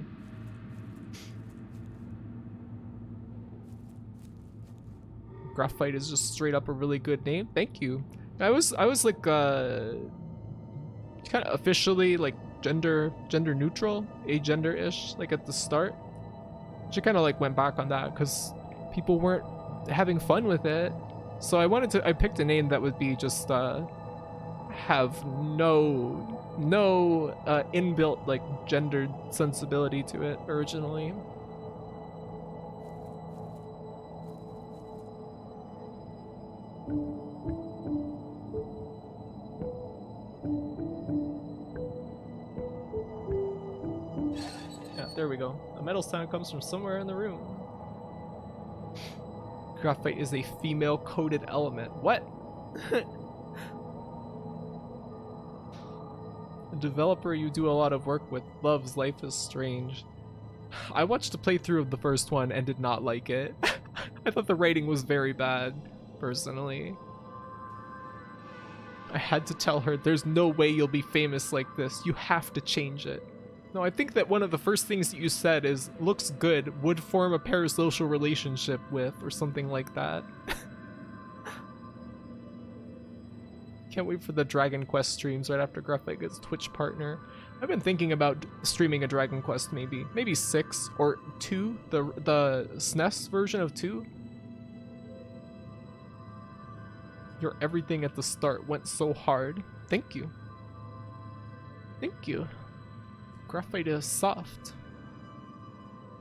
Graphite is just straight up a really good name. Thank you. I was like kind of officially like gender neutral, agender-ish, like at the start. She kind of like went back on that because people weren't having fun with it. So I picked a name that would be just have no inbuilt like gendered sensibility to it originally. Yeah, there we go. A metal sound comes from somewhere in the room. Graphite is a female coded element. What? The developer you do a lot of work with loves Life is Strange. I watched a playthrough of the first one and did not like it. I thought the writing was very bad, personally. I had to tell her, there's no way you'll be famous like this. You have to change it. No, I think that one of the first things that you said is, looks good, would form a parasocial relationship with, or something like that. Can't wait for the Dragon Quest streams right after Graphite gets Twitch partner. I've been thinking about streaming a Dragon Quest maybe 6 or 2, the SNES version of 2. Your everything at the start went so hard. Thank you. Thank you. Graphite is soft.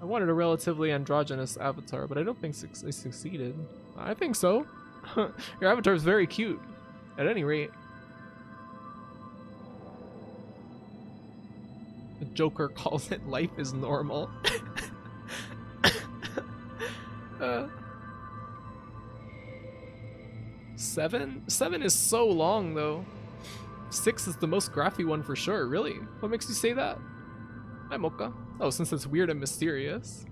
I wanted a relatively androgynous avatar, but I don't think I succeeded. I think so. Your avatar is very cute. At any rate. The Joker calls it life is normal. 7? 7 is so long though. 6 is the most graphy one for sure, really? What makes you say that? Hi Mocha. Oh, since it's weird and mysterious.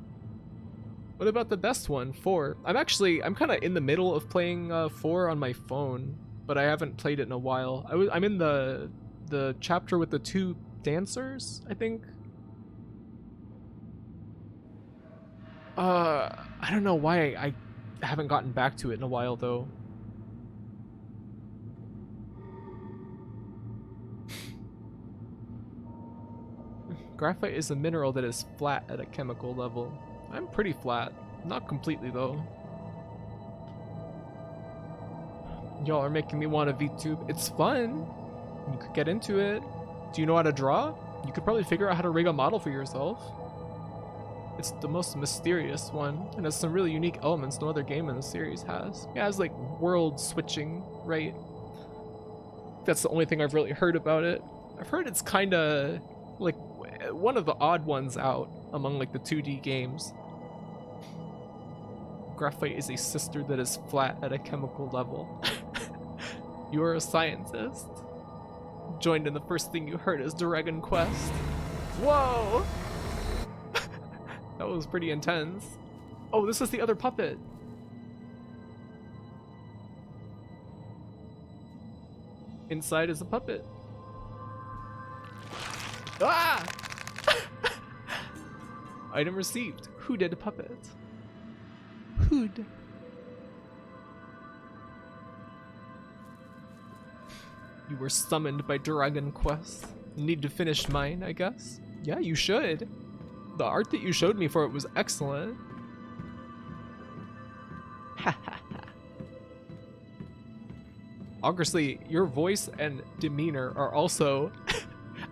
What about the best one, 4? I'm kind of in the middle of playing 4 on my phone, but I haven't played it in a while. I'm in the chapter with the 2 dancers, I think. I don't know why I haven't gotten back to it in a while though. Graphite is a mineral that is flat at a chemical level. I'm pretty flat. Not completely though. Y'all are making me want a VTube. It's fun. You could get into it. Do you know how to draw? You could probably figure out how to rig a model for yourself. It's the most mysterious one, and has some really unique elements no other game in the series has. It has like world switching, right? That's the only thing I've really heard about it. I've heard it's kind of like one of the odd ones out among like the 2D games. Graphite is a sister that is flat at a chemical level. You are a scientist. Joined in the first thing you heard is Dragon Quest. Whoa! That was pretty intense. Oh, this is the other puppet. Inside is a puppet. Ah! Item received. Who did a puppet? Who'd? You were summoned by Dragon Quest. Need to finish mine, I guess? Yeah, you should. The art that you showed me for it was excellent. Obviously, your voice and demeanor are also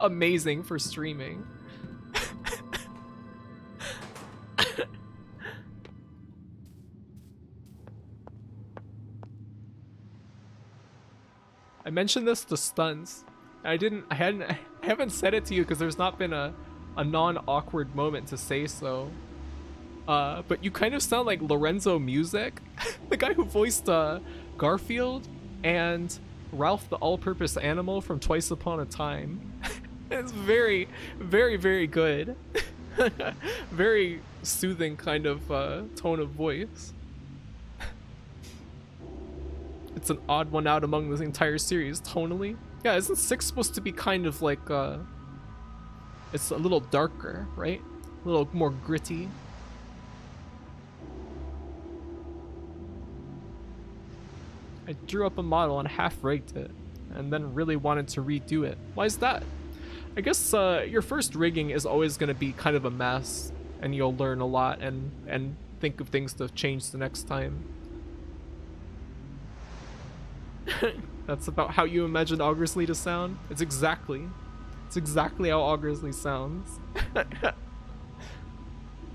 amazing for streaming. I mentioned this to Stunts. I haven't said it to you because there's not been a non-awkward moment to say so. But you kind of sound like Lorenzo Music, the guy who voiced Garfield and Ralph the All-Purpose Animal from Twice Upon a Time. It's very, very, very good. Very soothing kind of tone of voice. It's an odd one out among this entire series, tonally. Yeah, isn't 6 supposed to be kind of like, it's a little darker, right? A little more gritty. I drew up a model and half-rigged it, and then really wanted to redo it. Why is that? I guess your first rigging is always going to be kind of a mess, and you'll learn a lot and think of things to change the next time. That's about how you imagine Augersley to sound? It's exactly how Augersley sounds.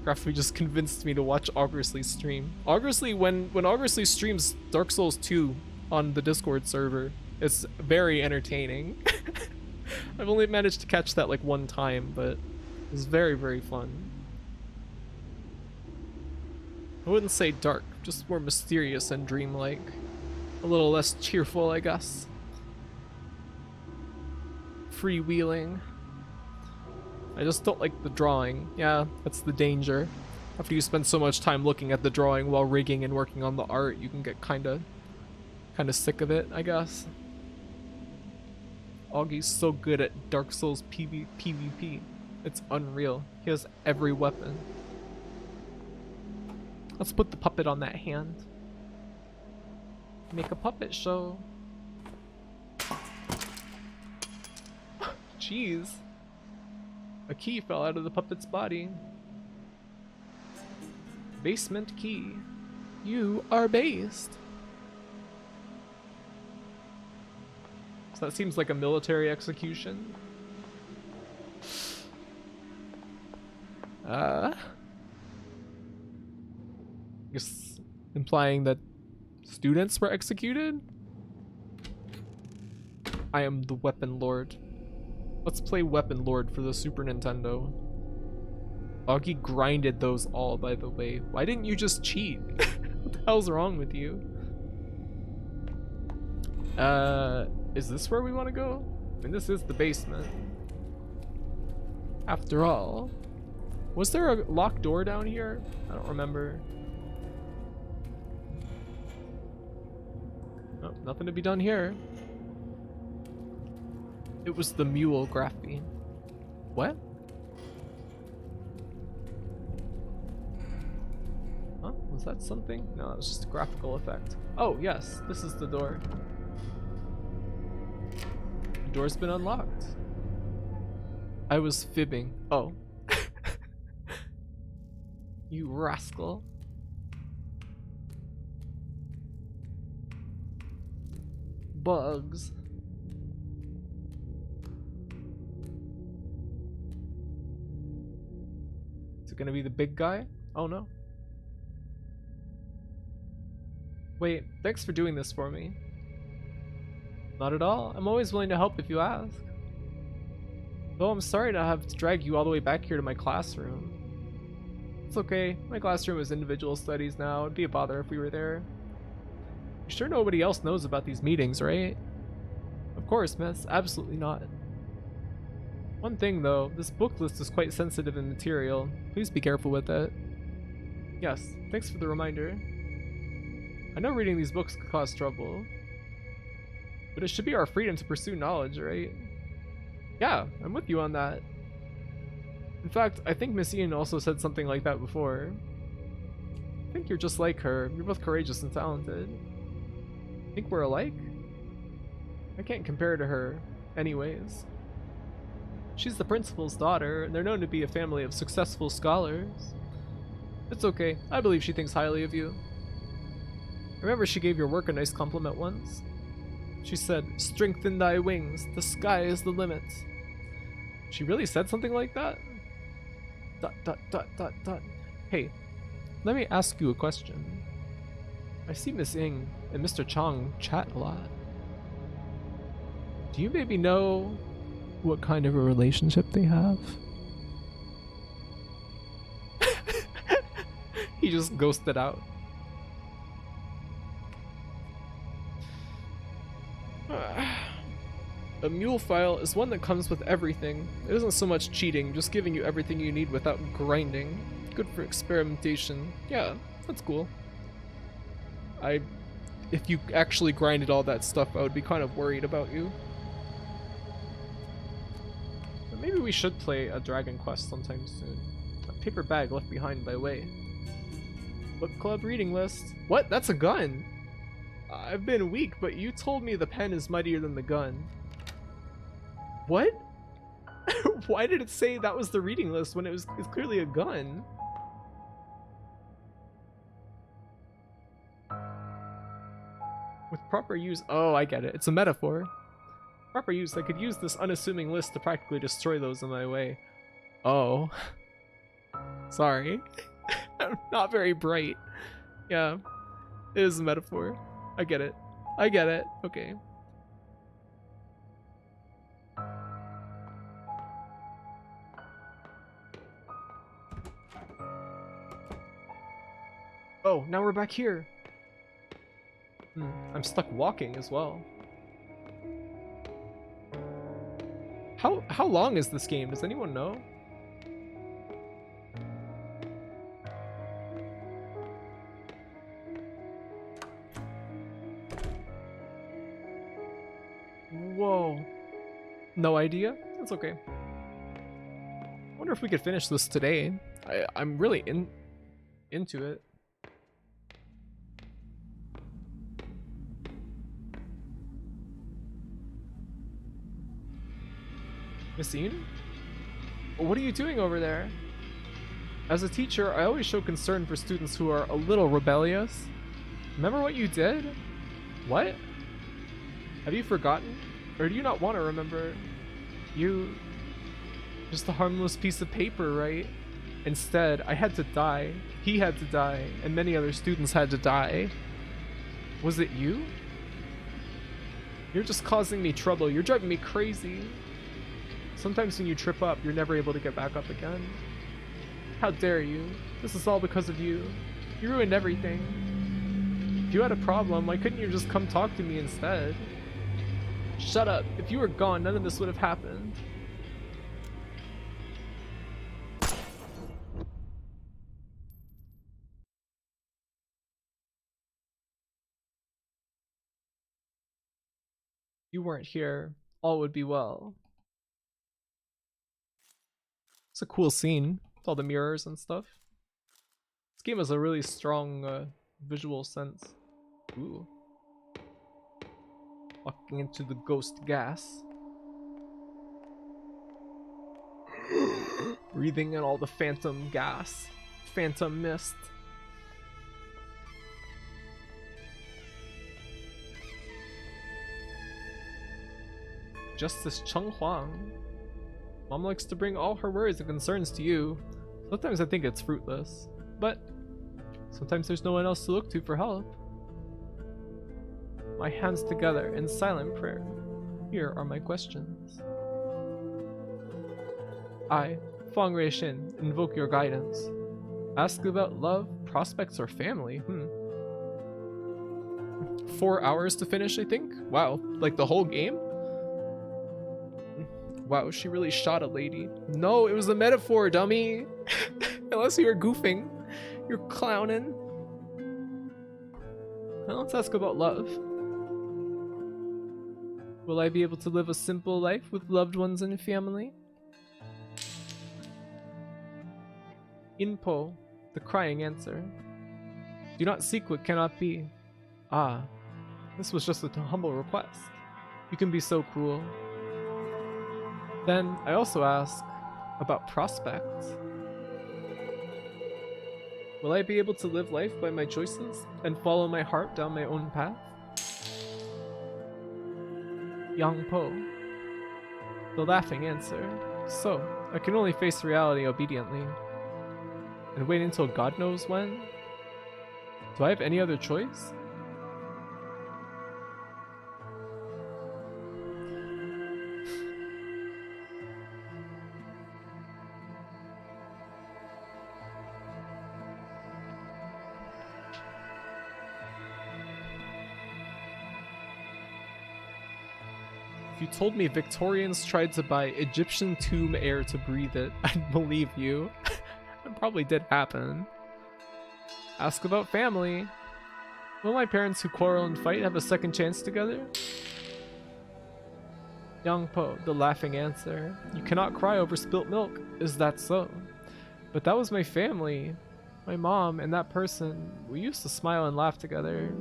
Graphically just convinced me to watch Augersley stream. Augersley, when Augersley streams Dark Souls 2 on the Discord server, it's very entertaining. I've only managed to catch that like one time, but it's very, very fun. I wouldn't say dark, just more mysterious and dreamlike. A little less cheerful, I guess. Freewheeling. I just don't like the drawing. Yeah, that's the danger. After you spend so much time looking at the drawing while rigging and working on the art, you can get kinda sick of it, I guess. Augie's so good at Dark Souls PvP. It's unreal. He has every weapon. Let's put the puppet on that hand. Make a puppet show. Jeez. A key fell out of the puppet's body. Basement key. You are based. So that seems like a military execution. Guess implying that students were executed? I am the Weapon Lord. Let's play Weapon Lord for the Super Nintendo. Augie grinded those all, by the way. Why didn't you just cheat? What the hell's wrong with you? Is this where we want to go? I mean, this is the basement. After all. Was there a locked door down here? I don't remember. Oh, nothing to be done here. It was the mule graphene. What? Huh? Was that something? No, it was just a graphical effect. Oh, yes. This is the door. The door's been unlocked. I was fibbing. Oh. You rascal. Bugs. gonna be the big guy? Oh no. Wait, thanks for doing this for me. Not at all. I'm always willing to help if you ask. Though I'm sorry to have to drag you all the way back here to my classroom. It's okay. My classroom is individual studies now. It'd be a bother if we were there. You sure nobody else knows about these meetings, right? Of course, miss. Absolutely not. One thing though, this book list is quite sensitive in material. Please be careful with it. Yes, thanks for the reminder. I know reading these books could cause trouble, but it should be our freedom to pursue knowledge, right? Yeah, I'm with you on that. In fact, I think Miss Ian also said something like that before. I think you're just like her. You're both courageous and talented. Think we're alike? I can't compare to her, anyways. She's the principal's daughter, and they're known to be a family of successful scholars. It's okay. I believe she thinks highly of you. Remember she gave your work a nice compliment once? She said, "Strengthen thy wings, the sky is the limit." She really said something like that? ... Hey, let me ask you a question. I see Miss Ing and Mr. Chang chat a lot. Do you maybe know what kind of a relationship they have? He just ghosted out. A mule file is one that comes with everything. It isn't so much cheating, just giving you everything you need without grinding. Good for experimentation. Yeah, that's cool. If you actually grinded all that stuff, I would be kind of worried about you. But maybe we should play a Dragon Quest sometime soon. A paper bag left behind by Wei. Book club reading list. What? That's a gun! I've been weak, but you told me the pen is mightier than the gun. What? Why did it say that was the reading list when it's clearly a gun? With proper use, oh, I get it. It's a metaphor. Proper use, I could use this unassuming list to practically destroy those in my way. Oh. Sorry. I'm not very bright. Yeah, it is a metaphor. I get it. I get it. Okay. Oh, now we're back here. I'm stuck walking as well. How long is this game? Does anyone know? Whoa. No idea? That's okay. Wonder if we could finish this today. I'm really into it. Missine? What are you doing over there? As a teacher, I always show concern for students who are a little rebellious. Remember what you did? What? Have you forgotten? Or do you not want to remember? You... just a harmless piece of paper, right? Instead, I had to die. He had to die. And many other students had to die. Was it you? You're just causing me trouble. You're driving me crazy. Sometimes when you trip up, you're never able to get back up again. How dare you? This is all because of you. You ruined everything. If you had a problem, why couldn't you just come talk to me instead? Shut up. If you were gone, none of this would have happened. You weren't here. All would be well. It's a cool scene with all the mirrors and stuff. This game has a really strong visual sense. Ooh. Walking into the ghost gas. Breathing in all the phantom gas. Phantom mist. Justice Cheng Huang. Mom likes to bring all her worries and concerns to you. Sometimes I think it's fruitless, but sometimes there's no one else to look to for help. My hands together in silent prayer. Here are my questions. I, Fong Rei Shin, invoke your guidance. Ask about love, prospects, or family. 4 hours to finish, I think? Wow, like the whole game? Wow, she really shot a lady. No, it was a metaphor, dummy! Unless you were goofing. You're clowning. Well, let's ask about love. Will I be able to live a simple life with loved ones and family? Inpo, the crying answer. Do not seek what cannot be. Ah, this was just a humble request. You can be so cruel. Then I also ask about prospects. Will I be able to live life by my choices and follow my heart down my own path? Yang Po, the laughing answer. So, I can only face reality obediently. And wait until God knows when? Do I have any other choice? If you told me Victorians tried to buy Egyptian tomb air to breathe it, I'd believe you. It probably did happen. Ask about family. Will my parents who quarrel and fight have a second chance together? Yang Po, the laughing answer. You cannot cry over spilt milk. Is that so? But that was my family. My mom and that person. We used to smile and laugh together.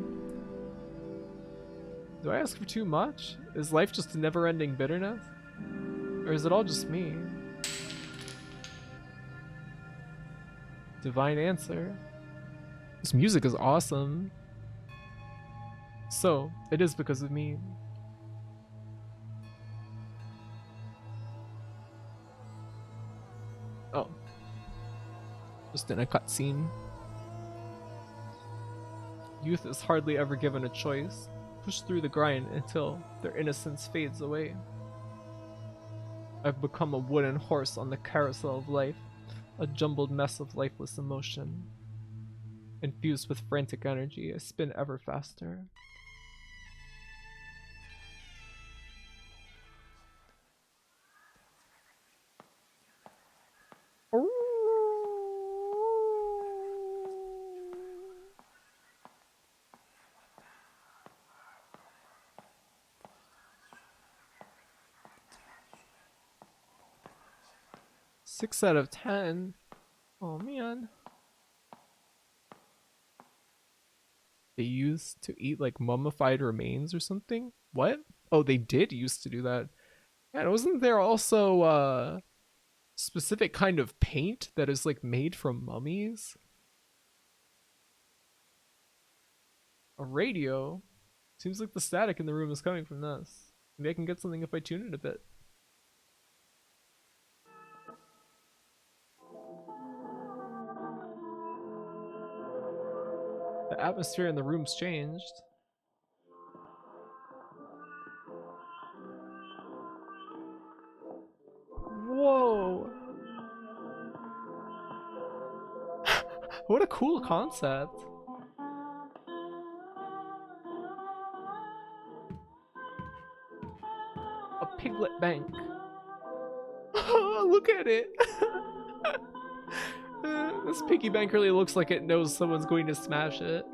Do I ask for too much? Is life just a never-ending bitterness? Or is it all just me? Divine answer. This music is awesome. So, it is because of me. Oh. Just in a cutscene. Youth is hardly ever given a choice. Push through the grind until their innocence fades away. I've become a wooden horse on the carousel of life, a jumbled mess of lifeless emotion. Infused with frantic energy, I spin ever faster. Ooh. 6 out of 10. Oh man. They used to eat like mummified remains or something? What? Oh, they did used to do that. And wasn't there also a specific kind of paint that is like made from mummies? A radio? Seems like the static in the room is coming from this. Maybe I can get something if I tune it a bit. The atmosphere in the room's changed. Whoa! What a cool concept. A piglet bank. Look at it. This piggy bank really looks like it knows someone's going to smash it.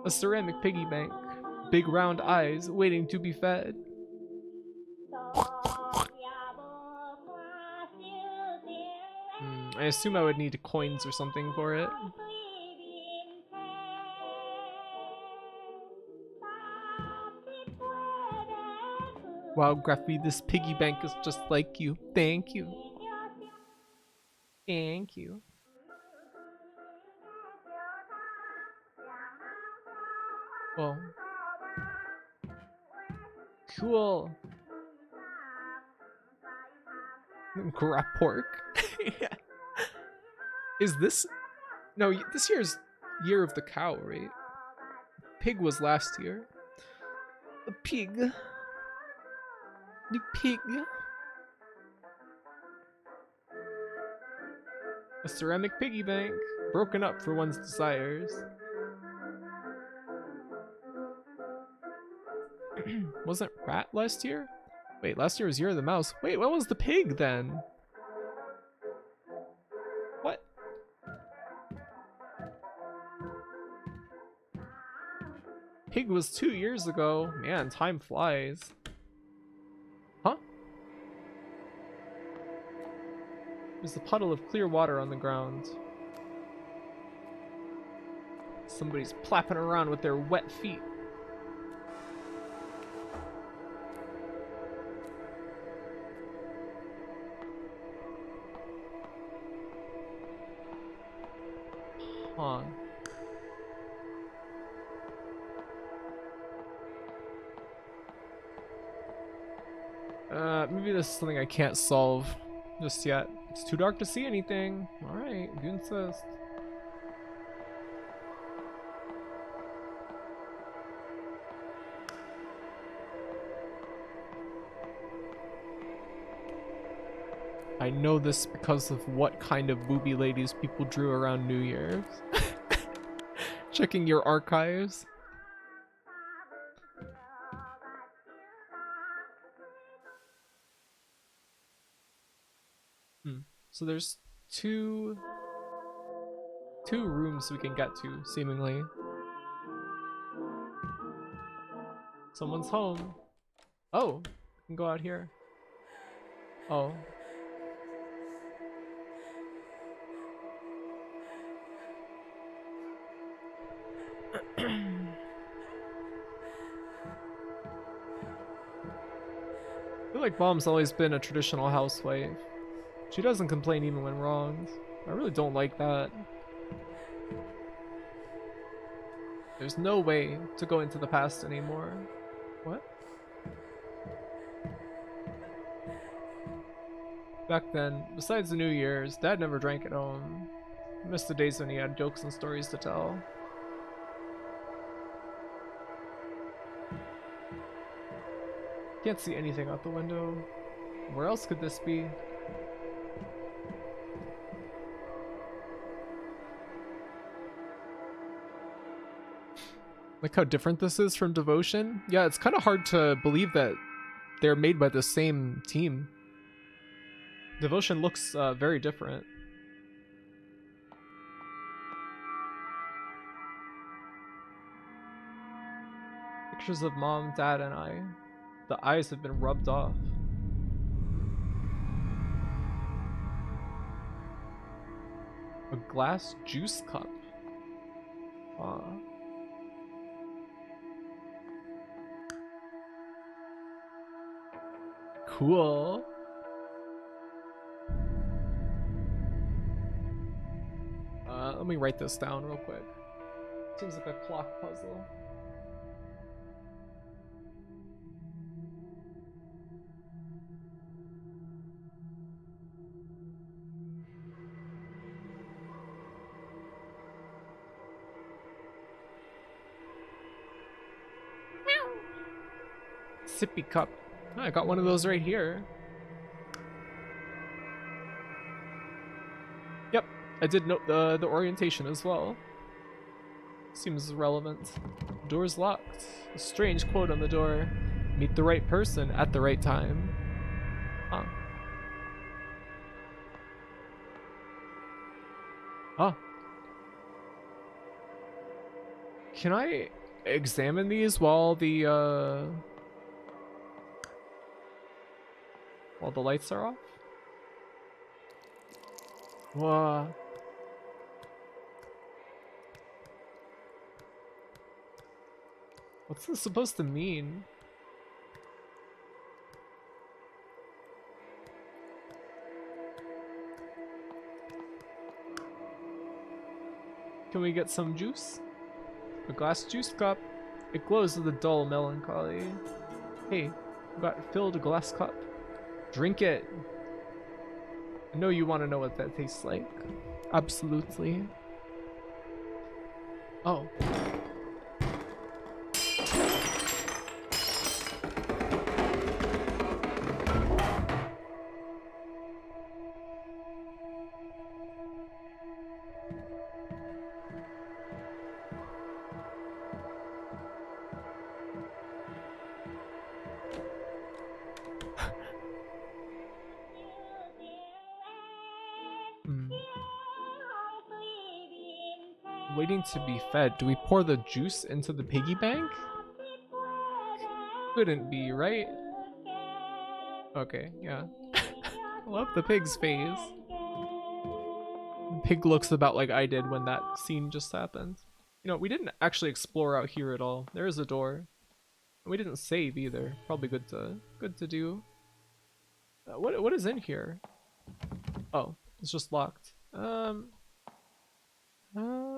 A ceramic piggy bank. Big round eyes waiting to be fed. I assume I would need coins or something for it. Wow, Graffy, this piggy bank is just like you. Thank you. Thank you. Well. Cool. Grab pork. Yeah. Is this... No, this year's Year of the Cow, right? Pig was last year. The pig. The pig. A ceramic piggy bank. Broken up for one's desires. Wasn't rat last year? Wait, last year was Year of the Mouse. Wait, what was the pig then? What? Pig was 2 years ago. Man, time flies. Huh? There's a puddle of clear water on the ground. Somebody's plapping around with their wet feet. Huh. Maybe this is something I can't solve just yet. It's too dark to see anything. Alright, you insist. I know this because of what kind of booby ladies people drew around New Year's. Checking your archives. So there's two rooms we can get to, seemingly. Someone's home. Oh, we can go out here. Oh. I feel like Mom's always been a traditional housewife. She doesn't complain even when wronged. I really don't like that. There's no way to go into the past anymore. What? Back then, besides the New Year's, Dad never drank at home. I missed the days when he had jokes and stories to tell. Can't see anything out the window. Where else could this be? Like how different this is from Devotion? Yeah, it's kind of hard to believe that they're made by the same team. Devotion looks very different. Pictures of Mom, Dad, and I. The eyes have been rubbed off. A glass juice cup. Cool. Let me write this down real quick. Seems like a clock puzzle. Sippy cup. Oh, I got one of those right here. Yep, I did note the orientation as well. Seems relevant. Door's locked. A strange quote on the door. Meet the right person at the right time. Huh. Oh. Can I examine these while the lights are off? Whoa. What's this supposed to mean? Can we get some juice? A glass juice cup. It glows with a dull melancholy. Hey, got filled a glass cup. Drink it. I know you want to know what that tastes like. Absolutely. Oh. Waiting to be fed. Do we pour the juice into the piggy bank? Couldn't be, right? Okay, yeah. Love the pig's face. The pig looks about like I did when that scene just happened. You know, we didn't actually explore out here at all. There is a door. And we didn't save either. Probably good to do. What is in here? Oh, it's just locked.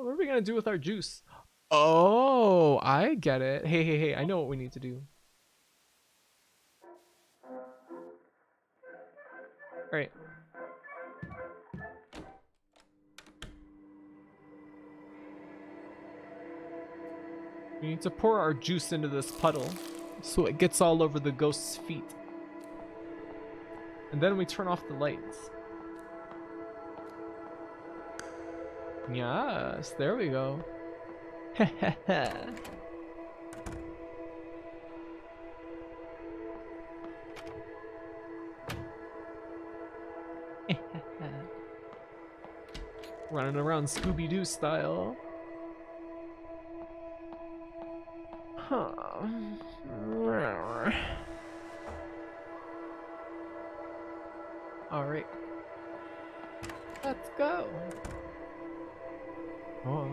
What are we gonna do with our juice? Oh, I get it. Hey, I know what we need to do. Alright. We need to pour our juice into this puddle so it gets all over the ghost's feet. And then we turn off the lights. Yes, there we go. Running around Scooby-Doo style. Huh. All right. Let's go. Oh.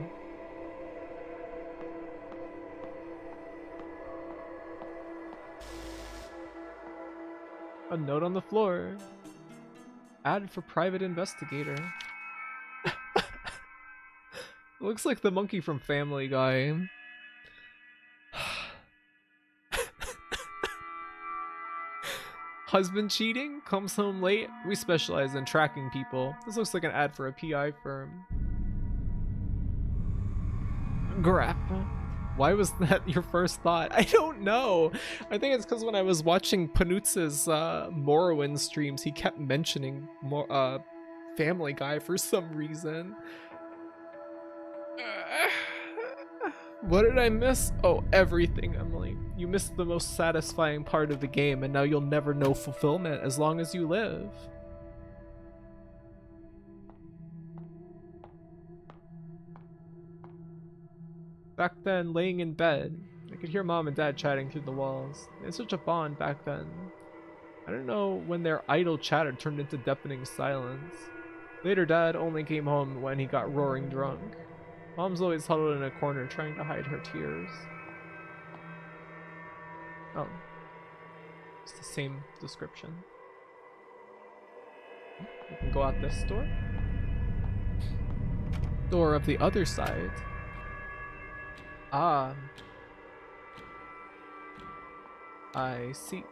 A note on the floor. Ad for private investigator. Looks like the monkey from Family Guy. Husband cheating? Comes home late? We specialize in tracking people. This looks like an ad for a PI firm. Grap. Why was that your first thought? I don't know. I think it's because when I was watching Panutz's Morrowind streams, he kept mentioning Family Guy for some reason. What did I miss? Oh, everything, Emily. You missed the most satisfying part of the game, and now you'll never know fulfillment as long as you live. Back then, laying in bed, I could hear Mom and Dad chatting through the walls. They had such a bond back then. I don't know when their idle chatter turned into deafening silence. Later, Dad only came home when he got roaring drunk. Mom's always huddled in a corner trying to hide her tears. Oh. It's the same description. We can go out this door. Door of the other side. Ah. I see.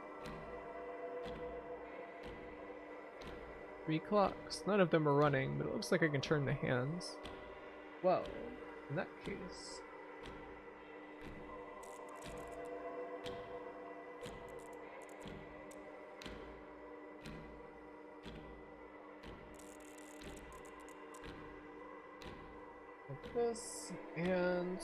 3 clocks. None of them are running, but it looks like I can turn the hands. Well, in that case... like this, and...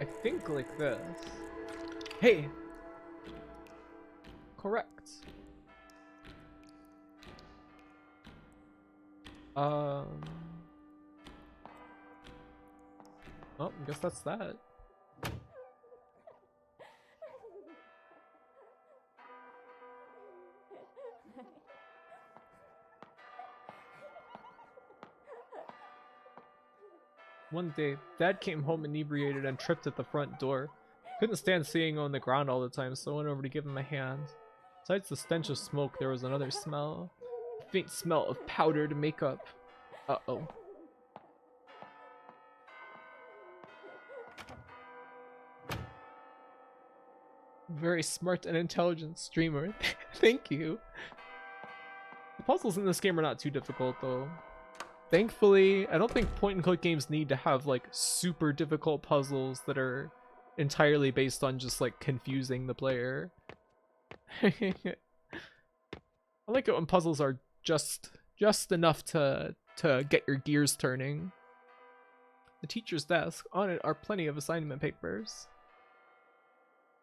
I think like this. Hey! Correct. Oh, I guess that's that. One day, Dad came home inebriated and tripped at the front door. Couldn't stand seeing him on the ground all the time, so I went over to give him a hand. Besides the stench of smoke, there was another smell. A faint smell of powdered makeup. Uh-oh. Very smart and intelligent streamer. Thank you. The puzzles in this game are not too difficult though. Thankfully, I don't think point and click games need to have like super difficult puzzles that are entirely based on just like confusing the player. I like it when puzzles are just enough to get your gears turning. The teacher's desk. On it are plenty of assignment papers.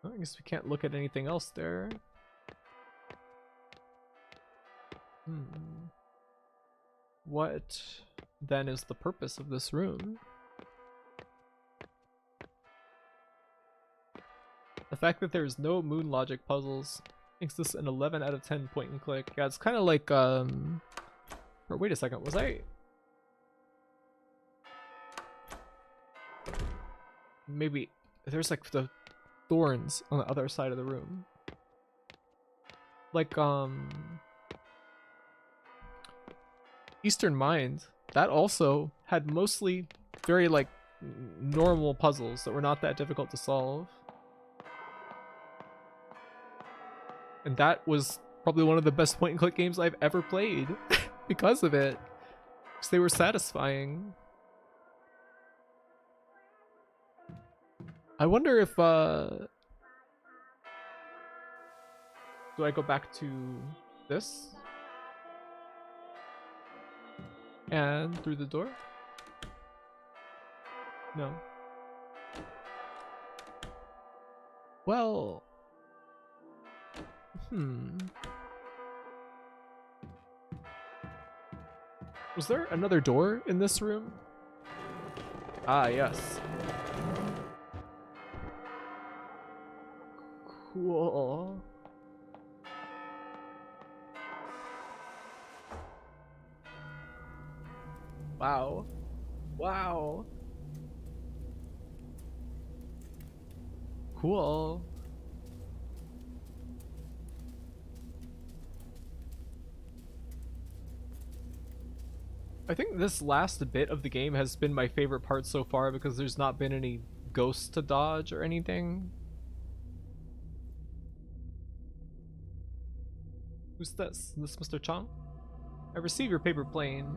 Well, I guess we can't look at anything else there. What then is the purpose of this room? The fact that there's no moon logic puzzles makes this an 11 out of 10 point and click. Yeah, it's kind of like or wait a second, was I maybe there's like the thorns on the other side of the room. Like Eastern Mind, that also had mostly very like normal puzzles that were not that difficult to solve. And that was probably one of the best point and click games I've ever played because of it. Because they were satisfying. I wonder if do I go back to this? And through the door? No. Well, was there another door in this room? Ah, yes. Cool. Wow. Wow. Cool. I think this last bit of the game has been my favorite part so far because there's not been any ghosts to dodge or anything. Who's this? This Mr. Chong? I received your paper plane.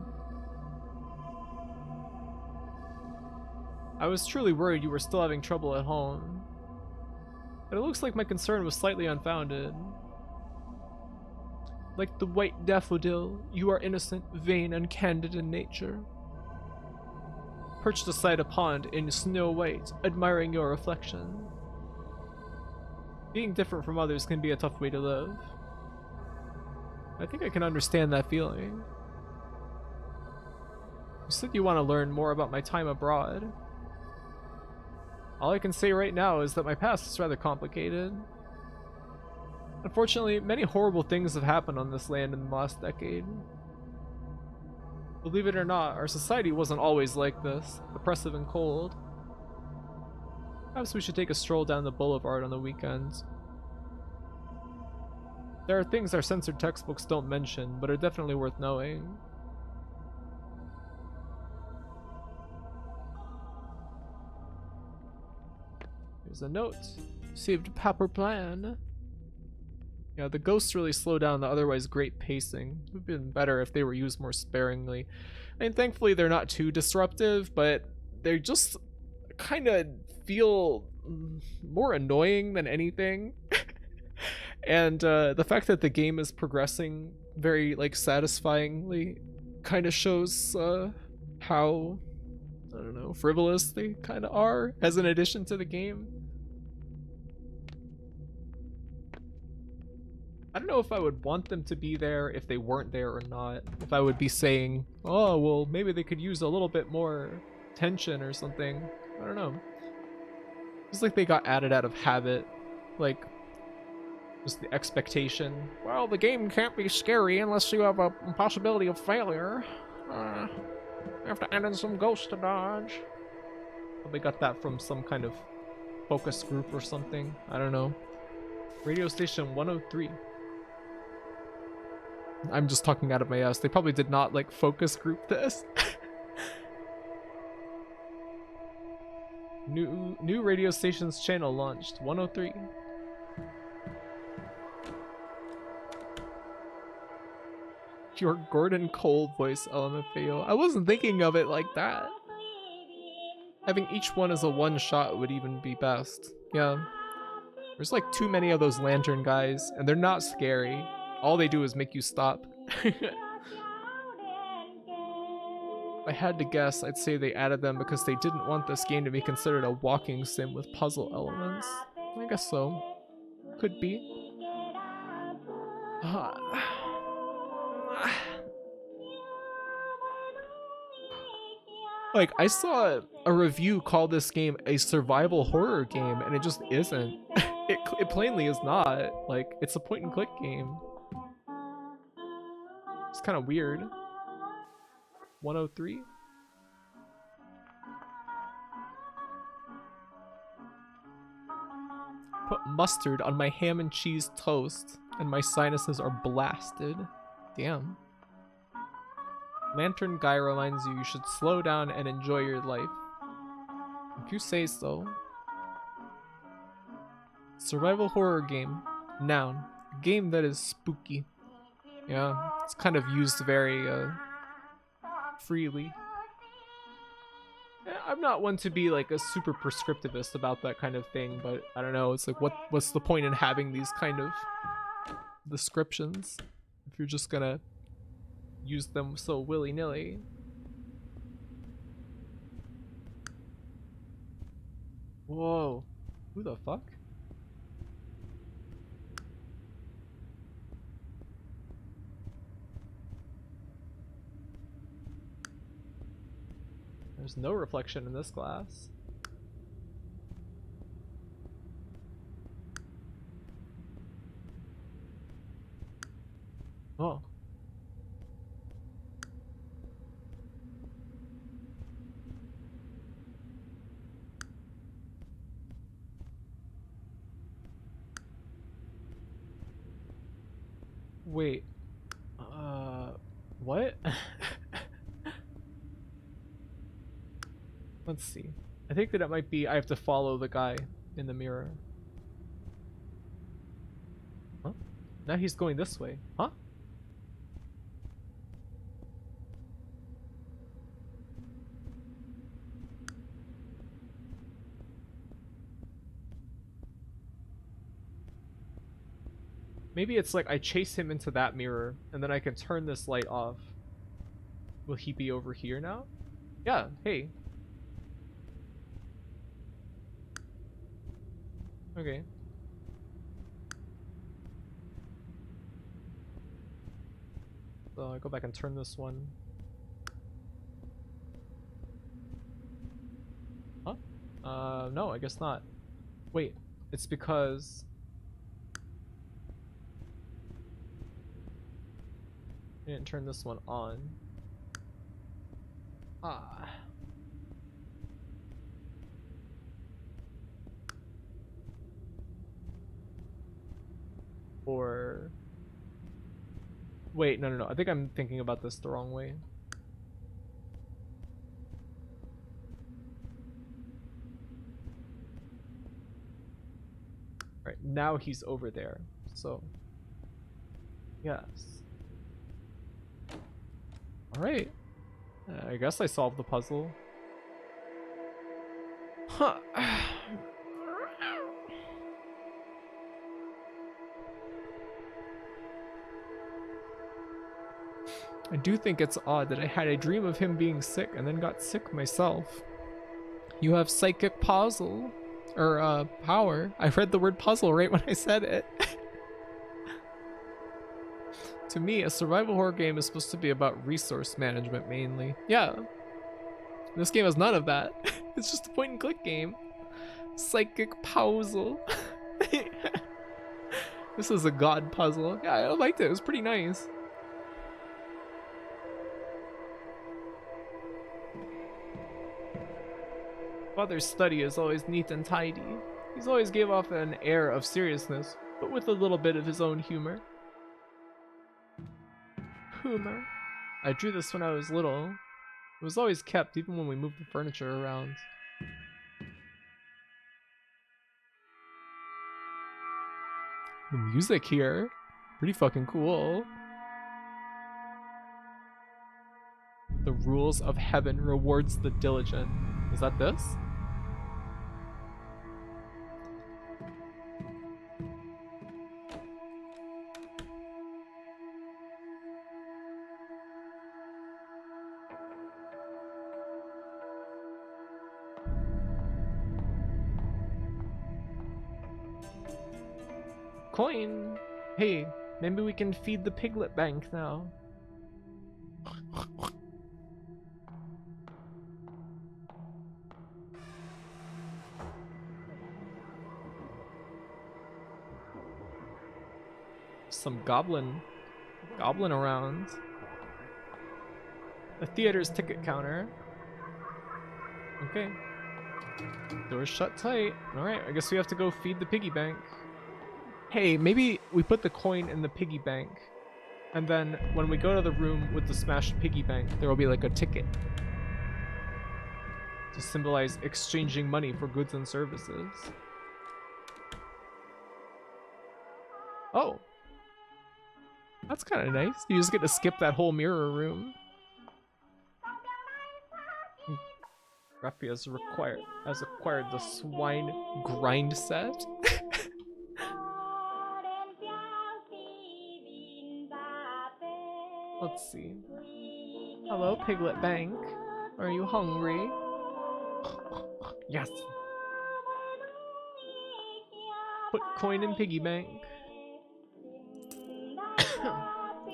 I was truly worried you were still having trouble at home. But it looks like my concern was slightly unfounded. Like the white daffodil, you are innocent, vain, and candid in nature. Perched beside a pond in snow white, admiring your reflection. Being different from others can be a tough way to live. I think I can understand that feeling. You said you want to learn more about my time abroad. All I can say right now is that my past is rather complicated. Unfortunately, many horrible things have happened on this land in the last decade. Believe it or not, our society wasn't always like this, oppressive and cold. Perhaps we should take a stroll down the boulevard on the weekends. There are things our censored textbooks don't mention, but are definitely worth knowing. Here's a note. Received a paper plan. Yeah, the ghosts really slow down the otherwise great pacing. It would have been better if they were used more sparingly. I mean, thankfully they're not too disruptive, but they just kind of feel more annoying than anything. And the fact that the game is progressing very like satisfyingly kind of shows how, I don't know, frivolous they kind of are as an addition to the game. I don't know if I would want them to be there if they weren't there or not. If I would be saying, oh, well, maybe they could use a little bit more tension or something. I don't know. It's like they got added out of habit. Like, just the expectation. Well, the game can't be scary unless you have a possibility of failure. You have to add in some ghosts to dodge. Well, they got that from some kind of focus group or something. I don't know. Radio station 103. I'm just talking out of my ass. They probably did not like focus group this. New radio station's channel launched. 103. Your Gordon Cole voice, LMFAO. I wasn't thinking of it like that. Having each one as a one shot would even be best. Yeah. There's like too many of those lantern guys, and they're not scary. All they do is make you stop. If I had to guess, I'd say they added them because they didn't want this game to be considered a walking sim with puzzle elements. I guess so. Could be. Like, I saw a review call this game a survival horror game, and it just isn't. It plainly is not. Like, it's a point and click game. It's kind of weird. 103? Put mustard on my ham and cheese toast, and my sinuses are blasted. Damn. Lantern guy reminds you should slow down and enjoy your life. If you say so. Survival horror game. Noun. A game that is spooky. Yeah, it's kind of used very freely. I'm not one to be like a super prescriptivist about that kind of thing, but I don't know, it's like what's the point in having these kind of descriptions if you're just gonna use them so willy-nilly. Whoa, who the fuck? There's no reflection in this glass. Oh. Wait. What? Let's see. I think that it might be I have to follow the guy in the mirror. Huh? Now he's going this way. Huh? Maybe it's like I chase him into that mirror and then I can turn this light off. Will he be over here now? Yeah, hey. Okay. So I go back and turn this one. Huh? No, I guess not. Wait, it's because I didn't turn this one on. Ah. Or wait, no, I think I'm thinking about this the wrong way. Right, now he's over there, so yes. Alright, I guess I solved the puzzle. Huh. I do think it's odd that I had a dream of him being sick and then got sick myself. You have psychic puzzle, or power. I read the word puzzle right when I said it. To me, a survival horror game is supposed to be about resource management mainly. Yeah. This game has none of that. It's just a point and click game. Psychic puzzle. This is a god puzzle. Yeah, I liked it. It was pretty nice. Father's study is always neat and tidy. He's always gave off an air of seriousness, but with a little bit of his own humor. Humor. I drew this when I was little. It was always kept, even when we moved the furniture around. The music here, pretty fucking cool. The rules of heaven rewards the diligent. Is that this? Coin! Hey, maybe we can feed the piglet bank now. Some goblin around. The theater's ticket counter. Okay. Door's shut tight. Alright, I guess we have to go feed the piggy bank. Hey, maybe we put the coin in the piggy bank, and then when we go to the room with the smashed piggy bank, there will be like a ticket to symbolize exchanging money for goods and services. Oh. That's kind of nice. You just get to skip that whole mirror room. Ruffy has acquired the swine grind set. Let's see. Hello, Piglet Bank. Are you hungry? Yes. Put coin in piggy bank.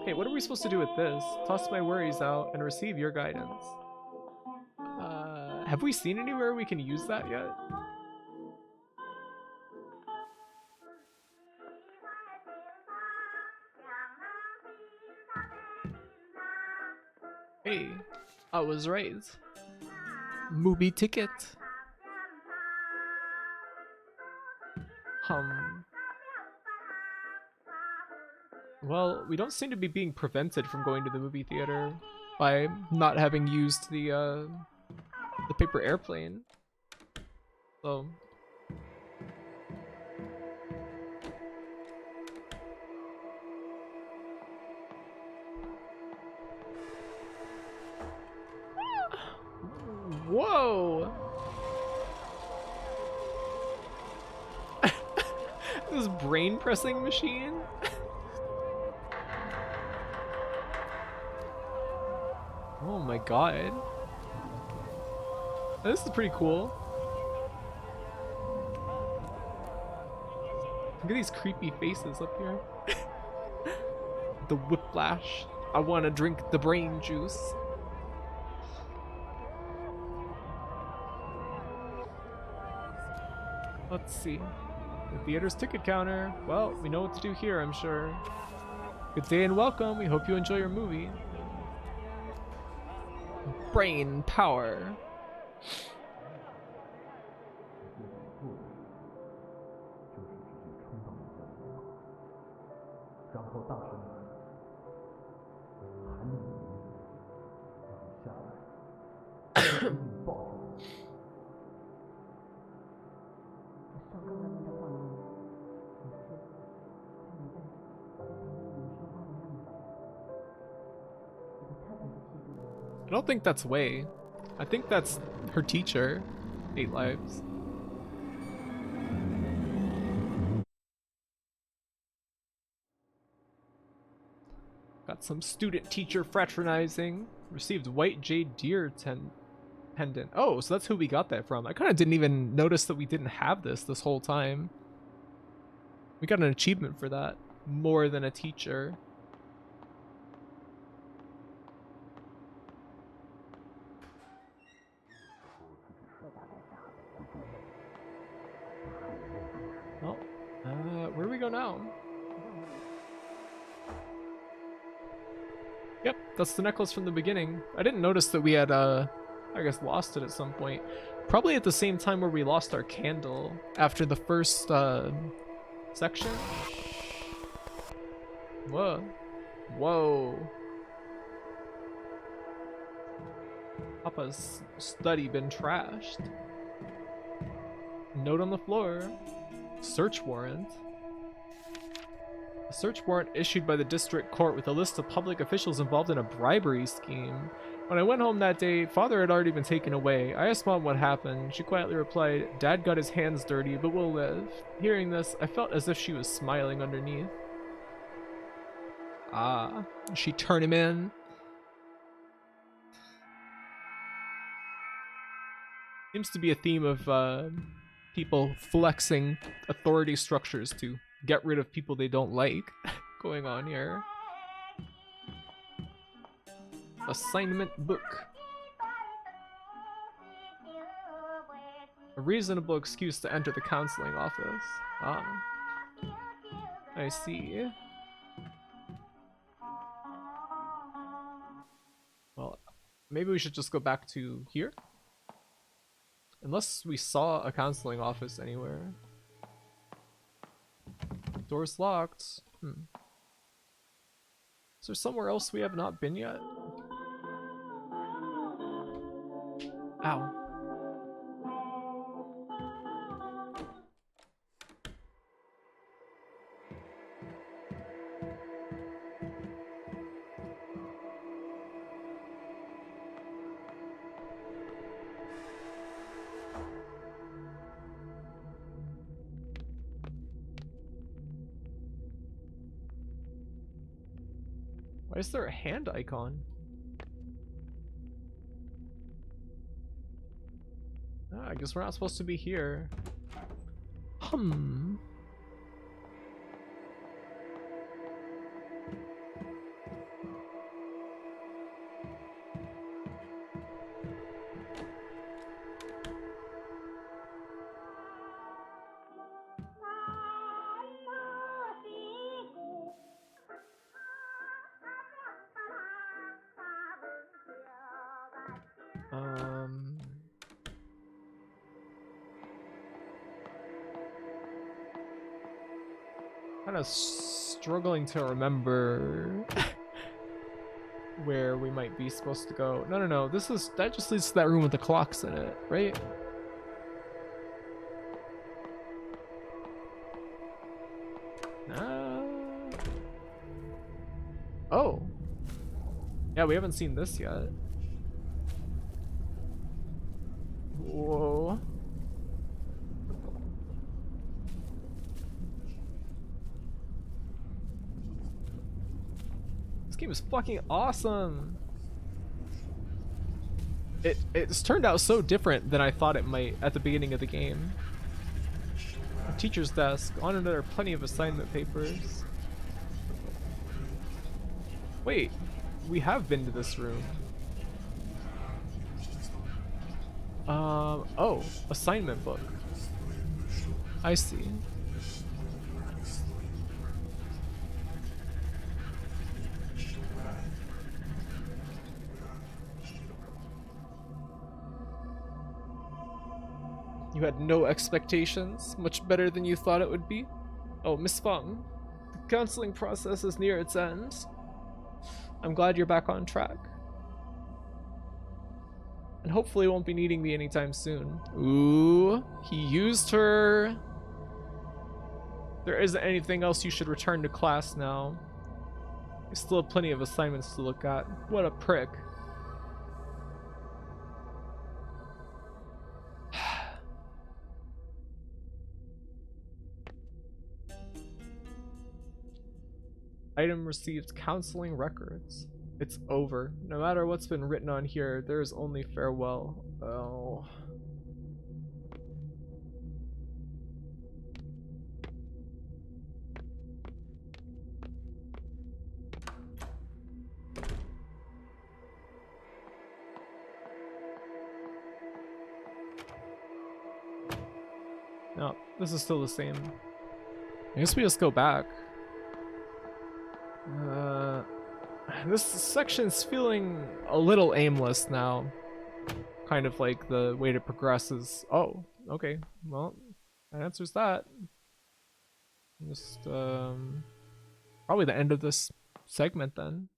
Hey, what are we supposed to do with this? Toss my worries out and receive your guidance. Have we seen anywhere we can use that yet? Hey, I was right. Movie ticket. Well, we don't seem to be being prevented from going to the movie theater by not having used the paper airplane. So whoa! This brain pressing machine? Oh my god. This is pretty cool. Look at these creepy faces up here. The whiplash. I want to drink the brain juice. Let's see. The theater's ticket counter. Well, we know what to do here, I'm sure. Good day and welcome. We hope you enjoy your movie. Brain power. I don't think that's Wei. I think that's her teacher. 8 lives. Got some student-teacher fraternizing. Received white jade deer pendant. Oh, so that's who we got that from. I kind of didn't even notice that we didn't have this whole time. We got an achievement for that. More than a teacher. Well, where do we go now? Yep, that's the necklace from the beginning. I didn't notice that we had, I guess, lost it at some point. Probably at the same time where we lost our candle after the first, section. Whoa. Whoa. Papa's study been trashed. Note on the floor. Search warrant. A search warrant issued by the district court with a list of public officials involved in a bribery scheme. When I went home that day, father had already been taken away. I asked mom what happened. She quietly replied, Dad got his hands dirty, but we'll live. Hearing this, I felt as if she was smiling underneath. Ah, she turned him in. Seems to be a theme of people flexing authority structures to get rid of people they don't like going on here. Assignment book. A reasonable excuse to enter the counseling office. Ah, I see. Well, maybe we should just go back to here. Unless we saw a counseling office anywhere. Door's locked. Is there somewhere else we have not been yet? Ow. Why is there a hand icon? I guess we're not supposed to be here. Kind of struggling to remember where we might be supposed to go. No. That just leads to that room with the clocks in it, right? Oh. Yeah, we haven't seen this yet. Whoa. This game is fucking awesome. It's turned out so different than I thought it might at the beginning of the game. A teacher's desk. On it are plenty of assignment papers. Wait, we have been to this room. Oh, assignment book. I see. You had no expectations? Much better than you thought it would be? Oh, Miss Fung, the counseling process is near its end. I'm glad you're back on track. And hopefully won't be needing me anytime soon. Ooh, he used her. There isn't anything else. You should return to class now. I still have plenty of assignments to look at. What a prick. Item received counseling records. It's over. No matter what's been written on here, there is only farewell. Oh. No, this is still the same. I guess we just go back. This section's feeling a little aimless now. Kind of like the way to progress is... Oh, okay. Well, that answers that. Just, probably the end of this segment then.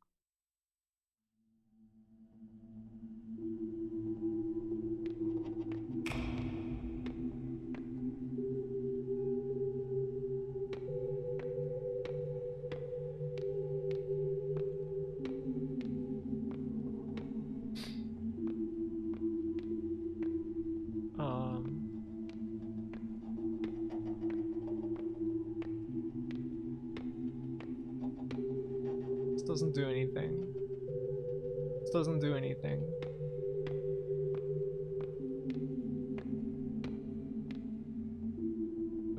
doesn't do anything. This doesn't do anything.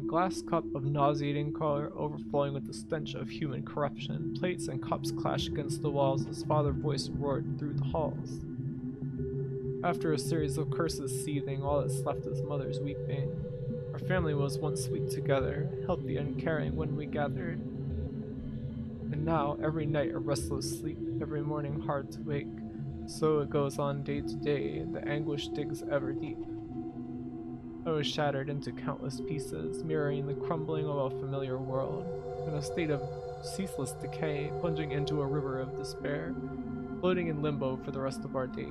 A glass cup of nauseating color overflowing with the stench of human corruption. Plates and cups clashed against the walls. His father's voice roared through the halls. After a series of curses seething, all that's left is mother's weeping. Our family was once sweet together, healthy and caring when we gathered. And now, every night a restless sleep, every morning hard to wake. So it goes on day to day, the anguish digs ever deep. I was shattered into countless pieces, mirroring the crumbling of a familiar world, in a state of ceaseless decay, plunging into a river of despair, floating in limbo for the rest of our days.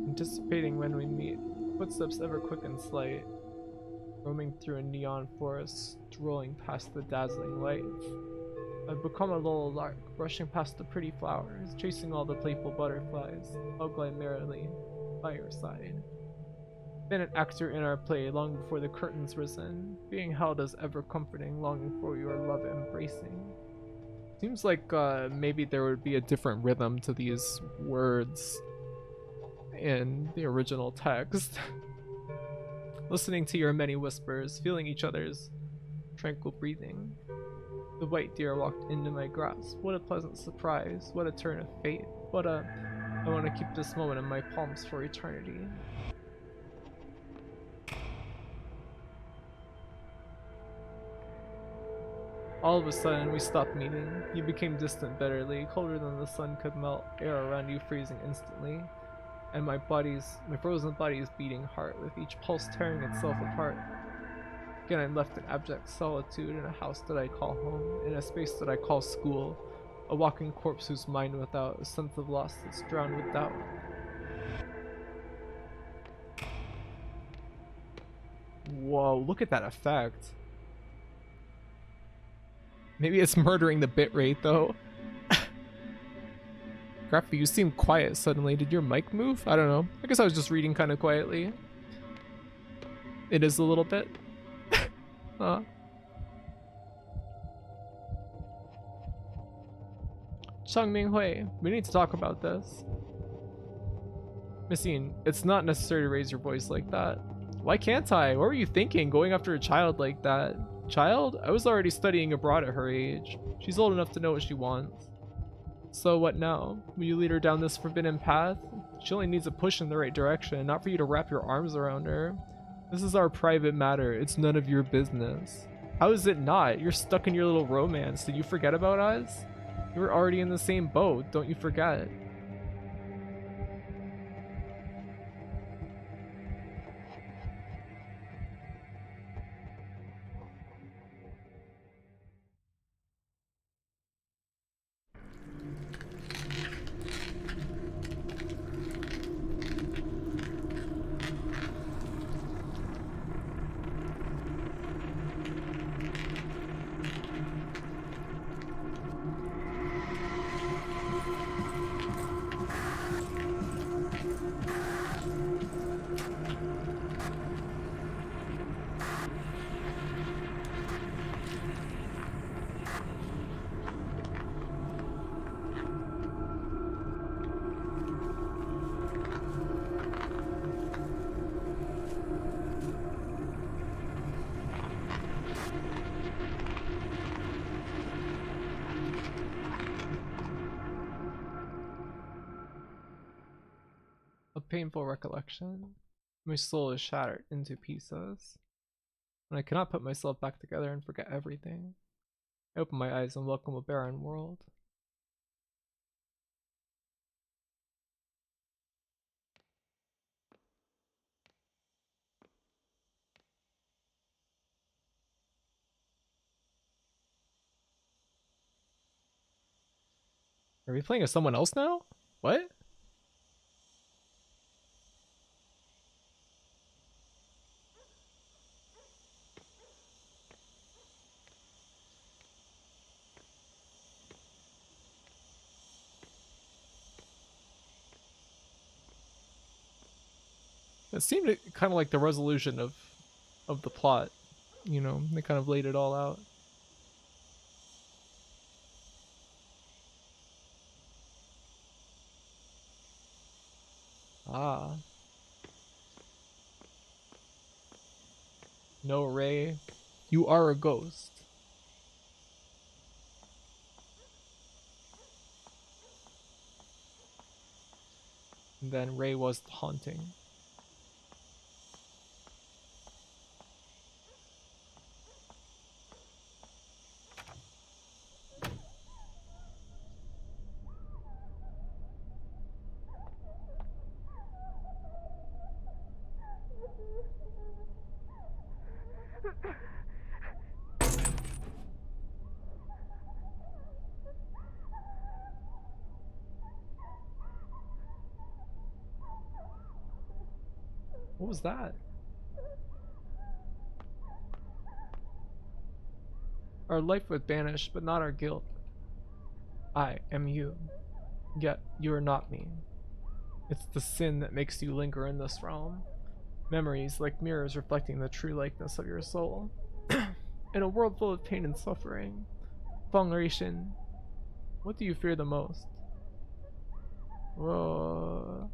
Anticipating when we meet, footsteps ever quick and slight, roaming through a neon forest, strolling past the dazzling lights. I've become a little lark, brushing past the pretty flowers, chasing all the playful butterflies. I'll glide merrily by your side. Been an actor in our play long before the curtains risen, being held as ever comforting, longing for your love embracing. Seems like maybe there would be a different rhythm to these words in the original text. Listening to your many whispers, feeling each other's tranquil breathing. The white deer walked into my grasp. What a pleasant surprise. What a turn of fate. I want to keep this moment in my palms for eternity. All of a sudden, we stopped meeting. You became distant bitterly, colder than the sun could melt, air around you freezing instantly. And my frozen body's beating heart, with each pulse tearing itself apart. Again, I'm left in abject solitude in a house that I call home, in a space that I call school, a walking corpse whose mind without, a sense of loss that's drowned with doubt. Whoa, look at that effect. Maybe it's murdering the bitrate though. Graphy, you seem quiet suddenly. Did your mic move? I don't know. I guess I was just reading kind of quietly. It is a little bit. Chang Minghui, we need to talk about this. Missine, it's not necessary to raise your voice like that. Why can't I? What were you thinking, going after a child like that? Child? I was already studying abroad at her age. She's old enough to know what she wants. So what now? Will you lead her down this forbidden path? She only needs a push in the right direction, not for you to wrap your arms around her. This is our private matter. It's none of your business. How is it not? You're stuck in your little romance. Did you forget about us? You were already in the same boat. Don't you forget. A painful recollection. My soul is shattered into pieces, and I cannot put myself back together and forget everything. I open my eyes and welcome a barren world. Are we playing as someone else now? What? It seemed kind of like the resolution of the plot. You know, they kind of laid it all out. Ah. No, Ray. You are a ghost. And then Ray was the haunting. What was that? Our life would vanish, but not our guilt. I am you, yet you are not me. It's the sin that makes you linger in this realm. Memories like mirrors reflecting the true likeness of your soul. In a world full of pain and suffering, Fongration, what do you fear the most? Whoa.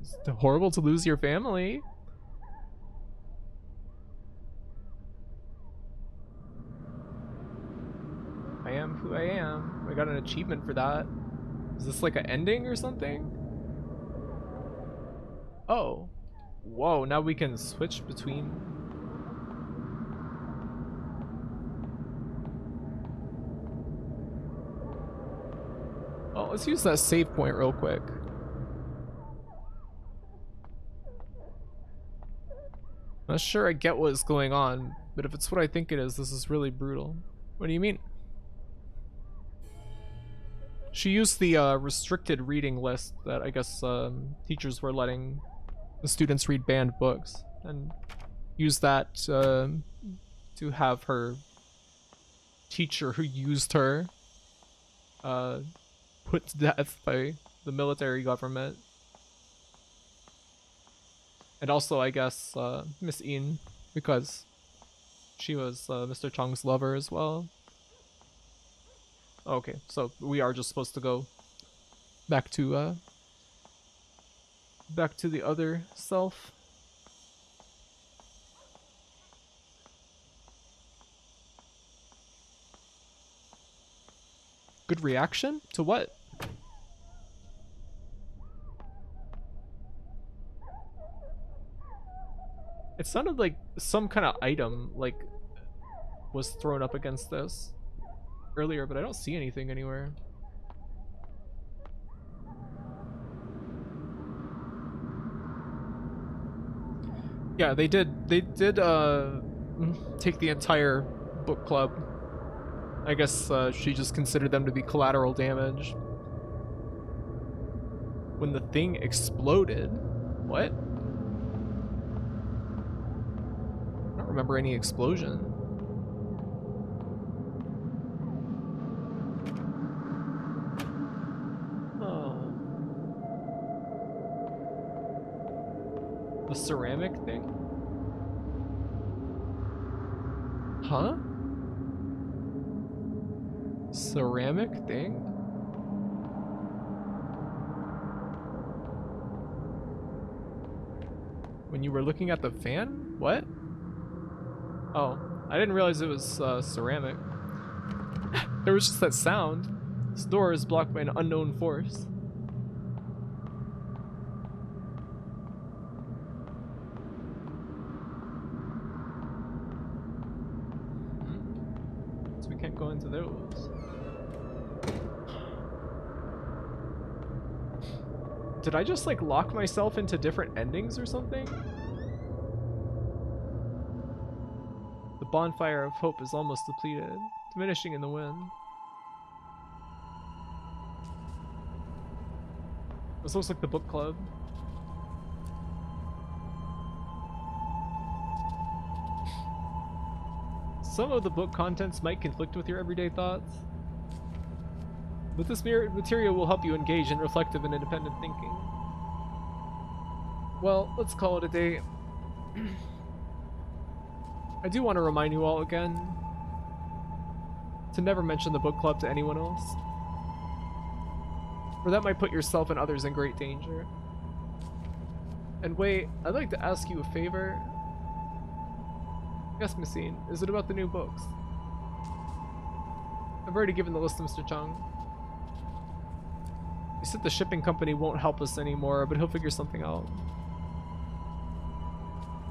It's horrible to lose your family. I am who I am. I got an achievement for that. Is this like an ending or something? Oh. Whoa, now we can switch between. Oh, let's use that save point real quick. Not sure I get what is going on, but if it's what I think it is, this is really brutal. What do you mean? She used the restricted reading list that I guess teachers were letting the students read banned books, and used that to have her teacher who used her put to death by the military government. And also, I guess, Miss In, because she was Mr. Chong's lover as well. Okay, so we are just supposed to go back to the other self. Good reaction? To what? It sounded like some kind of item, like, was thrown up against this earlier, but I don't see anything anywhere. Yeah, they did take the entire book club. I guess she just considered them to be collateral damage. When the thing exploded. What? I don't remember any explosion. Oh. The ceramic thing? Huh? Ceramic thing? When you were looking at the fan? What? Oh, I didn't realize it was ceramic. There was just that sound. This door is blocked by an unknown force. So we can't go into those. Did I just like lock myself into different endings or something? The bonfire of hope is almost depleted, diminishing in the wind. This looks like the book club. Some of the book contents might conflict with your everyday thoughts. But this material will help you engage in reflective and independent thinking. Well, let's call it a day. I do want to remind you all again to never mention the book club to anyone else, or that might put yourself and others in great danger. And wait, I'd like to ask you a favor. Yes, Messine, is it about the new books? I've already given the list to Mr. Chung. He said the shipping company won't help us anymore, but he'll figure something out.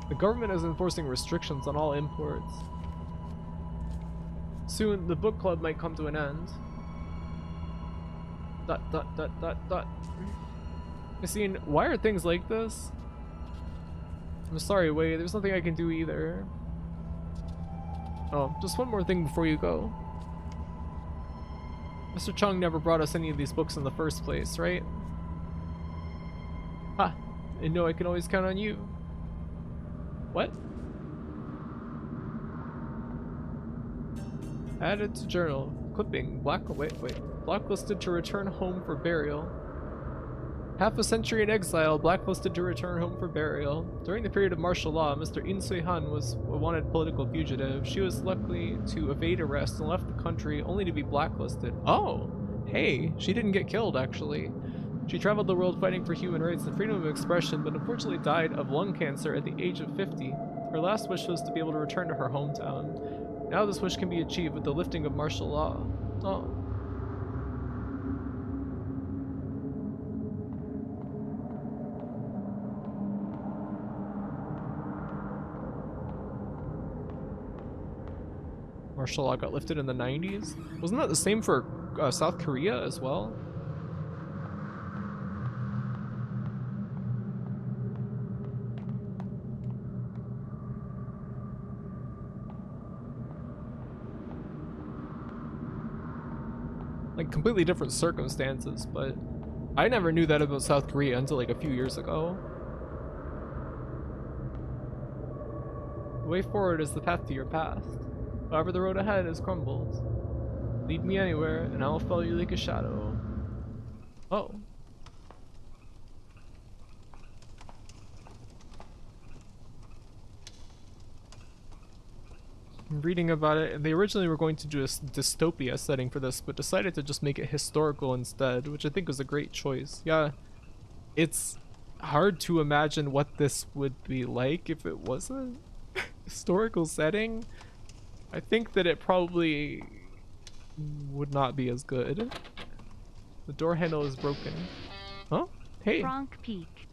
The government is enforcing restrictions on all imports. Soon, the book club might come to an end. ... Messine, why are things like this? I'm sorry, Wei, there's nothing I can do either. Oh, just one more thing before you go. Mr. Chung never brought us any of these books in the first place, right? Ha! I know I can always count on you. What? Added to journal. Clipping. Blacklisted to return home for burial. Half a century in exile, blacklisted to return home for burial. During the period of martial law, Mr. In Sui-han was a wanted political fugitive. She was lucky to evade arrest and left the country only to be blacklisted. Oh! Hey, she didn't get killed, actually. She traveled the world fighting for human rights and freedom of expression, but unfortunately died of lung cancer at the age of 50. Her last wish was to be able to return to her hometown. Now this wish can be achieved with the lifting of martial law. Oh. Martial law got lifted in the 90s? Wasn't that the same for South Korea as well? Like completely different circumstances, but I never knew that about South Korea until like a few years ago. The way forward is the path to your past. However, the road ahead is crumbled. Lead me anywhere, and I will follow you like a shadow. Oh. I'm reading about it, and they originally were going to do a dystopia setting for this, but decided to just make it historical instead, which I think was a great choice. Yeah, it's hard to imagine what this would be like if it wasn't a historical setting. I think that it probably would not be as good. The door handle is broken. Huh? Hey. Frank Peak.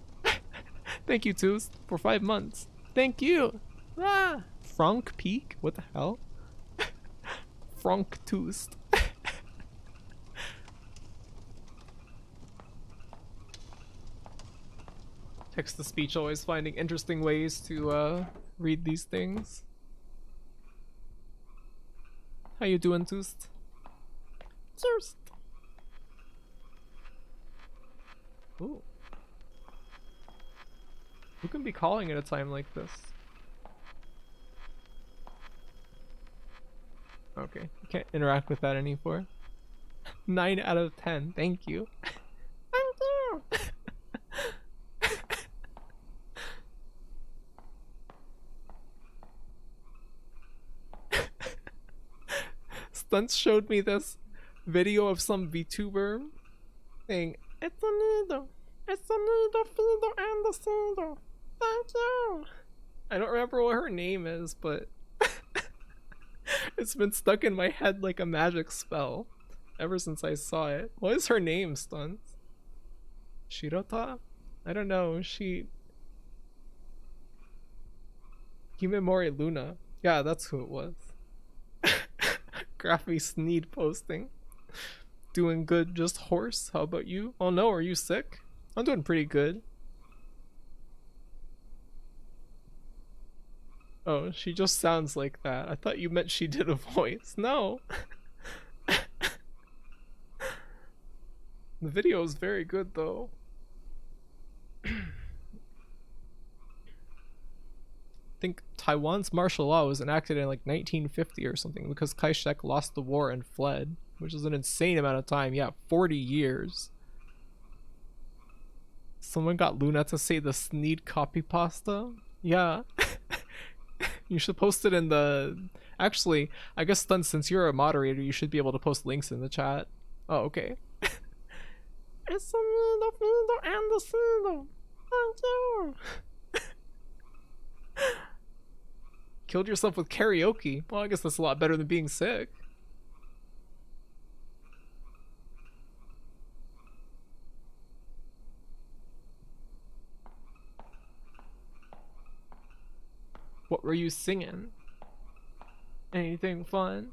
Thank you, Tooth, for 5 months. Thank you. Ah. Frank Peak? What the hell? Frank Tooth. Text-to-speech, always finding interesting ways to read these things. How you doing, Toost? Toost. Ooh. Who can be calling at a time like this? Okay, you can't interact with that anymore. 9 out of 10, thank you. Thank you! Stunts showed me this video of some VTuber saying, "It's a needle feeder and the cedar. Thank you." I don't remember what her name is, but it's been stuck in my head like a magic spell ever since I saw it. What is her name, Stunts? Shirota? I don't know. Himemori Luna. Yeah, that's who it was. Graphy Sneed posting. Doing good, just horse. How about you? Oh no, are you sick? I'm doing pretty good. Oh, she just sounds like that. I thought you meant she did a voice. No. The video is very good though. I think Taiwan's martial law was enacted in like 1950 or something because Kai-shek lost the war and fled. which is an insane amount of time. Yeah, 40 years. Someone got Luna to say the Sneed copy pasta. Yeah. You should post it in the... Actually, I guess then since you're a moderator, you should be able to post links in the chat. Oh, okay. It's the fido and the cido. Thank you. Killed yourself with karaoke. Well, I guess that's a lot better than being sick. What were you singing? Anything fun?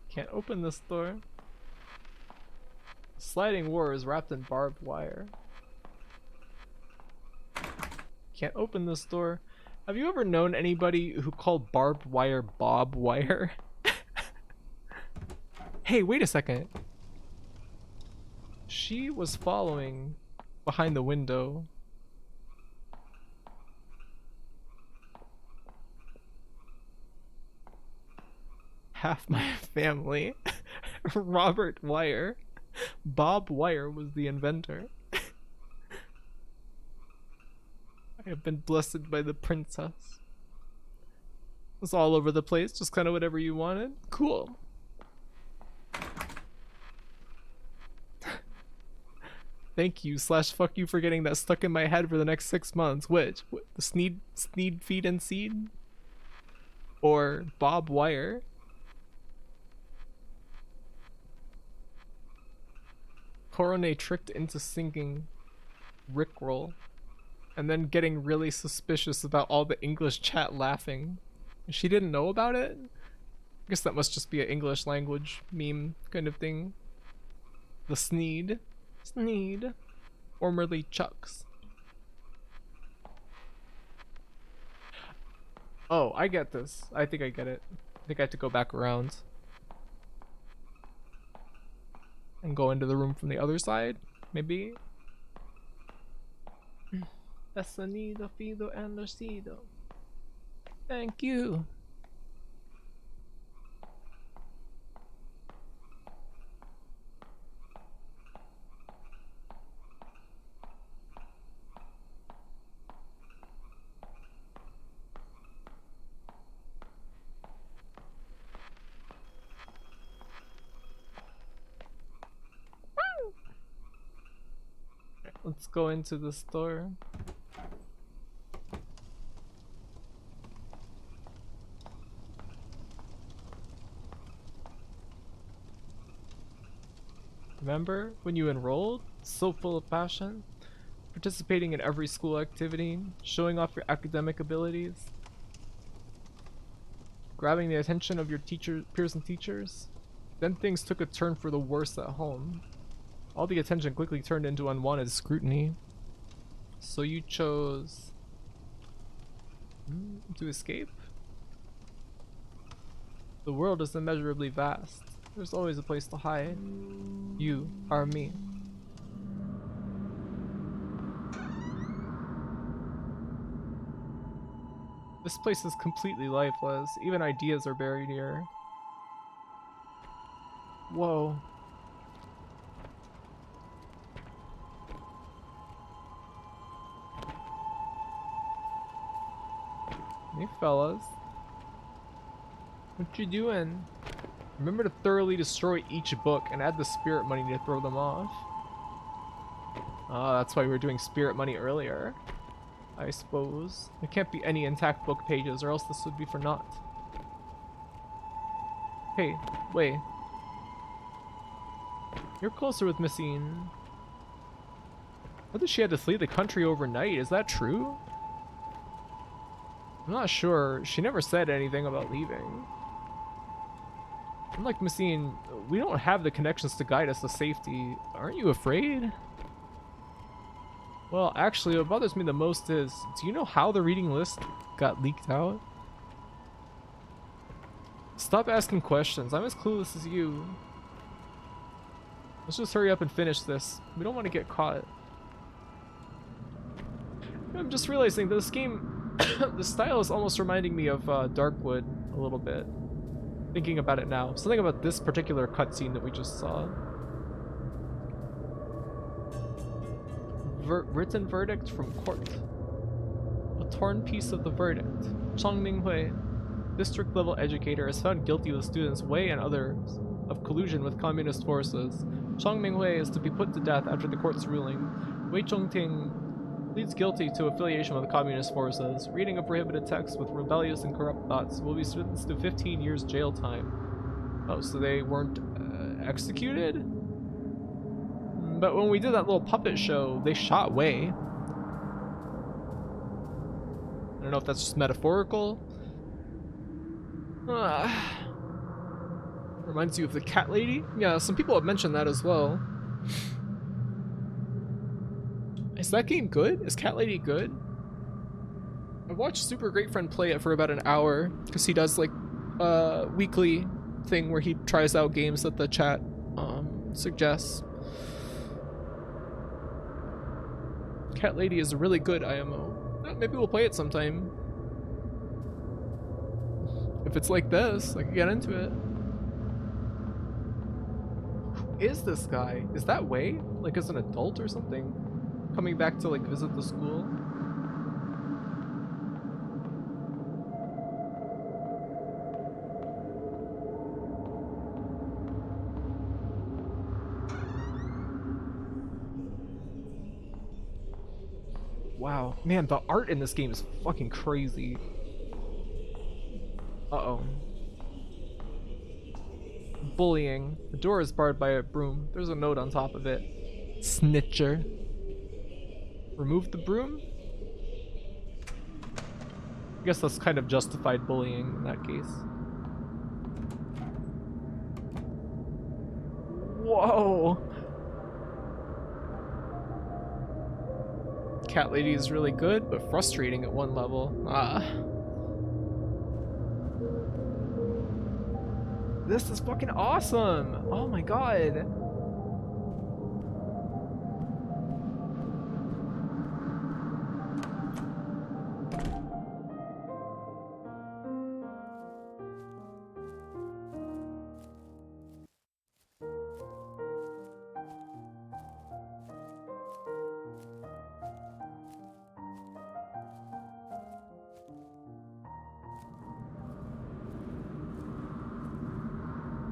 Can't open this door. Sliding war is wrapped in barbed wire. Can't open this door. Have you ever known anybody who called barbed wire bob wire? Hey, wait a second. She was following behind the window. Half my family. Robert Wire. Bob Wire was the inventor. I have been blessed by the princess. It's all over the place, just kind of whatever you wanted. Cool. Thank you / fuck you for getting that stuck in my head for the next 6 months. Which? The Sneed feed and seed? Or Bob Wire? Korone tricked into singing Rickroll. And then getting really suspicious about all the English chat laughing. She didn't know about it? I guess that must just be an English language meme kind of thing. The Sneed. Sneed. Formerly Chucks. Oh, I get this. I think I get it. I think I have to go back around. And go into the room from the other side? Maybe? The sonido, fido, and lucido. Thank you. Let's go into the store. Remember when you enrolled? So full of passion, participating in every school activity, showing off your academic abilities, grabbing the attention of your peers and teachers. Then things took a turn for the worse at home. All the attention quickly turned into unwanted scrutiny. So you chose to escape? The world is immeasurably vast. There's always a place to hide. You are me. This place is completely lifeless. Even ideas are buried here. Whoa. Hey fellas. What you doing? Remember to thoroughly destroy each book and add the spirit money to throw them off. Ah, that's why we were doing spirit money earlier. I suppose. There can't be any intact book pages or else this would be for naught. Hey, wait. You're closer with Missine. I thought she had to flee the country overnight. Is that true? I'm not sure. She never said anything about leaving. Unlike Missine, we don't have the connections to guide us to safety. Aren't you afraid? Well, actually, what bothers me the most is, do you know how the reading list got leaked out? Stop asking questions. I'm as clueless as you. Let's just hurry up and finish this. We don't want to get caught. I'm just realizing that this game, the style is almost reminding me of Darkwood a little bit. Thinking about it now. Something about this particular cutscene that we just saw. Written verdict from court. A torn piece of the verdict. Chang Minghui, district level educator, is found guilty with students Wei and others of collusion with communist forces. Chang Minghui is to be put to death after the court's ruling. Wei Chongting pleads guilty to affiliation with the communist forces. Reading a prohibited text with rebellious and corrupt thoughts will be sentenced to 15 years jail time. Oh, so they weren't executed? But when we did that little puppet show, they shot Wei. I don't know if that's just metaphorical. Reminds you of the cat lady? Yeah, some people have mentioned that as well. Is that game good? Is Cat Lady good? I watched Super Great Friend play it for about an hour because he does like a weekly thing where he tries out games that the chat suggests. Cat Lady is a really good IMO. Maybe we'll play it sometime. If it's like this, I can get into it. Who is this guy? Is that Wei? Like as an adult or something? Coming back to like visit the school? Wow, man, the art in this game is fucking crazy. Uh-oh. Bullying. The door is barred by a broom. There's a note on top of it. Snitcher. Remove the broom? I guess that's kind of justified bullying in that case. Whoa! Cat Lady is really good, but frustrating at one level. This is fucking awesome! Oh my god!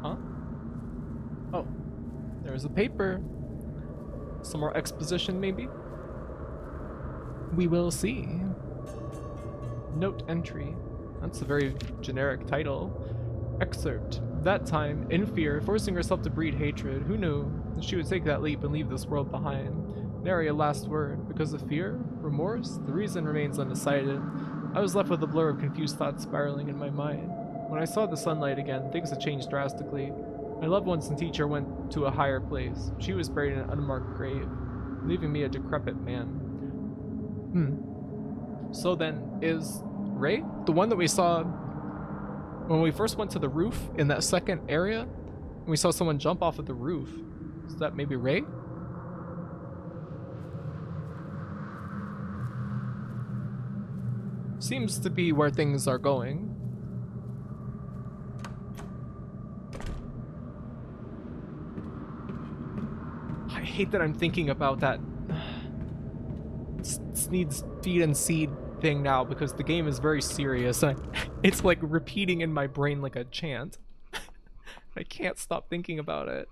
Huh? Oh, there's a paper. Some more exposition, maybe? We will see. Note entry. That's a very generic title. Excerpt. That time, in fear, forcing herself to breed hatred, who knew that she would take that leap and leave this world behind? Nary a last word. Because of fear? Remorse? The reason remains undecided. I was left with a blur of confused thoughts spiraling in my mind. When I saw the sunlight again, things had changed drastically. My loved ones and teacher went to a higher place. She was buried in an unmarked grave, leaving me a decrepit man. So then, is Ray the one that we saw when we first went to the roof in that second area? And we saw someone jump off of the roof. Is that maybe Ray? Seems to be where things are going. I hate that I'm thinking about that needs feed and seed thing now because the game is very serious and it's like repeating in my brain like a chant. I can't stop thinking about it.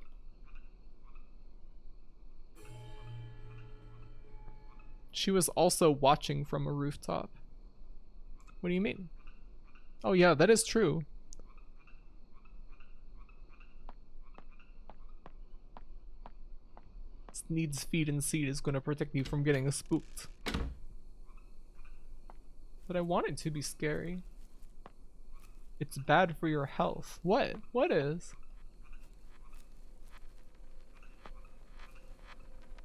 She was also watching from a rooftop. What do you mean? Oh yeah, that is true. This needs feed and seed is going to protect you from getting spooked. But I want it to be scary. It's bad for your health. What? What is?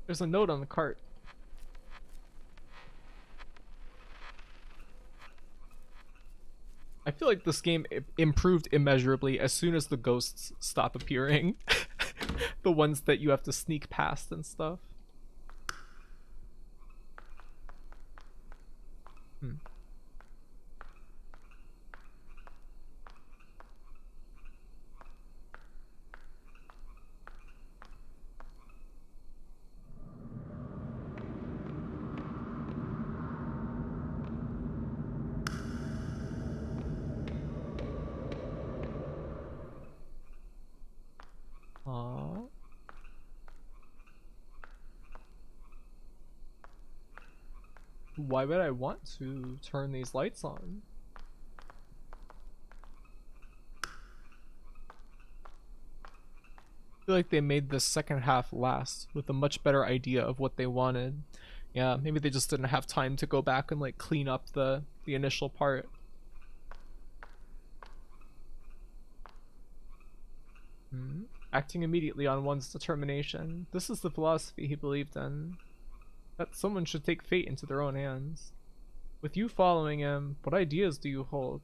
There's a note on the cart. I feel like this game improved immeasurably as soon as the ghosts stop appearing. The ones that you have to sneak past and stuff. Hmm. Aww. Why would I want to turn these lights on? I feel like they made the second half last with a much better idea of what they wanted. Yeah, maybe they just didn't have time to go back and like clean up the initial part. Acting immediately on one's determination. This is the philosophy he believed in. That someone should take fate into their own hands. With you following him, what ideas do you hold?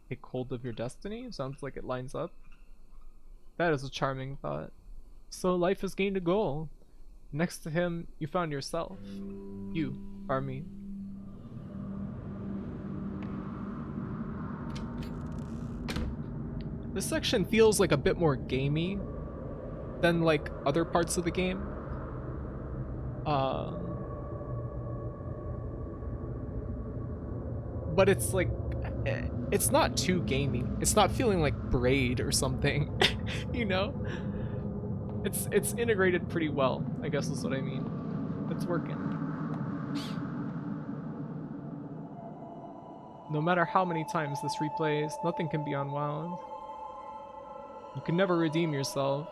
Take hold of your destiny? Sounds like it lines up. That is a charming thought. So life has gained a goal. Next to him, you found yourself. You are me. This section feels like a bit more gamey than like other parts of the game. But it's like, it's not too gamey. It's not feeling like Braid or something, you know? It's integrated pretty well, I guess is what I mean. It's working. No matter how many times this replays, nothing can be unwound. You can never redeem yourself.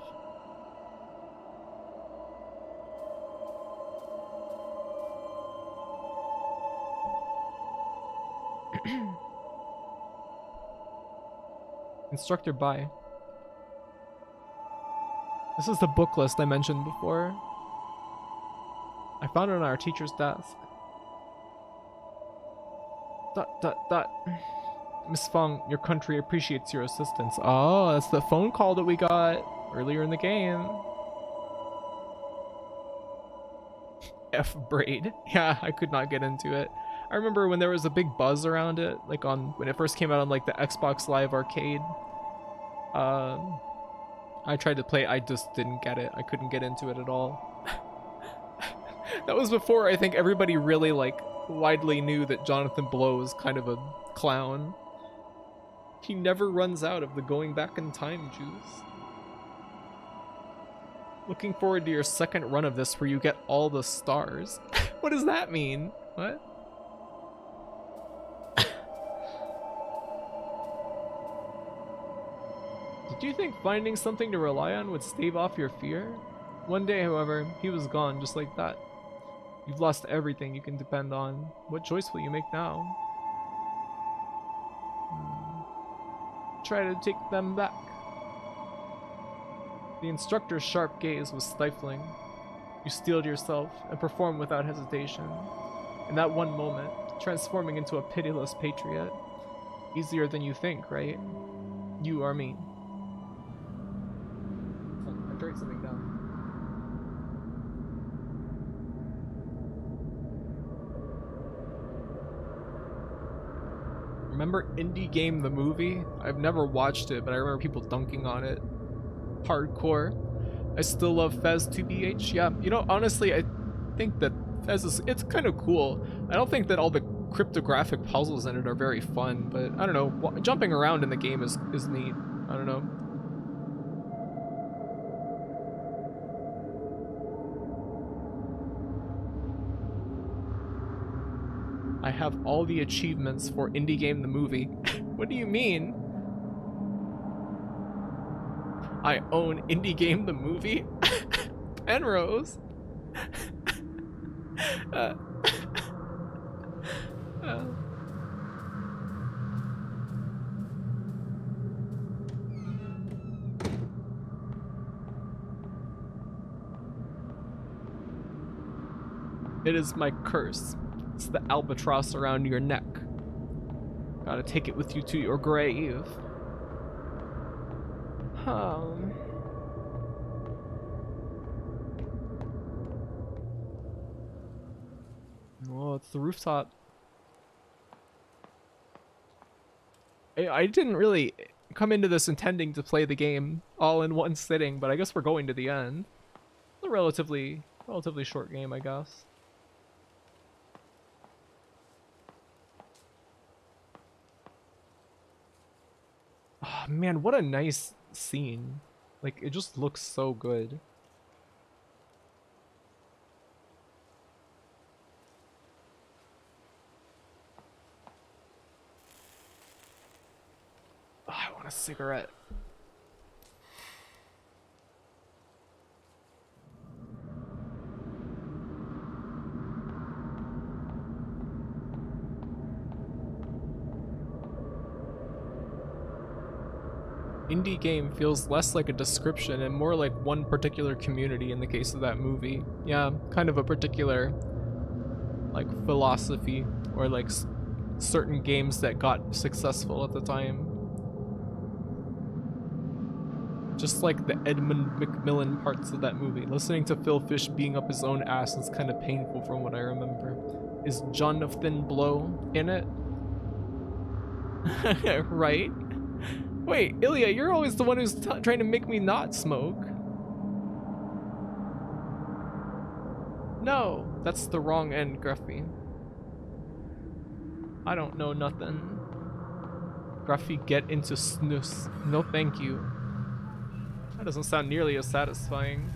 Instructor by. This is the book list I mentioned before. I found it on our teacher's desk. ... Miss Feng, your country appreciates your assistance. Oh, that's the phone call that we got earlier in the game. F Braid. Yeah, I could not get into it. I remember when there was a big buzz around it, like when it first came out on like the Xbox Live Arcade. I tried to play, I just didn't get it. I couldn't get into it at all. That was before I think everybody really like widely knew that Jonathan Blow is kind of a clown. He never runs out of the going back in time juice. Looking forward to your second run of this where you get all the stars. What does that mean? What? Did you think finding something to rely on would stave off your fear? One day, however, he was gone just like that. You've lost everything you can depend on. What choice will you make now? Try to take them back. The instructor's sharp gaze was stifling. You steeled yourself and performed without hesitation. In that one moment, transforming into a pitiless patriot. Easier than you think, right? You are me. I drank something down. Remember Indie Game the movie? I've never watched it, but I remember people dunking on it. Hardcore. I still love Fez 2BH. Yeah, you know, honestly, I think that Fez is, it's kind of cool. I don't think that all the cryptographic puzzles in it are very fun, but I don't know. Jumping around in the game is neat. I don't know. I have all the achievements for Indie Game the movie. What do you mean? I own Indie Game the movie? Penrose? It is my curse. It's the albatross around your neck. Gotta take it with you to your grave. Um. Oh, it's the rooftop. I didn't really come into this intending to play the game all in one sitting, but I guess we're going to the end. It's a relatively short game, I guess. Oh man, what a nice scene. Like, it just looks so good. Oh, I want a cigarette. Indie game feels less like a description and more like one particular community in the case of that movie. Yeah, kind of a particular like philosophy or like certain games that got successful at the time. Just like the Edmund McMillan parts of that movie. Listening to Phil Fish being up his own ass is kind of painful from what I remember. Is Jonathan Blow in it? Right? Wait, Ilya, you're always the one who's trying to make me not smoke. No, that's the wrong end, Gruffy. I don't know nothing. Gruffy, get into snus. No thank you. That doesn't sound nearly as satisfying.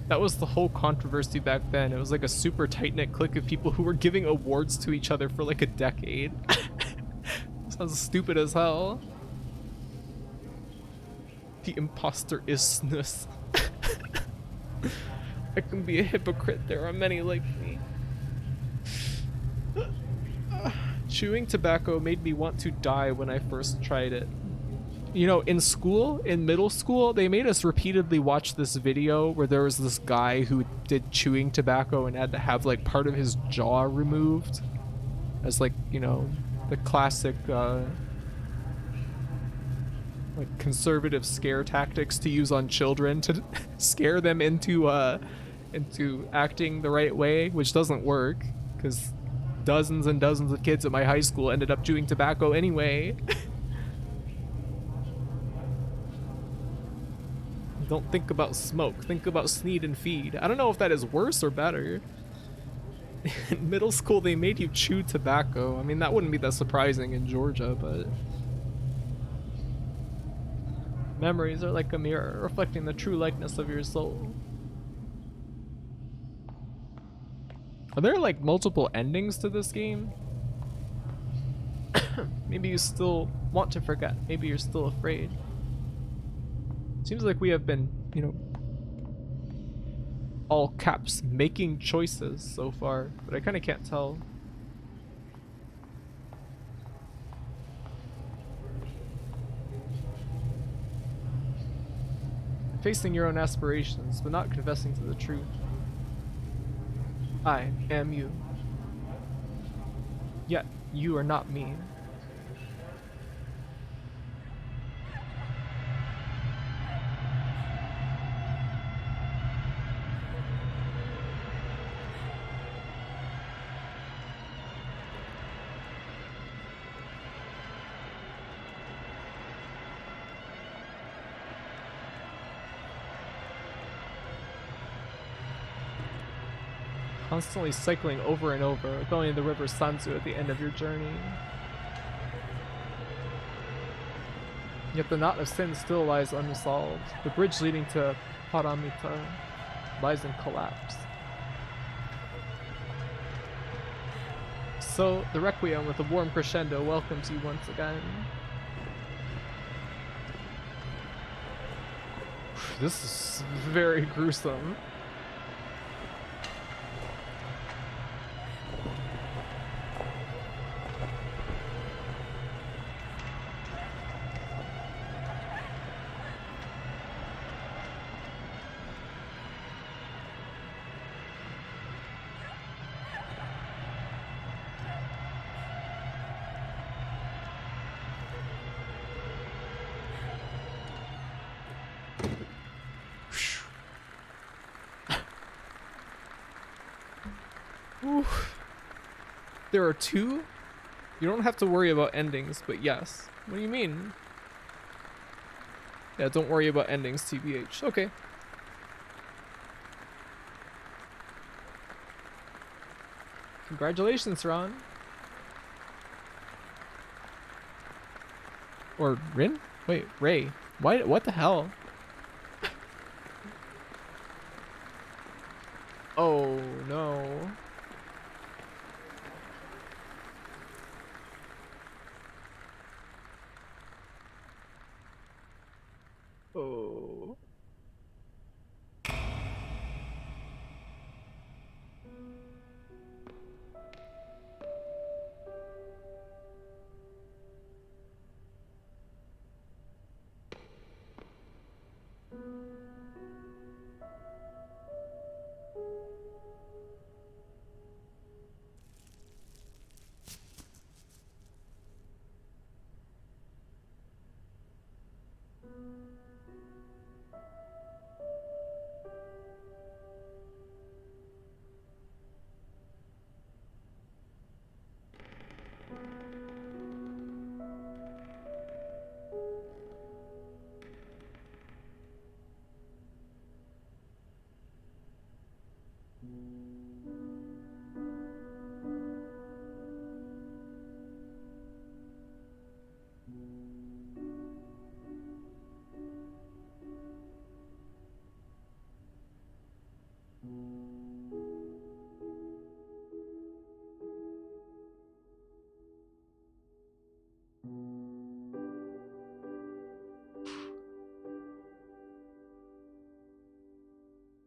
That was the whole controversy back then. It was like a super tight-knit clique of people who were giving awards to each other for like a decade. Sounds stupid as hell. The imposter is snus. I can be a hypocrite. There are many like me. Chewing tobacco made me want to die when I first tried it. You know, in school, in middle school, they made us repeatedly watch this video where there was this guy who did chewing tobacco and had to have like part of his jaw removed as like, you know, the classic like conservative scare tactics to use on children to scare them into acting the right way, which doesn't work because dozens and dozens of kids at my high school ended up chewing tobacco anyway. Don't think about smoke, think about sneed and feed. I don't know if that is worse or better. In middle school, they made you chew tobacco. I mean, that wouldn't be that surprising in Georgia, but... Memories are like a mirror, reflecting the true likeness of your soul. Are there, like, multiple endings to this game? Maybe you still want to forget. Maybe you're still afraid. Seems like we have been, you know, all caps, making choices so far, but I kind of can't tell. Facing your own aspirations, but not confessing to the truth. I am you. Yet, you are not me. Constantly cycling over and over, with only the river Sanzu at the end of your journey. Yet the knot of sin still lies unsolved. The bridge leading to Paramita lies in collapse. So, the Requiem with a warm crescendo welcomes you once again. This is very gruesome. Oof. There are two? You don't have to worry about endings, but yes. What do you mean? Yeah, don't worry about endings, TBH. Okay. Congratulations, Ron. Or Rin? Wait, Ray. Why? What the hell? Oh, no. Oh.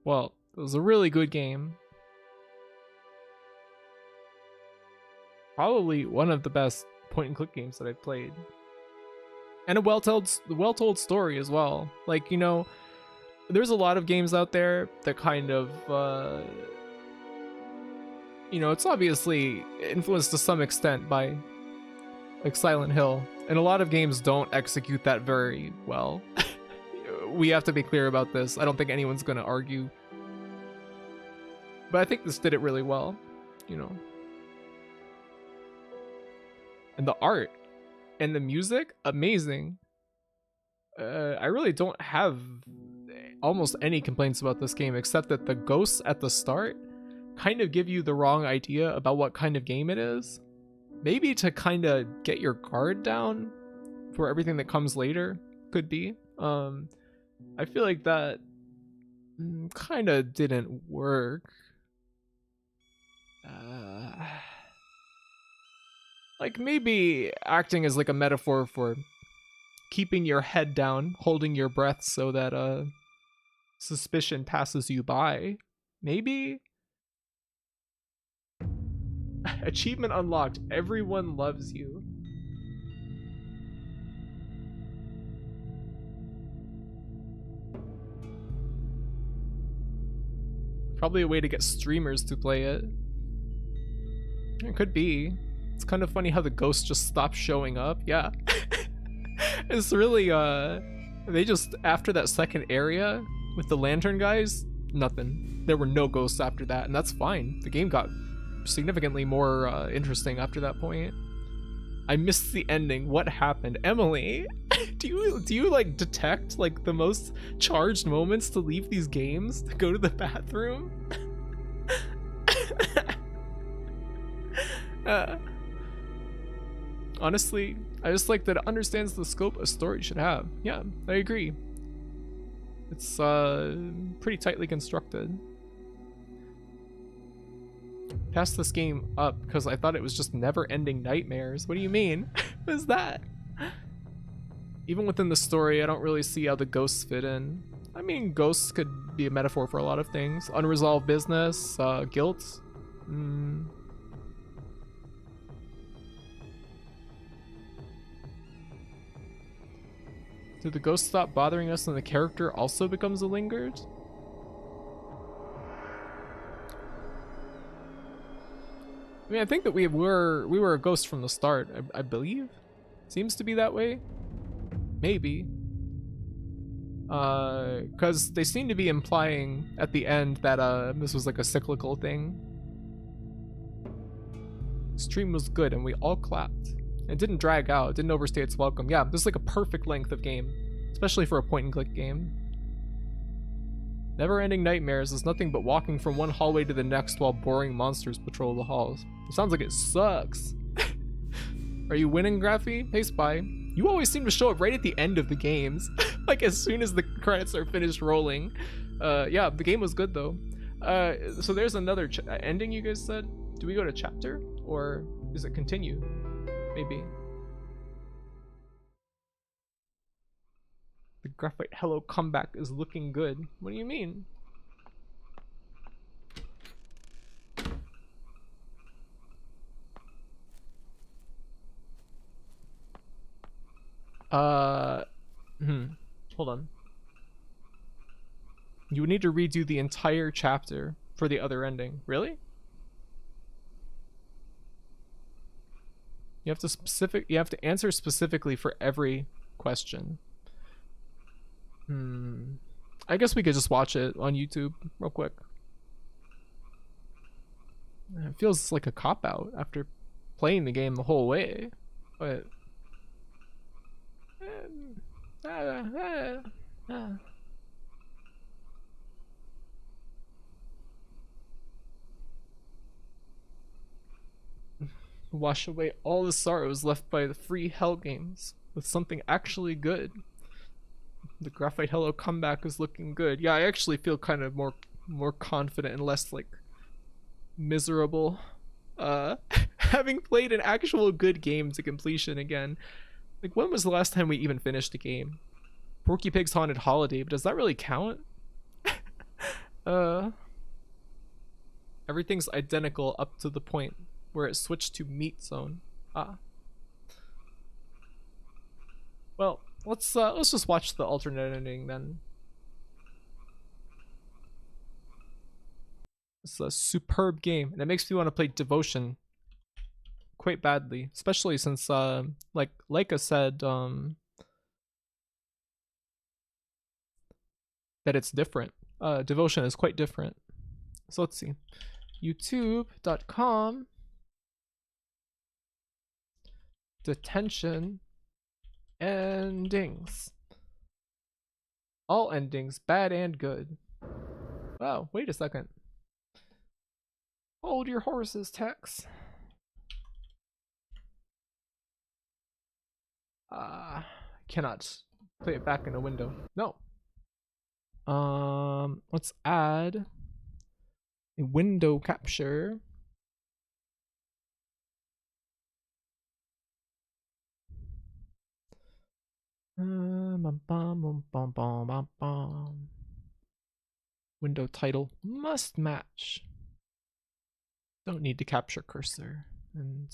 Well, it was a really good game. Probably one of the best point and click games that I've played. And a well-told story as well. Like, you know, there's a lot of games out there that kind of you know, it's obviously influenced to some extent by like Silent Hill, and a lot of games don't execute that very well. We have to be clear about this. I don't think anyone's going to argue. But I think this did it really well, you know. And the art and the music, amazing. I really don't have almost any complaints about this game, except that the ghosts at the start kind of give you the wrong idea about what kind of game it is. Maybe to kind of get your guard down for everything that comes later, could be. I feel like that kind of didn't work. Like maybe acting as like a metaphor for keeping your head down, holding your breath so that suspicion passes you by. Maybe? Achievement unlocked. Everyone loves you. Probably a way to get streamers to play it. It could be. It's kind of funny how the ghosts just stop showing up. Yeah. It's really, they just, after that second area with the lantern guys, nothing. There were no ghosts after that, and that's fine. The game got significantly more interesting after that point. I missed the ending. What happened? Emily, do you like detect like the most charged moments to leave these games, to go to the bathroom? Honestly, I just like that it understands the scope a story should have. Yeah, I agree. It's pretty tightly constructed. Passed this game up because I thought it was just never-ending nightmares. What do you mean? What is that? Even within the story, I don't really see how the ghosts fit in. I mean, ghosts could be a metaphor for a lot of things. Unresolved business, guilt. Did the ghost stop bothering us and the character also becomes a lingered? I mean, I think that we were a ghost from the start, I believe. Seems to be that way. Maybe. Because they seem to be implying at the end that this was like a cyclical thing. Stream was good and we all clapped. It didn't drag out, it didn't overstay its welcome. Yeah, this is like a perfect length of game, especially for a point and click game. Never-ending nightmares is nothing but walking from one hallway to the next while boring monsters patrol the halls. It sounds like it sucks. Are you winning, Graphy? Hey, Spy. You always seem to show up right at the end of the games. Like as soon as the credits are finished rolling. Yeah, the game was good though. So there's another ending you guys said. Do we go to chapter or does it continue? Maybe. The Graphite Hello comeback is looking good. What do you mean? Hold on. You would need to redo the entire chapter for the other ending. Really? You have to answer specifically for every question. I guess we could just watch it on YouTube real quick. It feels like a cop-out after playing the game the whole way, but wash away all the sorrows left by the free Hell games with something actually good. The Graphite Hello comeback is looking good. Yeah, I actually feel kind of more confident and less like miserable having played an actual good game to completion again. Like, when was the last time we even finished a game? Porky Pig's Haunted Holiday, but does that really count? Everything's identical up to the point where it switched to Meat Zone. Well, let's just watch the alternate ending then. It's a superb game, and it makes me want to play Devotion quite badly, especially since like Leica said that it's different. Devotion is quite different. So let's see. YouTube.com Detention endings. All endings, bad and good. Wow, wait a second. Hold your horses, Tex. Cannot play it back in a window. No. Let's add a window capture. Window title must match. Don't need to capture cursor. And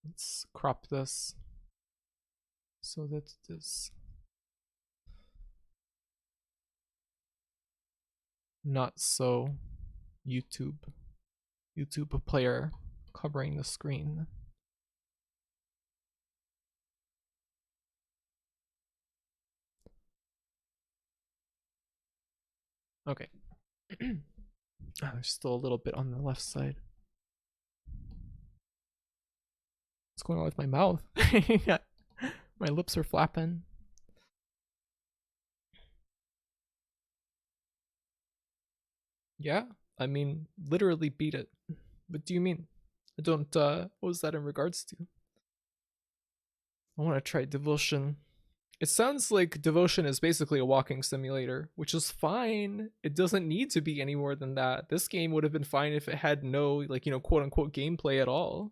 let's crop this so that it is not so YouTube player covering the screen. Okay. There's still a little bit on the left side. What's going on with my mouth? My lips are flapping. Yeah, I mean, literally beat it. What do you mean? I don't, what was that in regards to? I want to try Devotion. It sounds like Devotion is basically a walking simulator, which is fine. It doesn't need to be any more than that. This game would have been fine if it had no, like, you know, quote unquote gameplay at all.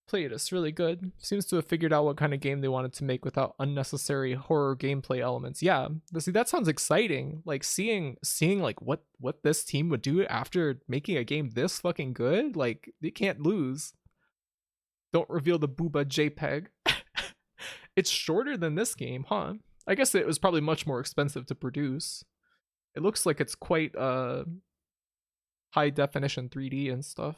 Played, it's really good. Seems to have figured out what kind of game they wanted to make without unnecessary horror gameplay elements. Yeah, see, that sounds exciting. Like seeing like what this team would do after making a game this fucking good. Like, they can't lose. Don't reveal the booba JPEG. It's shorter than this game, huh? I guess it was probably much more expensive to produce. It looks like it's quite high definition 3D and stuff.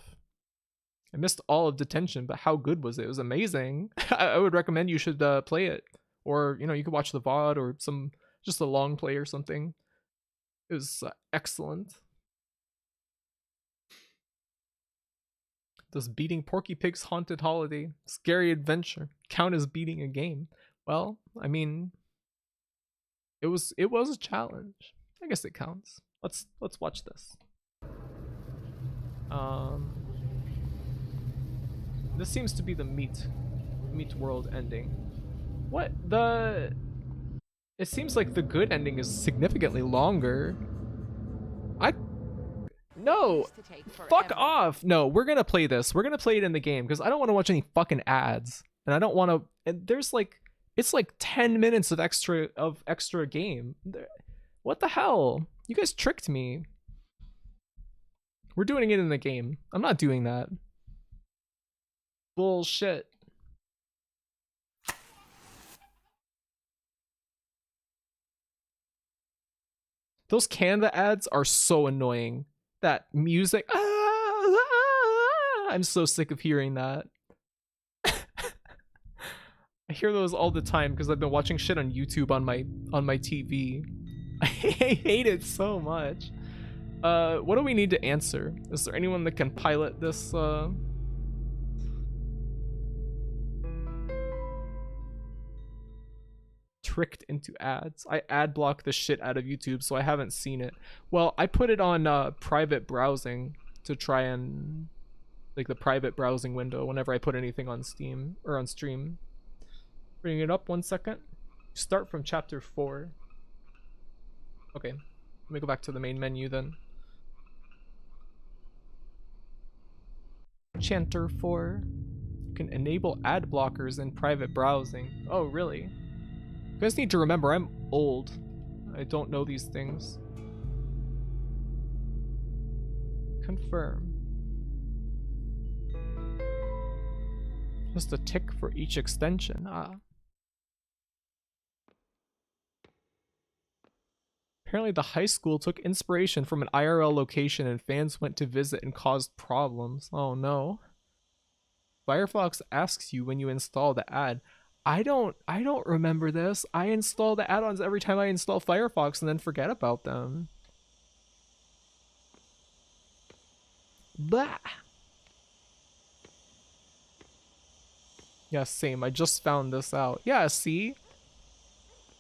I missed all of Detention, but how good was it? It was amazing. I would recommend you should play it. Or, you know, you could watch the VOD or just a long play or something. It was excellent. Does beating Porky Pig's Haunted Holiday Scary Adventure count as beating a game? Well, I mean, it was a challenge. I guess it counts. Let's watch this. This seems to be the meat world ending. What the? It seems like the good ending is significantly longer. No, fuck off. No, we're gonna play this. We're gonna play it in the game because I don't want to watch any fucking ads, and I don't want to. And there's like, it's like 10 minutes of extra game. What the hell? You guys tricked me. We're doing it in the game. I'm not doing that. Bullshit. Those Canva ads are so annoying. That music. I'm so sick of hearing that. I hear those all the time because I've been watching shit on YouTube on my TV. I hate it so much. What do we need to answer? Is there anyone that can pilot this? Tricked into ads. I ad block the shit out of YouTube, so I haven't seen it. Well, I put it on private browsing to try and like the private browsing window whenever I put anything on Steam or on stream. Bring it up 1 second. Start from chapter 4. Okay, let me go back to the main menu then. Chanter 4. You can enable ad blockers in private browsing. Oh, really? You guys need to remember, I'm old. I don't know these things. Confirm. Just a tick for each extension. Ah. Apparently the high school took inspiration from an IRL location and fans went to visit and caused problems. Oh no. Firefox asks you when you install the ad. I don't remember this. I install the add-ons every time I install Firefox and then forget about them. Blah. Yeah, same. I just found this out. Yeah, see?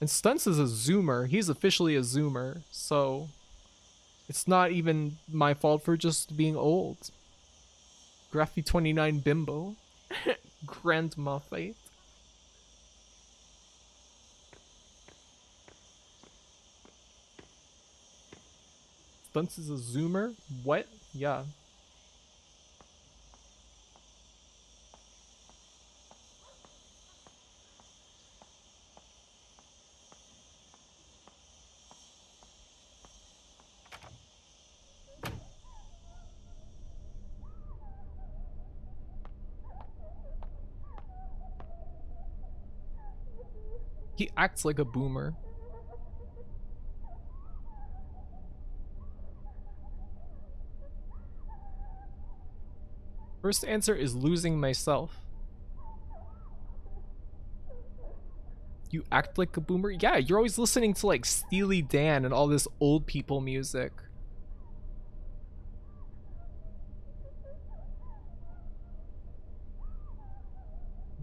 And Stunts is a zoomer. He's officially a zoomer, so it's not even my fault for just being old. Graphy 29 bimbo. Grandma fight. Stunts is a zoomer? What? Yeah. He acts like a boomer. First answer is losing myself. You act like a boomer? Yeah, you're always listening to like Steely Dan and all this old people music.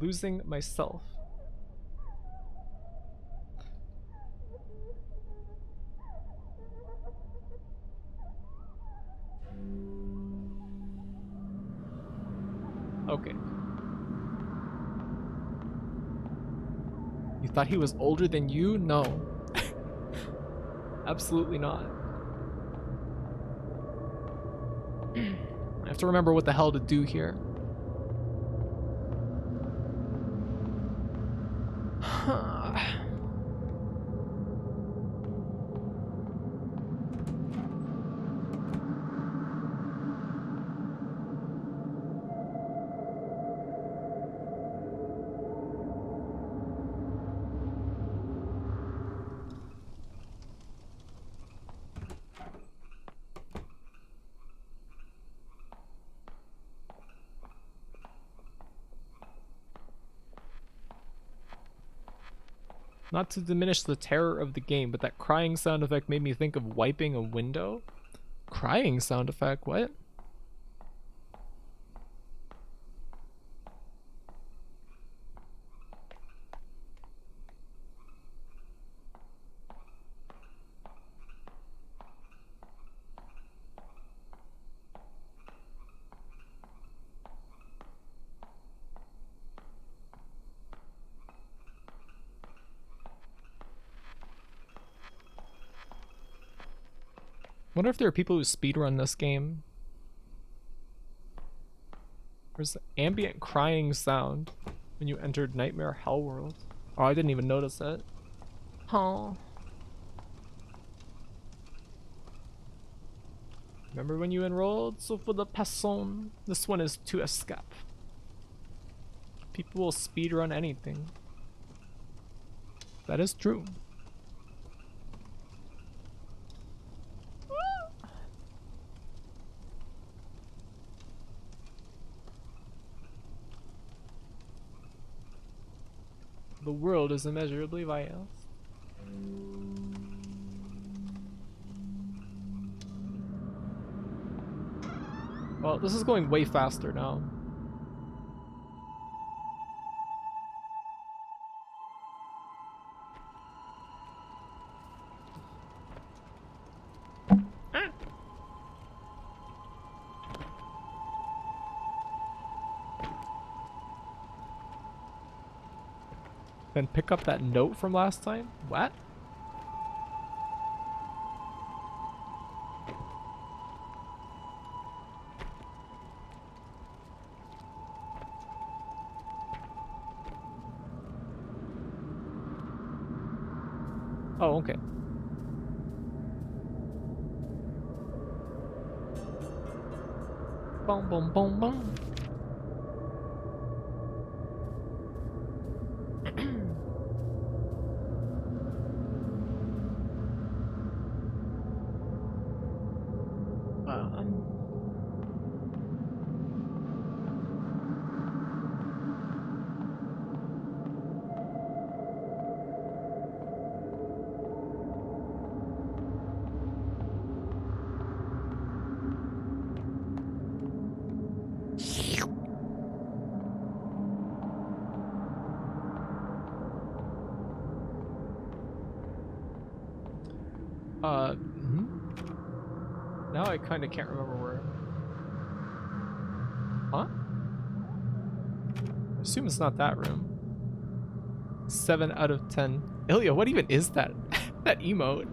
Losing myself. Okay. You thought he was older than you? No. Absolutely not. I have to remember what the hell to do here. Not to diminish the terror of the game, but that crying sound effect made me think of wiping a window. Crying sound effect? What? Wonder if there are people who speedrun this game. There's ambient crying sound when you entered Nightmare Hell World. Oh, I didn't even notice it. Huh. Remember when you enrolled? So for the passion, this one is to escape. People will speedrun anything. That is true. The world is immeasurably vast. Well, this is going way faster now. Then pick up that note from last time? What? Oh, okay. Boom, boom, boom, boom. Now I kind of can't remember where. Huh? I assume it's not that room. 7 out of 10. Ilya, what even is that? That emote?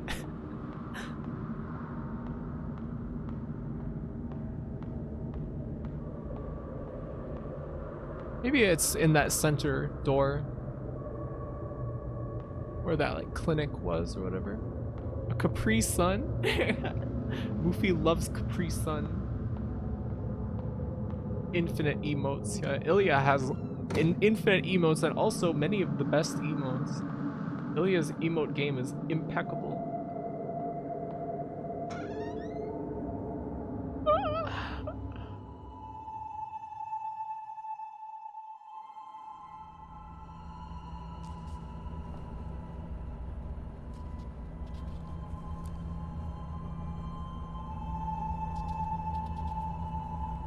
Maybe it's in that center door. Where that like clinic was or whatever. A Capri Sun? Mufi loves Capri Sun. Infinite emotes. Yeah, Ilya has infinite emotes and also many of the best emotes. Ilya's emote game is impeccable.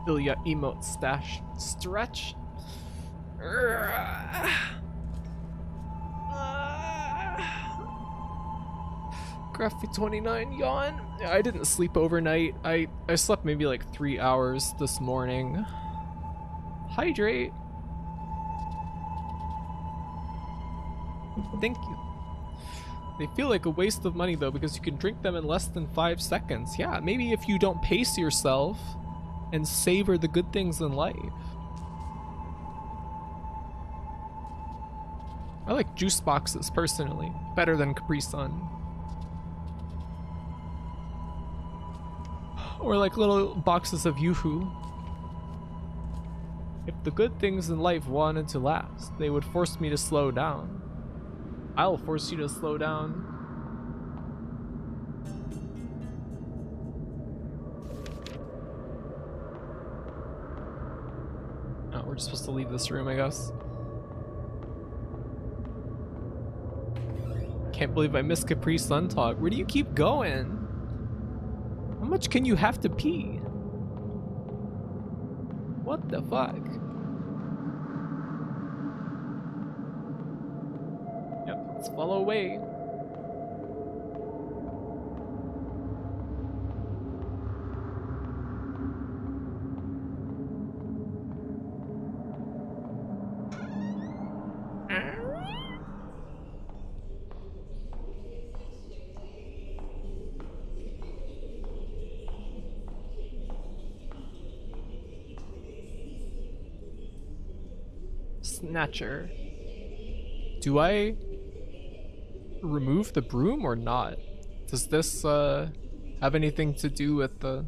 Ilya emote stash. Stretch. Graphy 29 yawn. I didn't sleep overnight. I slept maybe like 3 hours this morning. Hydrate. Thank you. They feel like a waste of money though because you can drink them in less than 5 seconds. Yeah, maybe if you don't pace yourself and savor the good things in life. I like juice boxes personally, better than Capri Sun. Or like little boxes of Yoo-hoo. If the good things in life wanted to last, they would force me to slow down. I'll force you to slow down. Oh, we're just supposed to leave this room, I guess. Can't believe I missed Capri Sun talk. Where do you keep going? How much can you have to pee? What the fuck? Yep, let's follow away. Snatcher. Do I remove the broom or not? Does this have anything to do with the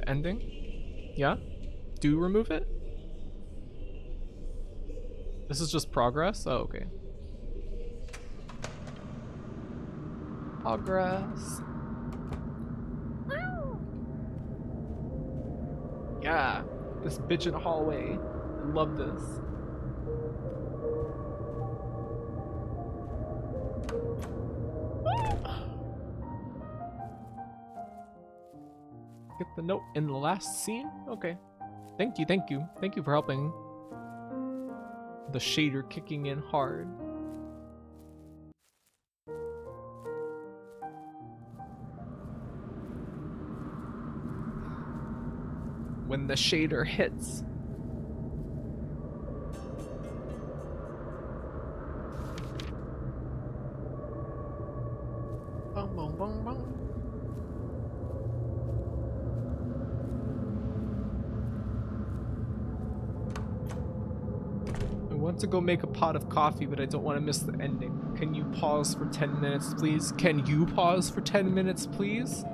ending? Yeah? Do remove it? This is just progress? Oh, okay. Progress. Yeah, this bitch in the hallway. I love this. Get the note in the last scene? Okay. Thank you, thank you. Thank you for helping. The shader kicking in hard. When the shader hits. Bum, bum, bum, bum. I want to go make a pot of coffee, but I don't want to miss the ending. Can you pause for 10 minutes, please? Can you pause for 10 minutes, please?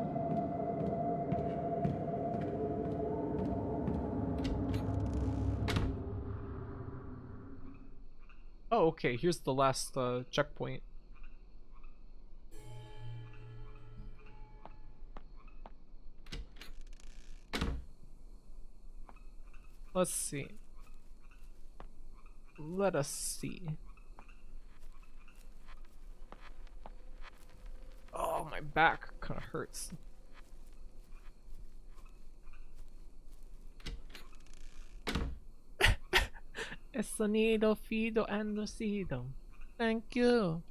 Oh, okay, here's the last checkpoint. Let's see. Let us see. Oh, my back kind of hurts. Es sonido, fido, and lucido. Thank you.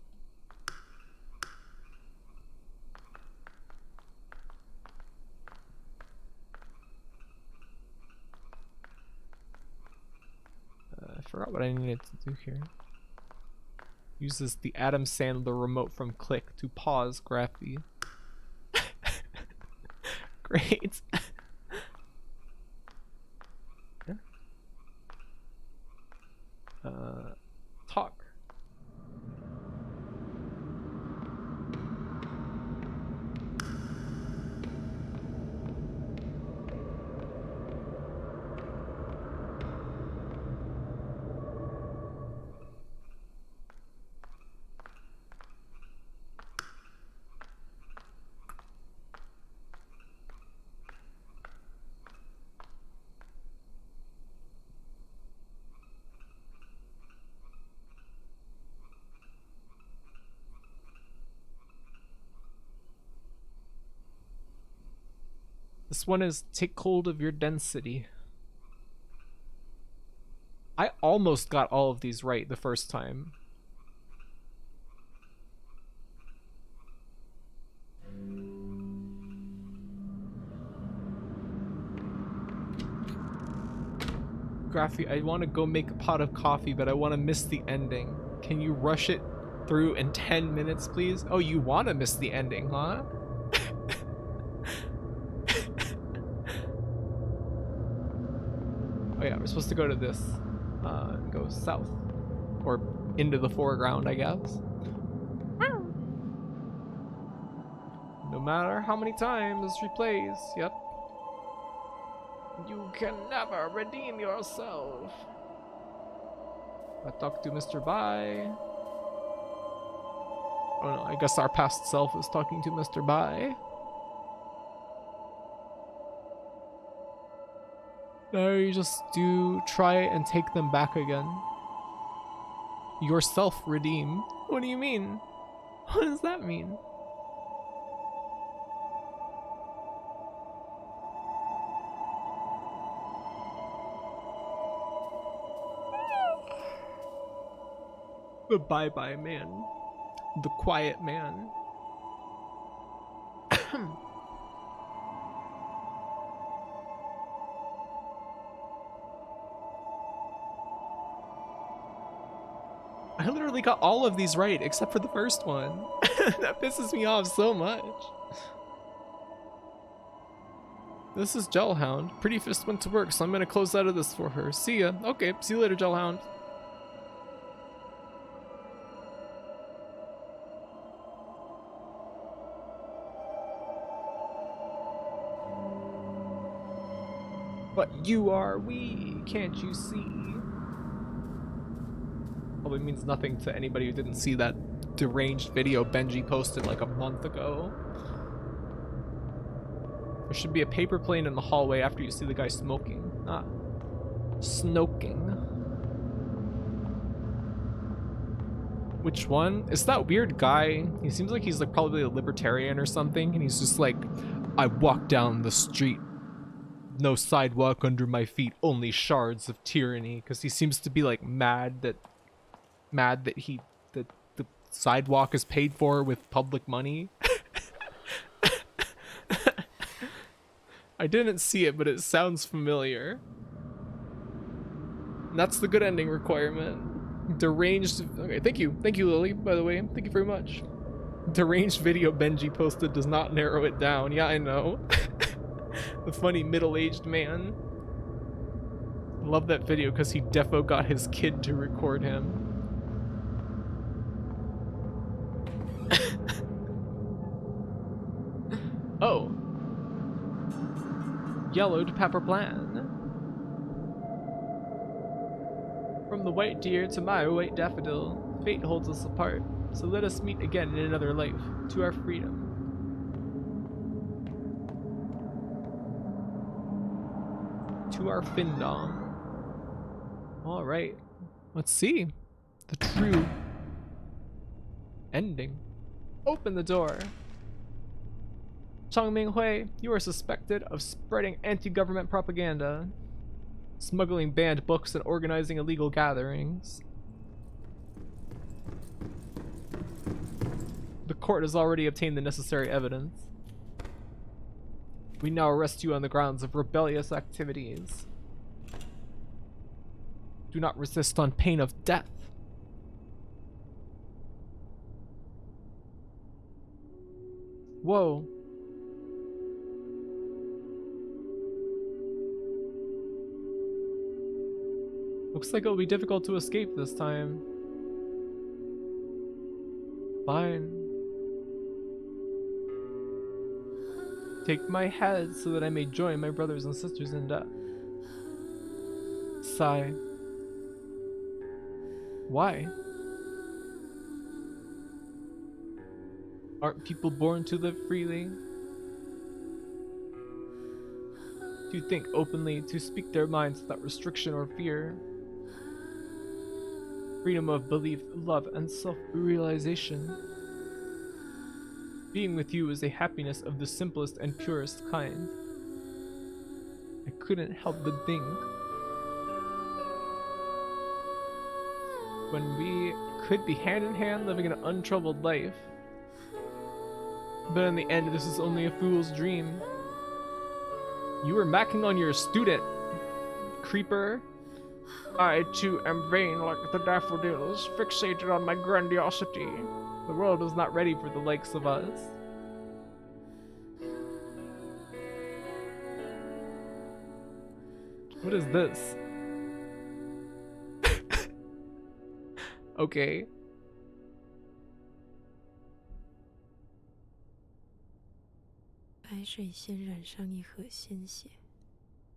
I forgot what I needed to do here. Uses the Adam Sandler remote from Click to pause Graphy. Great. Talk. This one is take hold of your density. I almost got all of these right the first time. Graphy, I want to go make a pot of coffee, but I want to miss the ending. Can you rush it through in 10 minutes, please? Oh, you want to miss the ending, huh? Oh yeah, we're supposed to go to this. Go south. Or into the foreground, I guess. No matter how many times replays, yep. You can never redeem yourself. I talk to Mr. Bye. Oh no, I guess our past self is talking to Mr. Bye. No, you just do try and take them back again. Yourself redeem? What do you mean? What does that mean? The bye-bye man. The quiet man. I literally got all of these right except for the first one. That pisses me off so much. This is Gelhound. Pretty Fist went to work, so I'm gonna close out of this for her. See ya. Okay, see you later, Gelhound. But you are we, can't you see? Probably means nothing to anybody who didn't see that deranged video Benji posted like a month ago. There should be a paper plane in the hallway after you see the guy smoking. Ah. Smoking. Which one? It's that weird guy. He seems like he's like probably a libertarian or something, and he's just like, I walk down the street. No sidewalk under my feet, only shards of tyranny. Because he seems to be like mad that the sidewalk is paid for with public money. I didn't see it, but it sounds familiar. And that's the good ending requirement. Deranged. Okay, thank you, Lily. By the way, thank you very much. Deranged video Benji posted does not narrow it down. Yeah, I know. The funny middle-aged man. I love that video because he defo got his kid to record him. Oh. Yellowed pepper plan. From the white deer to my white daffodil, fate holds us apart. So let us meet again in another life, to our freedom. To our findom. Alright, let's see the true ending. Open the door. Chang Minghui, you are suspected of spreading anti-government propaganda, smuggling banned books, and organizing illegal gatherings. The court has already obtained the necessary evidence. We now arrest you on the grounds of rebellious activities. Do not resist on pain of death. Whoa. Looks like it'll be difficult to escape this time. Fine. Take my head so that I may join my brothers and sisters in death. Sigh. Why? Aren't people born to live freely? To think openly, to speak their minds without restriction or fear. Freedom of belief, love, and self-realization. Being with you is a happiness of the simplest and purest kind. I couldn't help but think. When we could be hand in hand living an untroubled life. But in the end, this is only a fool's dream. You were macking on your student, creeper. I too am vain like the daffodils, fixated on my grandiosity. The world is not ready for the likes of us. What is this? Okay.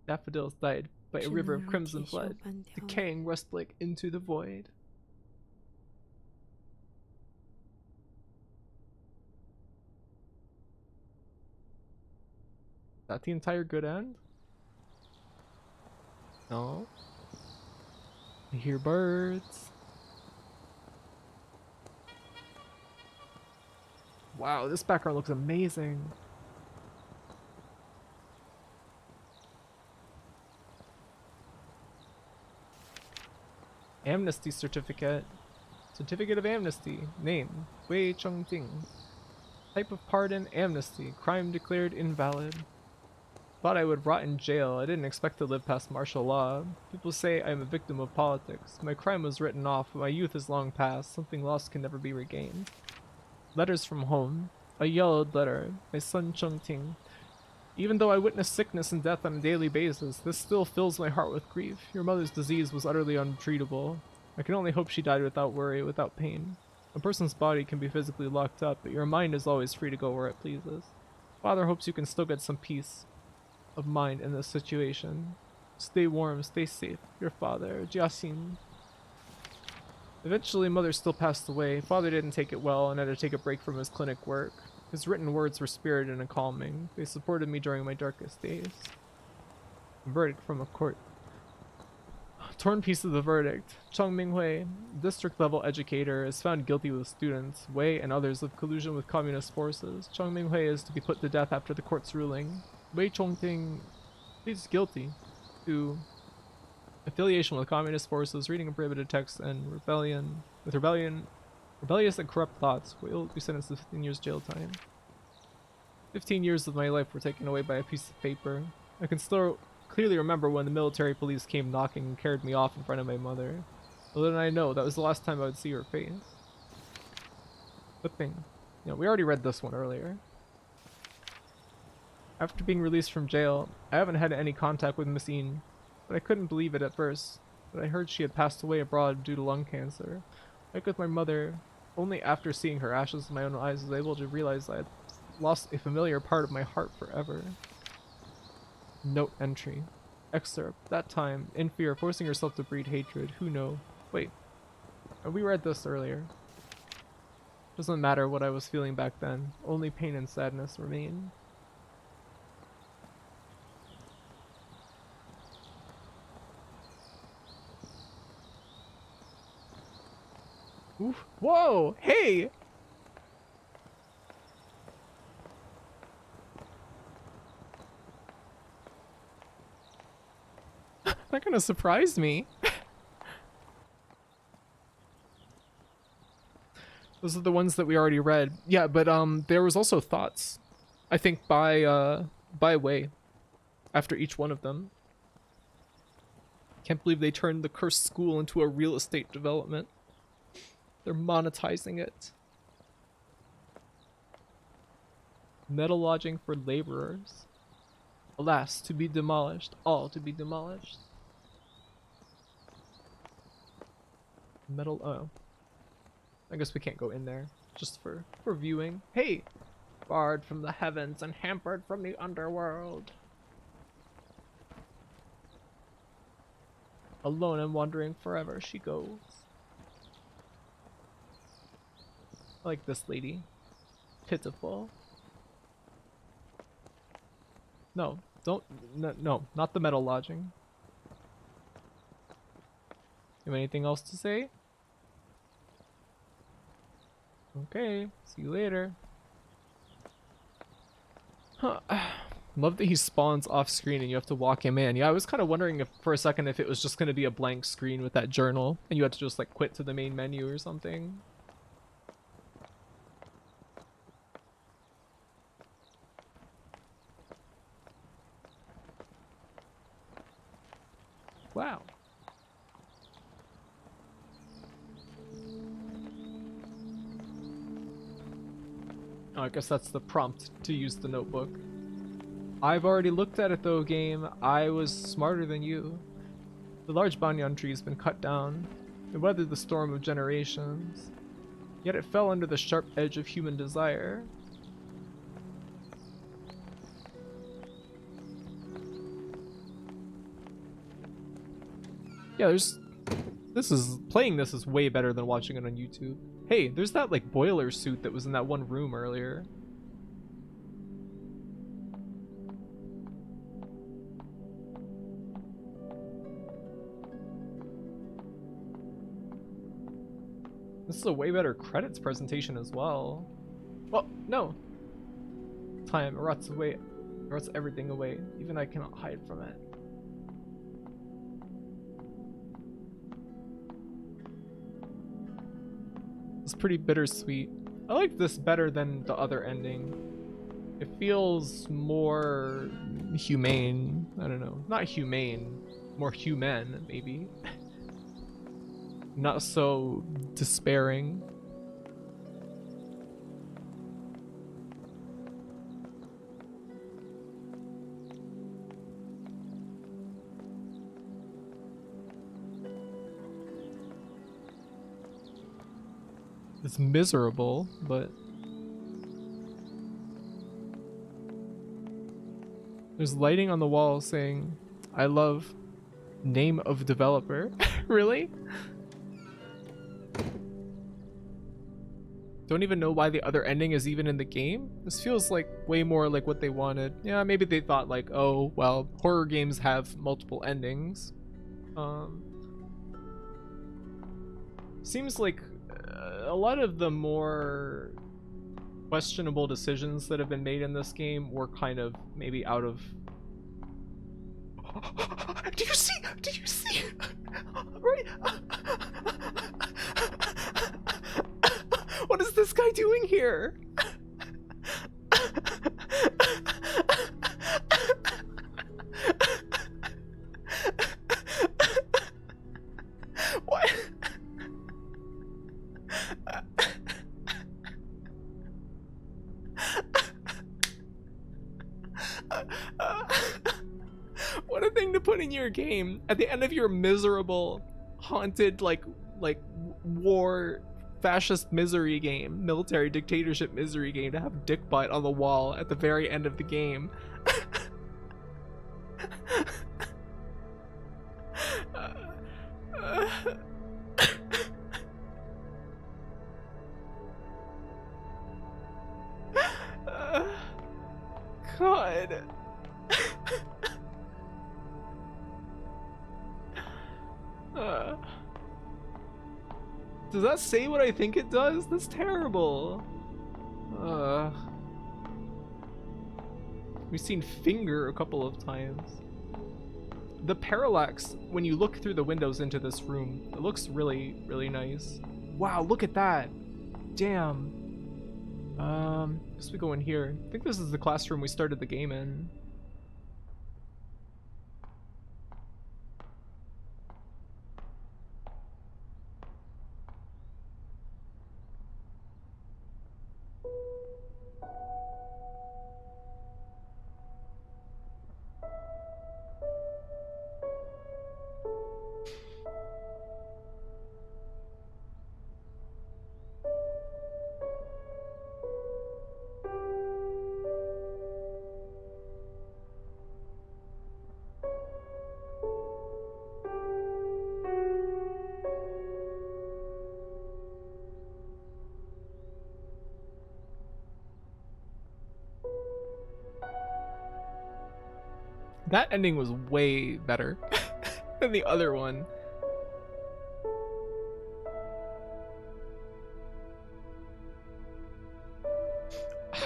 Daffodils died by a river of crimson blood, decaying rust-like into the void. Is that the entire good end? No. I hear birds. Wow, this background looks amazing. Amnesty certificate. Certificate of amnesty. Name: Wei Chongting. Type of pardon: amnesty. Crime declared invalid. Thought I would rot in jail. I didn't expect to live past martial law. People say I am a victim of politics. My crime was written off, but my youth is long past. Something lost can never be regained. Letters from home. A yellowed letter. My son Chongting. Even though I witness sickness and death on a daily basis, this still fills my heart with grief. Your mother's disease was utterly untreatable. I can only hope she died without worry, without pain. A person's body can be physically locked up, but your mind is always free to go where it pleases. Father hopes you can still get some peace of mind in this situation. Stay warm, stay safe. Your father, Jiaxin. Eventually, Mother still passed away. Father didn't take it well and had to take a break from his clinic work. His written words were spirited and calming. They supported me during my darkest days. A verdict from a court. Torn piece of the verdict. Cheng Minghui, district-level educator, is found guilty with students, Wei and others of collusion with communist forces. Cheng Minghui is to be put to death after the court's ruling. Wei Chongting pleads guilty to affiliation with communist forces, reading of prohibited texts, and rebellious and corrupt thoughts. Will be sentenced to 15 years jail time. 15 years of my life were taken away by a piece of paper. I can still clearly remember when the military police came knocking and carried me off in front of my mother. Little did I know that was the last time I would see her face. Flipping. You know, we already read this one earlier. After being released from jail, I haven't had any contact with Miss Een, but I couldn't believe it at first. But I heard she had passed away abroad due to lung cancer. Like with my mother, only after seeing her ashes with my own eyes was I able to realize I had lost a familiar part of my heart forever. Note entry. Excerpt. That time, in fear, forcing herself to breed hatred. Who knows? Wait. We read this earlier. Doesn't matter what I was feeling back then. Only pain and sadness remain. Oof. Whoa! Hey! That kind of surprised me. Those are the ones that we already read. Yeah, but there was also thoughts, I think by Wei after each one of them. Can't believe they turned the cursed school into a real estate development. They're monetizing it. Metal lodging for laborers. Alas, to be demolished. All to be demolished. Metal, oh. I guess we can't go in there. Just for viewing. Hey! Barred from the heavens and hampered from the underworld. Alone and wandering forever she goes. I like this lady. Pitiful. No, don't, no, not the metal lodging. You have anything else to say? Okay, see you later. Huh. Love that he spawns off screen and you have to walk him in. Yeah, I was kind of wondering if for a second if it was just going to be a blank screen with that journal and you had to just like quit to the main menu or something. Wow. Oh, I guess that's the prompt to use the notebook. I've already looked at it though, game. I was smarter than you. The large banyan tree has been cut down. It weathered the storm of generations. Yet it fell under the sharp edge of human desire. Yeah, playing this is way better than watching it on YouTube. Hey, there's that like boiler suit that was in that one room earlier. This is a way better credits presentation as well. Well, no. Time rots away, rots everything away. Even I cannot hide from it. It's pretty bittersweet. I like this better than the other ending. It feels more humane. I don't know. Not humane. More human, maybe. Not so despairing. It's miserable, but there's lighting on the wall saying, I love name of developer. Really? Don't even know why the other ending is even in the game. This feels like way more like what they wanted. Yeah, maybe they thought like, oh, well, horror games have multiple endings. Seems like a lot of the more questionable decisions that have been made in this game were kind of maybe out of... Do you see? Do you see? Right? What is this guy doing here? What? What a thing to put in your game at the end of your miserable, haunted, like war, fascist misery game, military dictatorship misery game, to have dick butt on the wall at the very end of the game. God. Does that say what I think it does? That's terrible. We've seen finger a couple of times. The parallax, when you look through the windows into this room, it looks really, really nice. Wow, look at that. Damn. Guess we go in here. I think this is the classroom we started the game in. That ending was way better than the other one.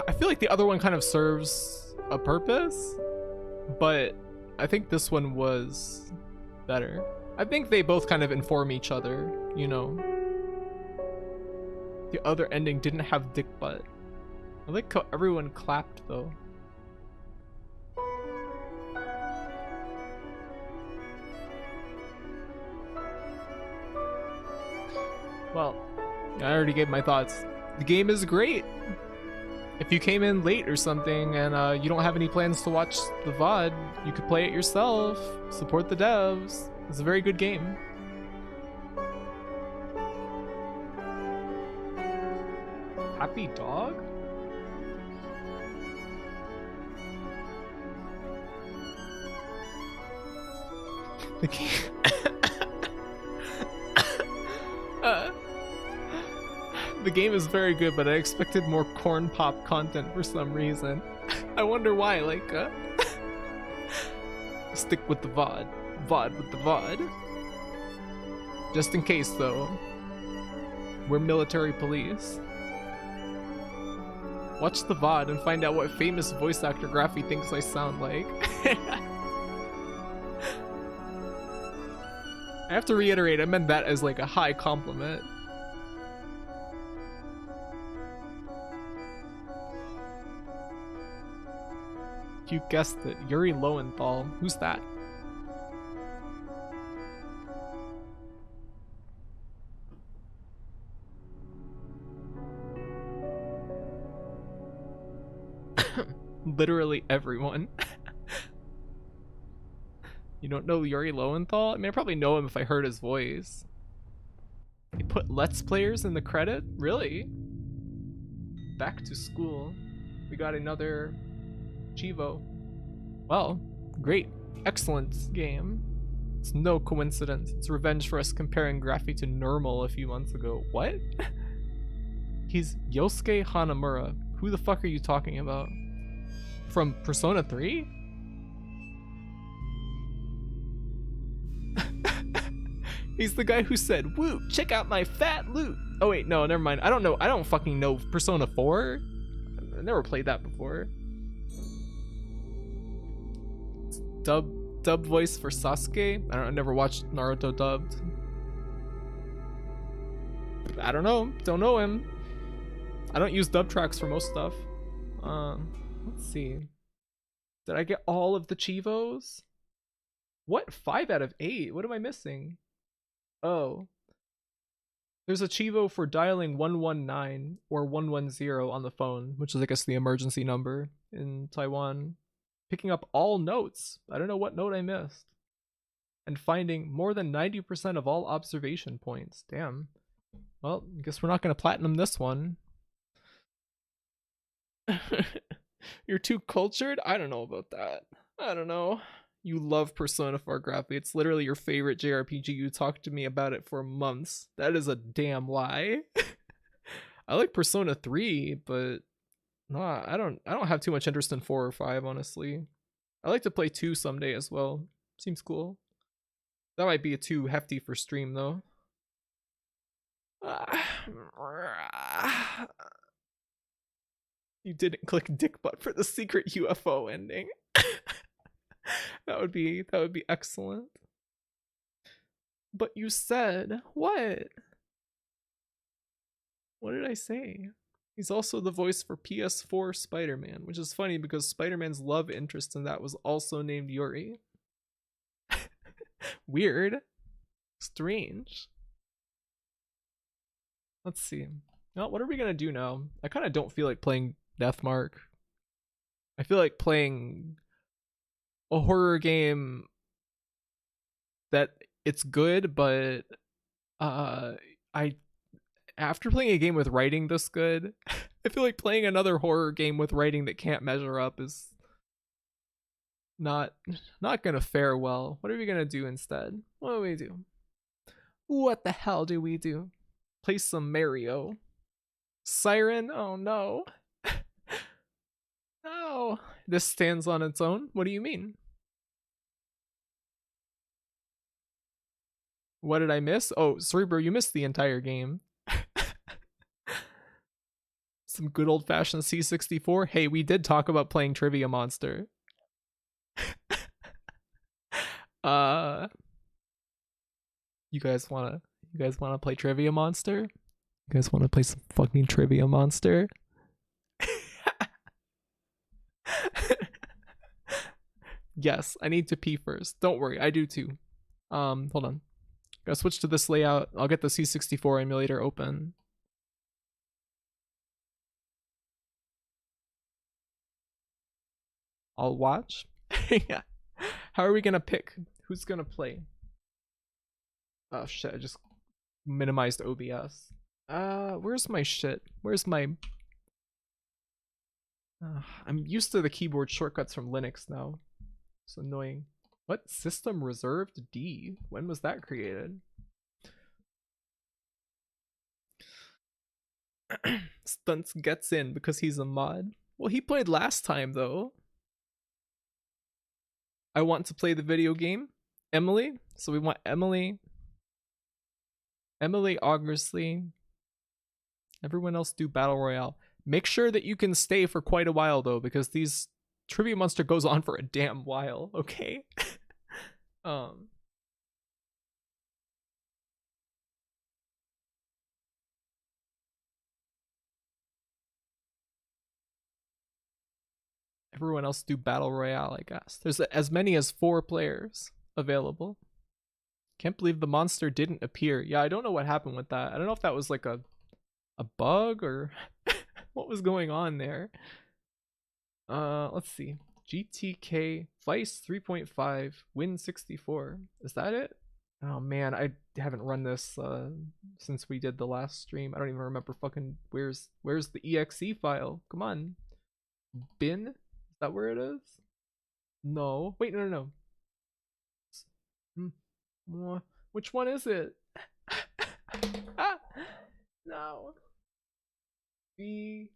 I feel like the other one kind of serves a purpose, but I think this one was better. I think they both kind of inform each other, you know. The other ending didn't have dick butt. I like how everyone clapped though. Well, I already gave my thoughts. The game is great. If you came in late or something and you don't have any plans to watch the VOD, you could play it yourself. Support the devs. It's a very good game. Happy dog? The game... The game is very good, but I expected more corn pop content for some reason. I wonder why, like, stick with the VOD. VOD with the VOD. Just in case, though. We're military police. Watch the VOD and find out what famous voice actor Graphy thinks I sound like. I have to reiterate, I meant that as like a high compliment. You guessed it, Yuri Lowenthal. Who's that? Literally everyone. You don't know Yuri Lowenthal? I mean, I probably know him if I heard his voice. They put Let's Players in the credit? Really? Back to school. We got another Chivo. Well, great. Excellent game. It's no coincidence. It's revenge for us comparing Graphy to Normal a few months ago. What? He's Yosuke Hanamura. Who the fuck are you talking about? From Persona 3? He's the guy who said, "Woo, check out my fat loot." Oh wait, no, never mind. I don't know. I don't fucking know Persona 4. I never played that before. Dub voice for Sasuke. I never watched Naruto dubbed. I don't know. Don't know him. I don't use dub tracks for most stuff. Let's see. Did I get all of the Chivos? What? 5 out of 8? What am I missing? Oh. There's a Chivo for dialing 119 or 110 on the phone, which is I guess the emergency number in Taiwan. Picking up all notes. I don't know what note I missed. And finding more than 90% of all observation points. Damn. Well, I guess we're not going to platinum this one. You're too cultured? I don't know about that. I don't know. You love Persona 4 Graphy. It's literally your favorite JRPG. You talked to me about it for months. That is a damn lie. I like Persona 3, but nah, I don't have too much interest in 4 or 5, honestly. I like to play 2 someday as well. Seems cool. That might be too hefty for stream though. You didn't click dick butt for the secret UFO ending. That would be excellent. But you said what? What did I say? He's also the voice for PS4 Spider-Man, which is funny because Spider-Man's love interest in that was also named Yuri. Weird. Strange. Let's see. Now, what are we gonna do now? I kind of don't feel like playing Deathmark. I feel like playing a horror game that it's good, but after playing a game with writing this good, I feel like playing another horror game with writing that can't measure up is not gonna fare well. What are we gonna do instead? What do we do? What the hell do we do? Play some Mario. Siren? Oh no. No. This stands on its own? What do you mean? What did I miss? Oh, Cerebro, you missed the entire game. Some good old-fashioned C64. Hey, we did talk about playing Trivia Monster. You guys wanna play Trivia Monster? You guys wanna play some fucking Trivia Monster? Yes, I need to pee first. Don't worry, I do too. Hold on. Gotta switch to this layout. I'll get the C64 emulator open. I'll watch. Yeah. How are we gonna pick? Who's gonna play? Oh shit, I just minimized OBS. Where's my shit? Where's my... I'm used to the keyboard shortcuts from Linux now. It's annoying. What? System reserved D? When was that created? Stunts gets in because he's a mod. Well, he played last time though. I want to play the video game. Emily. So we want Emily. Emily Augersley. Everyone else do Battle Royale. Make sure that you can stay for quite a while though, because these Trivia Monster goes on for a damn while, okay? Everyone else do Battle Royale, I guess. There's as many as 4 players available. Can't believe the monster didn't appear. Yeah, I don't know what happened with that. I don't know if that was like a bug or what was going on there. Let's see. GTK Vice 3.5 Win 64. Is that it? Oh man, I haven't run this since we did the last stream. I don't even remember fucking where's the exe file. Come on. Bin? Is that where it is? No. Wait, no. Which one is it? Ah! No. B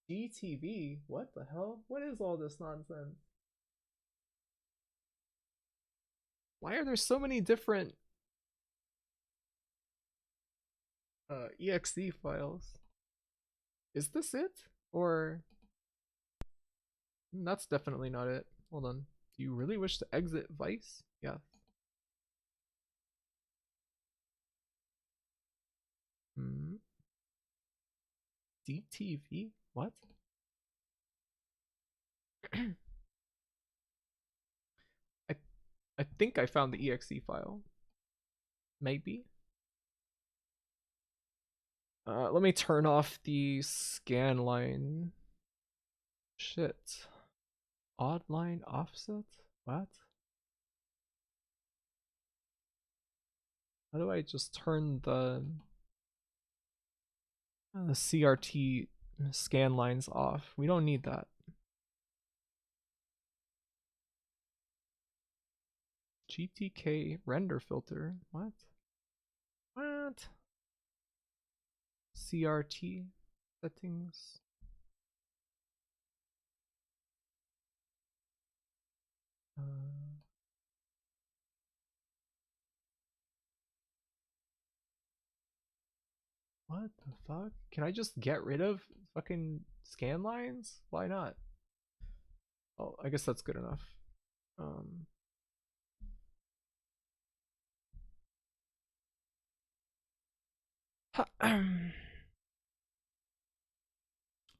GTV? What the hell? What is all this nonsense? Why are there so many different exe files? Is this it? Or that's definitely not it. Hold on. Do you really wish to exit Vice? Yeah. DTV? What? I I think I found the exe file. Maybe. Let me turn off the scan line. Shit. Odd line offset? What? How do I just turn the CRT scan lines off? We don't need that. GTK render filter? What? What? CRT settings. What the fuck? Can I just get rid of fucking scan lines? Why not? Oh, I guess that's good enough.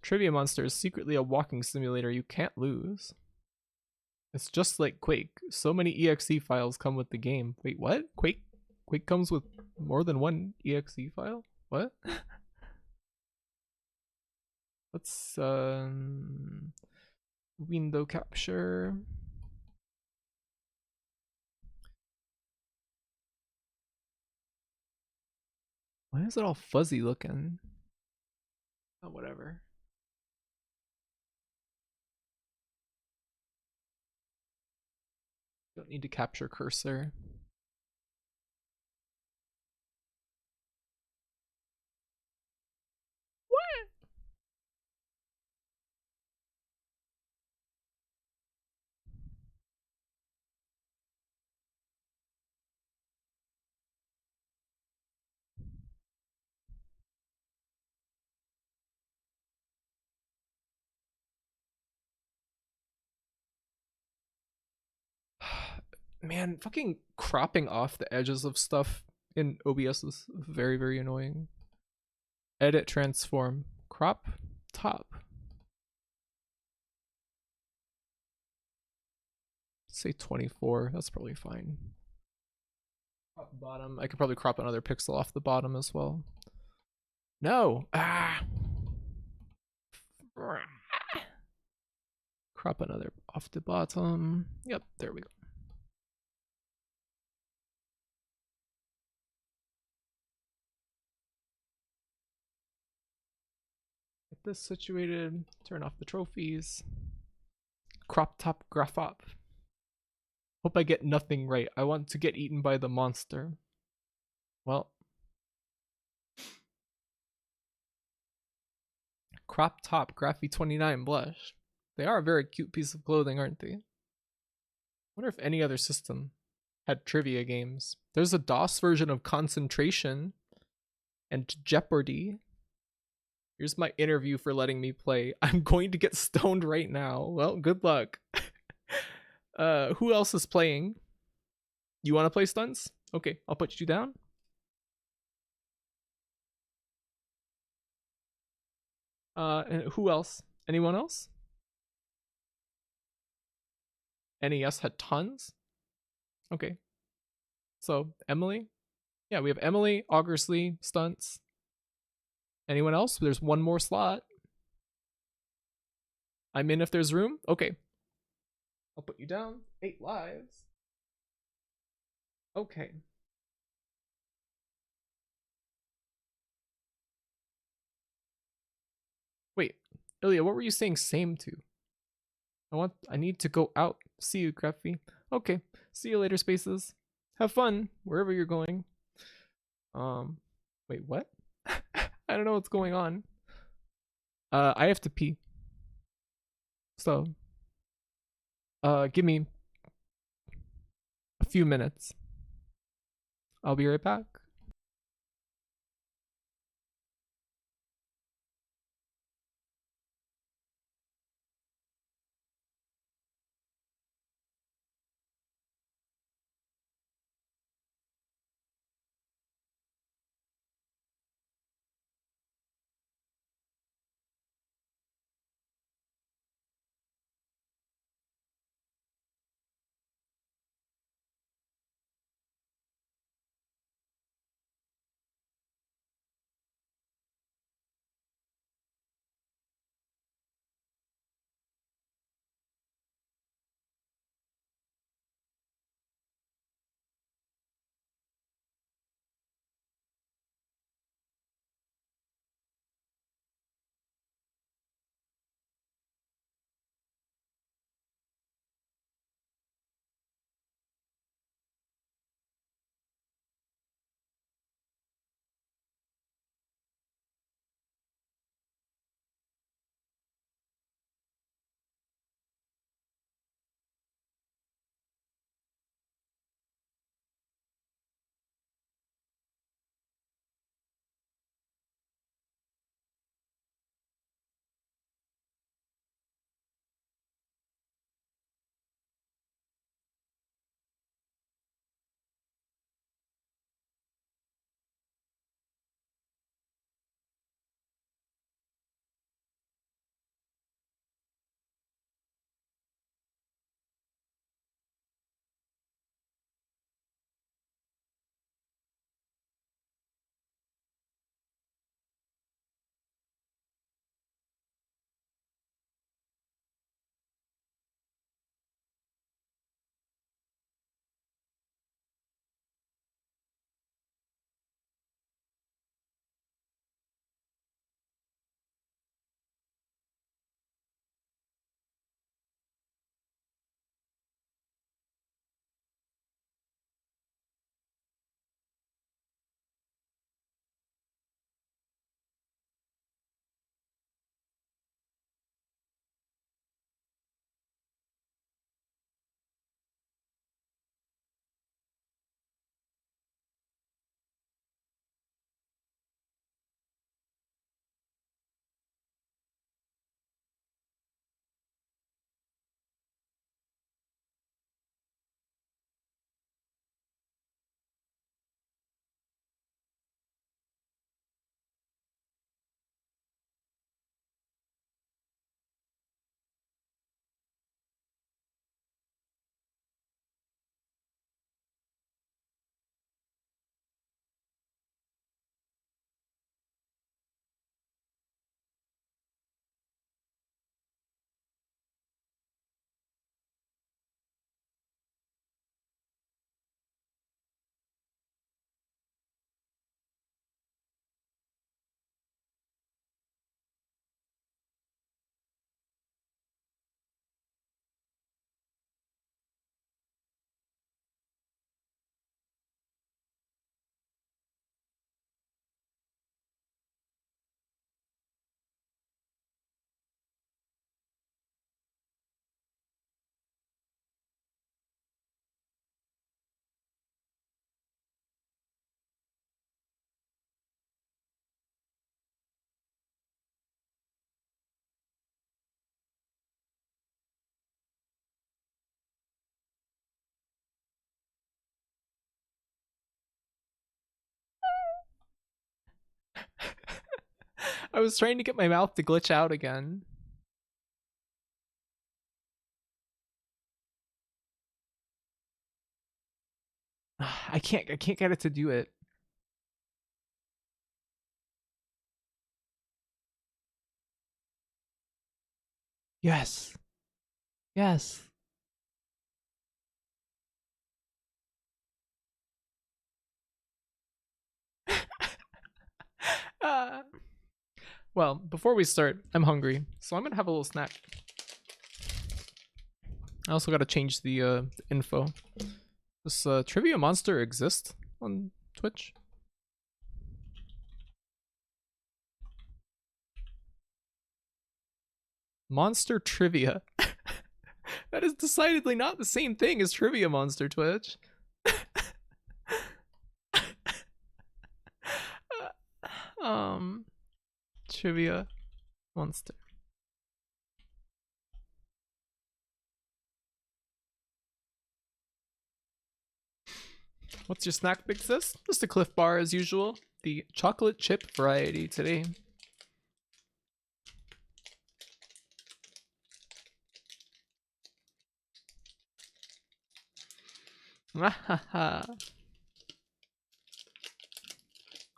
Trivia Monster is secretly a walking simulator you can't lose. It's just like Quake. So many exe files come with the game. Wait, what? Quake comes with more than one exe file? What? Let's window capture. Why is it all fuzzy looking? Oh, whatever. Don't need to capture cursor. What? Man, fucking cropping off the edges of stuff in OBS is very, very annoying. Edit, transform, crop, top. Say 24, that's probably fine. Crop bottom, I could probably crop another pixel off the bottom as well. No! Ah! Crop another off the bottom. Yep, there we go. Get this situated, turn off the trophies. Crop top graph up. Hope I get nothing right. I want to get eaten by the monster. Well. Crop top, Graphy 29 blush. They are a very cute piece of clothing, aren't they? Wonder if any other system had trivia games. There's a DOS version of Concentration and Jeopardy. Here's my interview for letting me play. I'm going to get stoned right now. Well, good luck. Who else is playing? You want to play stunts? Okay, I'll put you down. And who else? Anyone else? NES had tons. Okay. So Emily? Yeah, we have Emily, Augersley, stunts. Anyone else? There's one more slot. I'm in if there's room. Okay. I'll put you down. 8 lives. Okay. Wait, Ilya, what were you saying same to? I need to go out. See you, Greffy. Okay. See you later, Spaces. Have fun wherever you're going. Um, wait, what? I don't know what's going on. I have to pee. So, give me a few minutes. I'll be right back. I was trying to get my mouth to glitch out again. I can't get it to do it. Yes. Yes. Well, before we start, I'm hungry, so I'm gonna have a little snack. I also gotta change the info. Does Trivia Monster exist on Twitch? Monster Trivia. That is decidedly not the same thing as Trivia Monster Twitch. Trivia Monster. What's your snack, Big Sis? Just a Cliff Bar as usual. The chocolate chip variety today.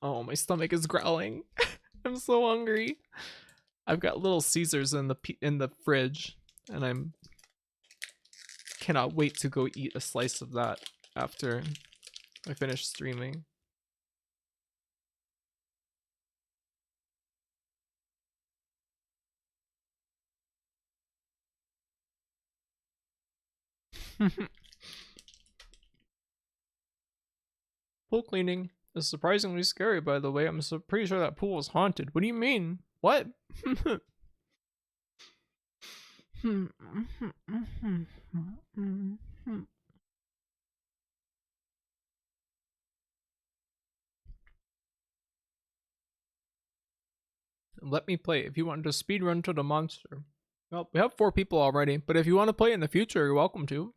Oh, my stomach is growling. I'm so hungry. I've got Little Caesars in the fridge, and I'm cannot wait to go eat a slice of that after I finish streaming. Pool cleaning is surprisingly scary, by the way. I'm pretty sure that pool is haunted. What do you mean? What? Let me play if you want to speedrun to the monster. Well, we have 4 people already, but if you want to play in the future, you're welcome to.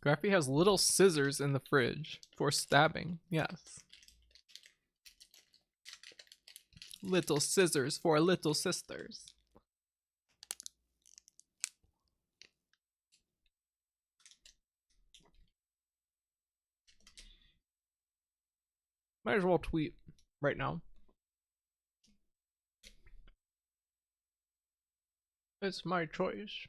Graffy has little scissors in the fridge for stabbing. Yes. Little scissors for little sisters. Might as well tweet right now. It's my choice.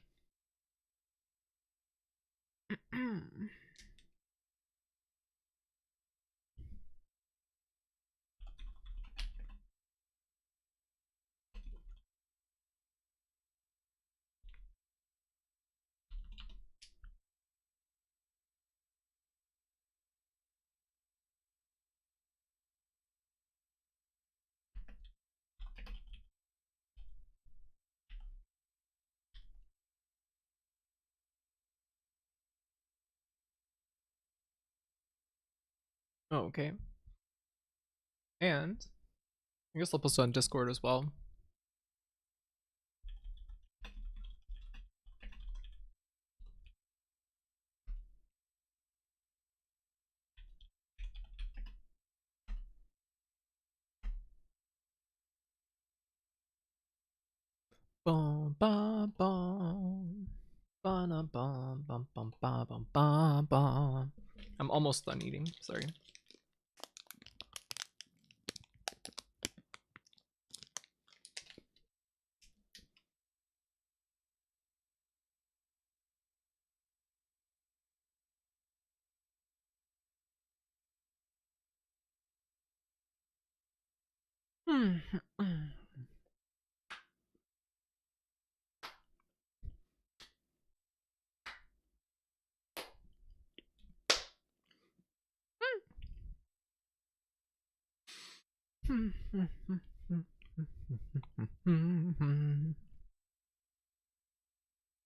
Oh, okay. And I guess I'll post it on Discord as well. Bum bum bum. Bum bum bum bum bum bum bum. I'm almost done eating. Sorry.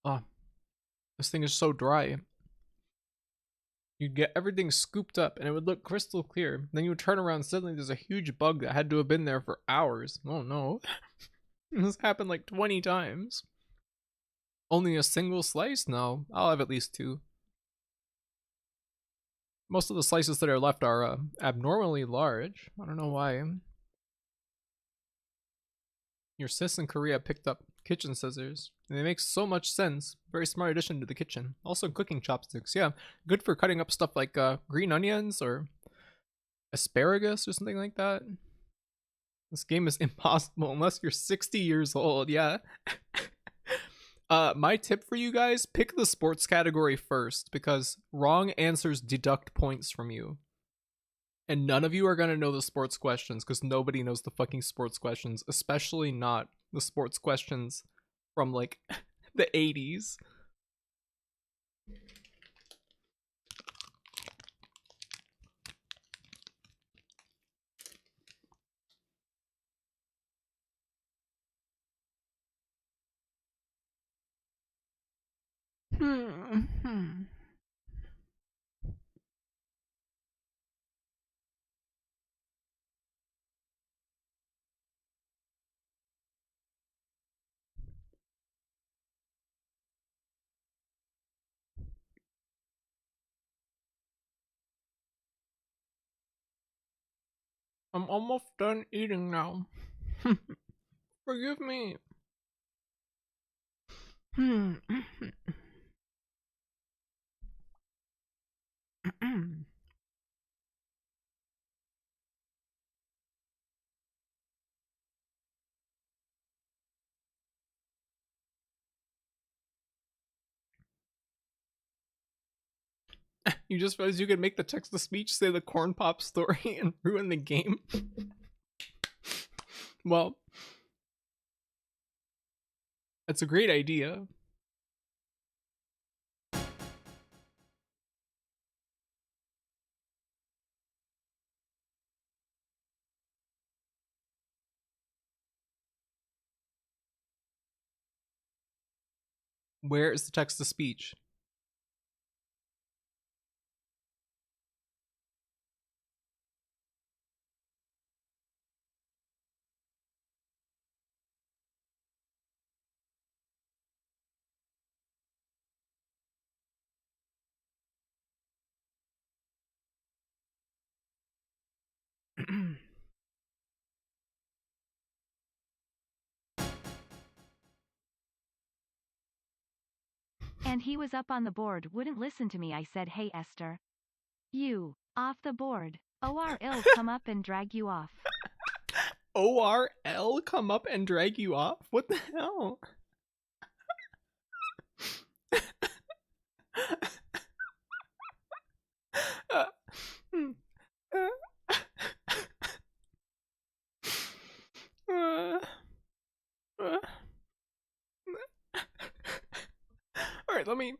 Oh, this thing is so dry. You'd get everything scooped up and it would look crystal clear. Then you would turn around, suddenly there's a huge bug that had to have been there for hours. Oh no. This happened like 20 times. Only a single slice? No, I'll have at least 2. Most of the slices that are left are abnormally large. I don't know why. Your sis in Korea picked up kitchen scissors. And they make so much sense. Very smart addition to the kitchen. Also cooking chopsticks. Yeah, good for cutting up stuff like green onions or asparagus or something like that. This game is impossible unless you're 60 years old. Yeah. My tip for you guys, pick the sports category first, because wrong answers deduct points from you. And none of you are gonna know the sports questions, because nobody knows the fucking sports questions, especially not the sports questions from like the 80s. I'm almost done eating now. Forgive me. You just realized you could make the text to speech say the corn pop story and ruin the game? Well, that's a great idea. Where is the text to speech? And he was up on the board, wouldn't listen to me. I said, hey Esther. You, off the board. ORL come up and drag you off. ORL come up and drag you off? What the hell? Hmm. Alright, let me...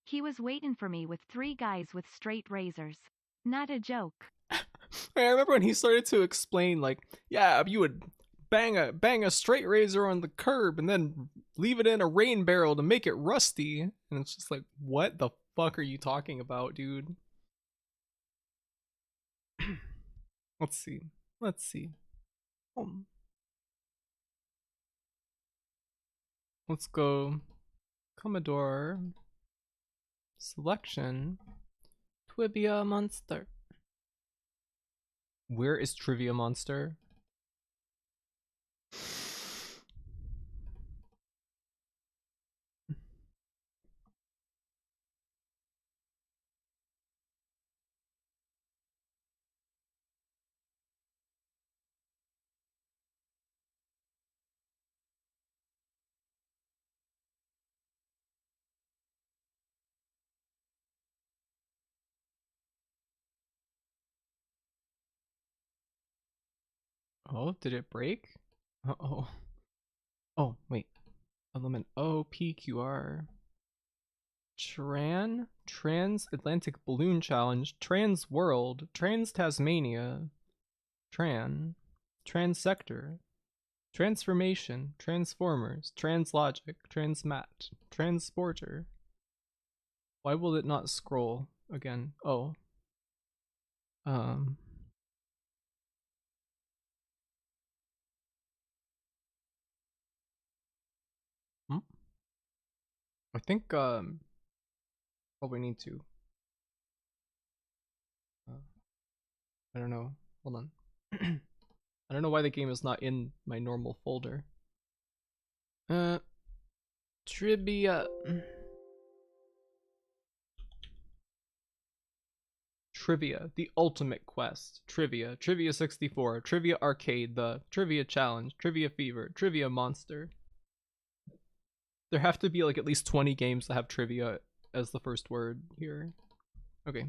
He was waiting for me with 3 guys with straight razors. Not a joke. I remember when he started to explain, like, yeah, you would bang a straight razor on the curb and then leave it in a rain barrel to make it rusty. And it's just like, what the fuck are you talking about, dude? Let's see. Let's see. Let's go Commodore selection Trivia Monster. Where is Trivia Monster? Oh, did it break? Uh-oh. Oh, wait. Element OPQR. Transatlantic Balloon Challenge, Trans World, Trans Tasmania, Transsector, Transformation, Transformers, Translogic, Transmat, Transporter. Why will it not scroll again? Oh. I think probably need to. I don't know. Hold on. I don't know why the game is not in my normal folder. Trivia. Trivia, the ultimate quest. Trivia, Trivia 64, Trivia Arcade, the Trivia Challenge, Trivia Fever, Trivia Monster. There have to be like at least 20 games that have trivia as the first word here. Okay,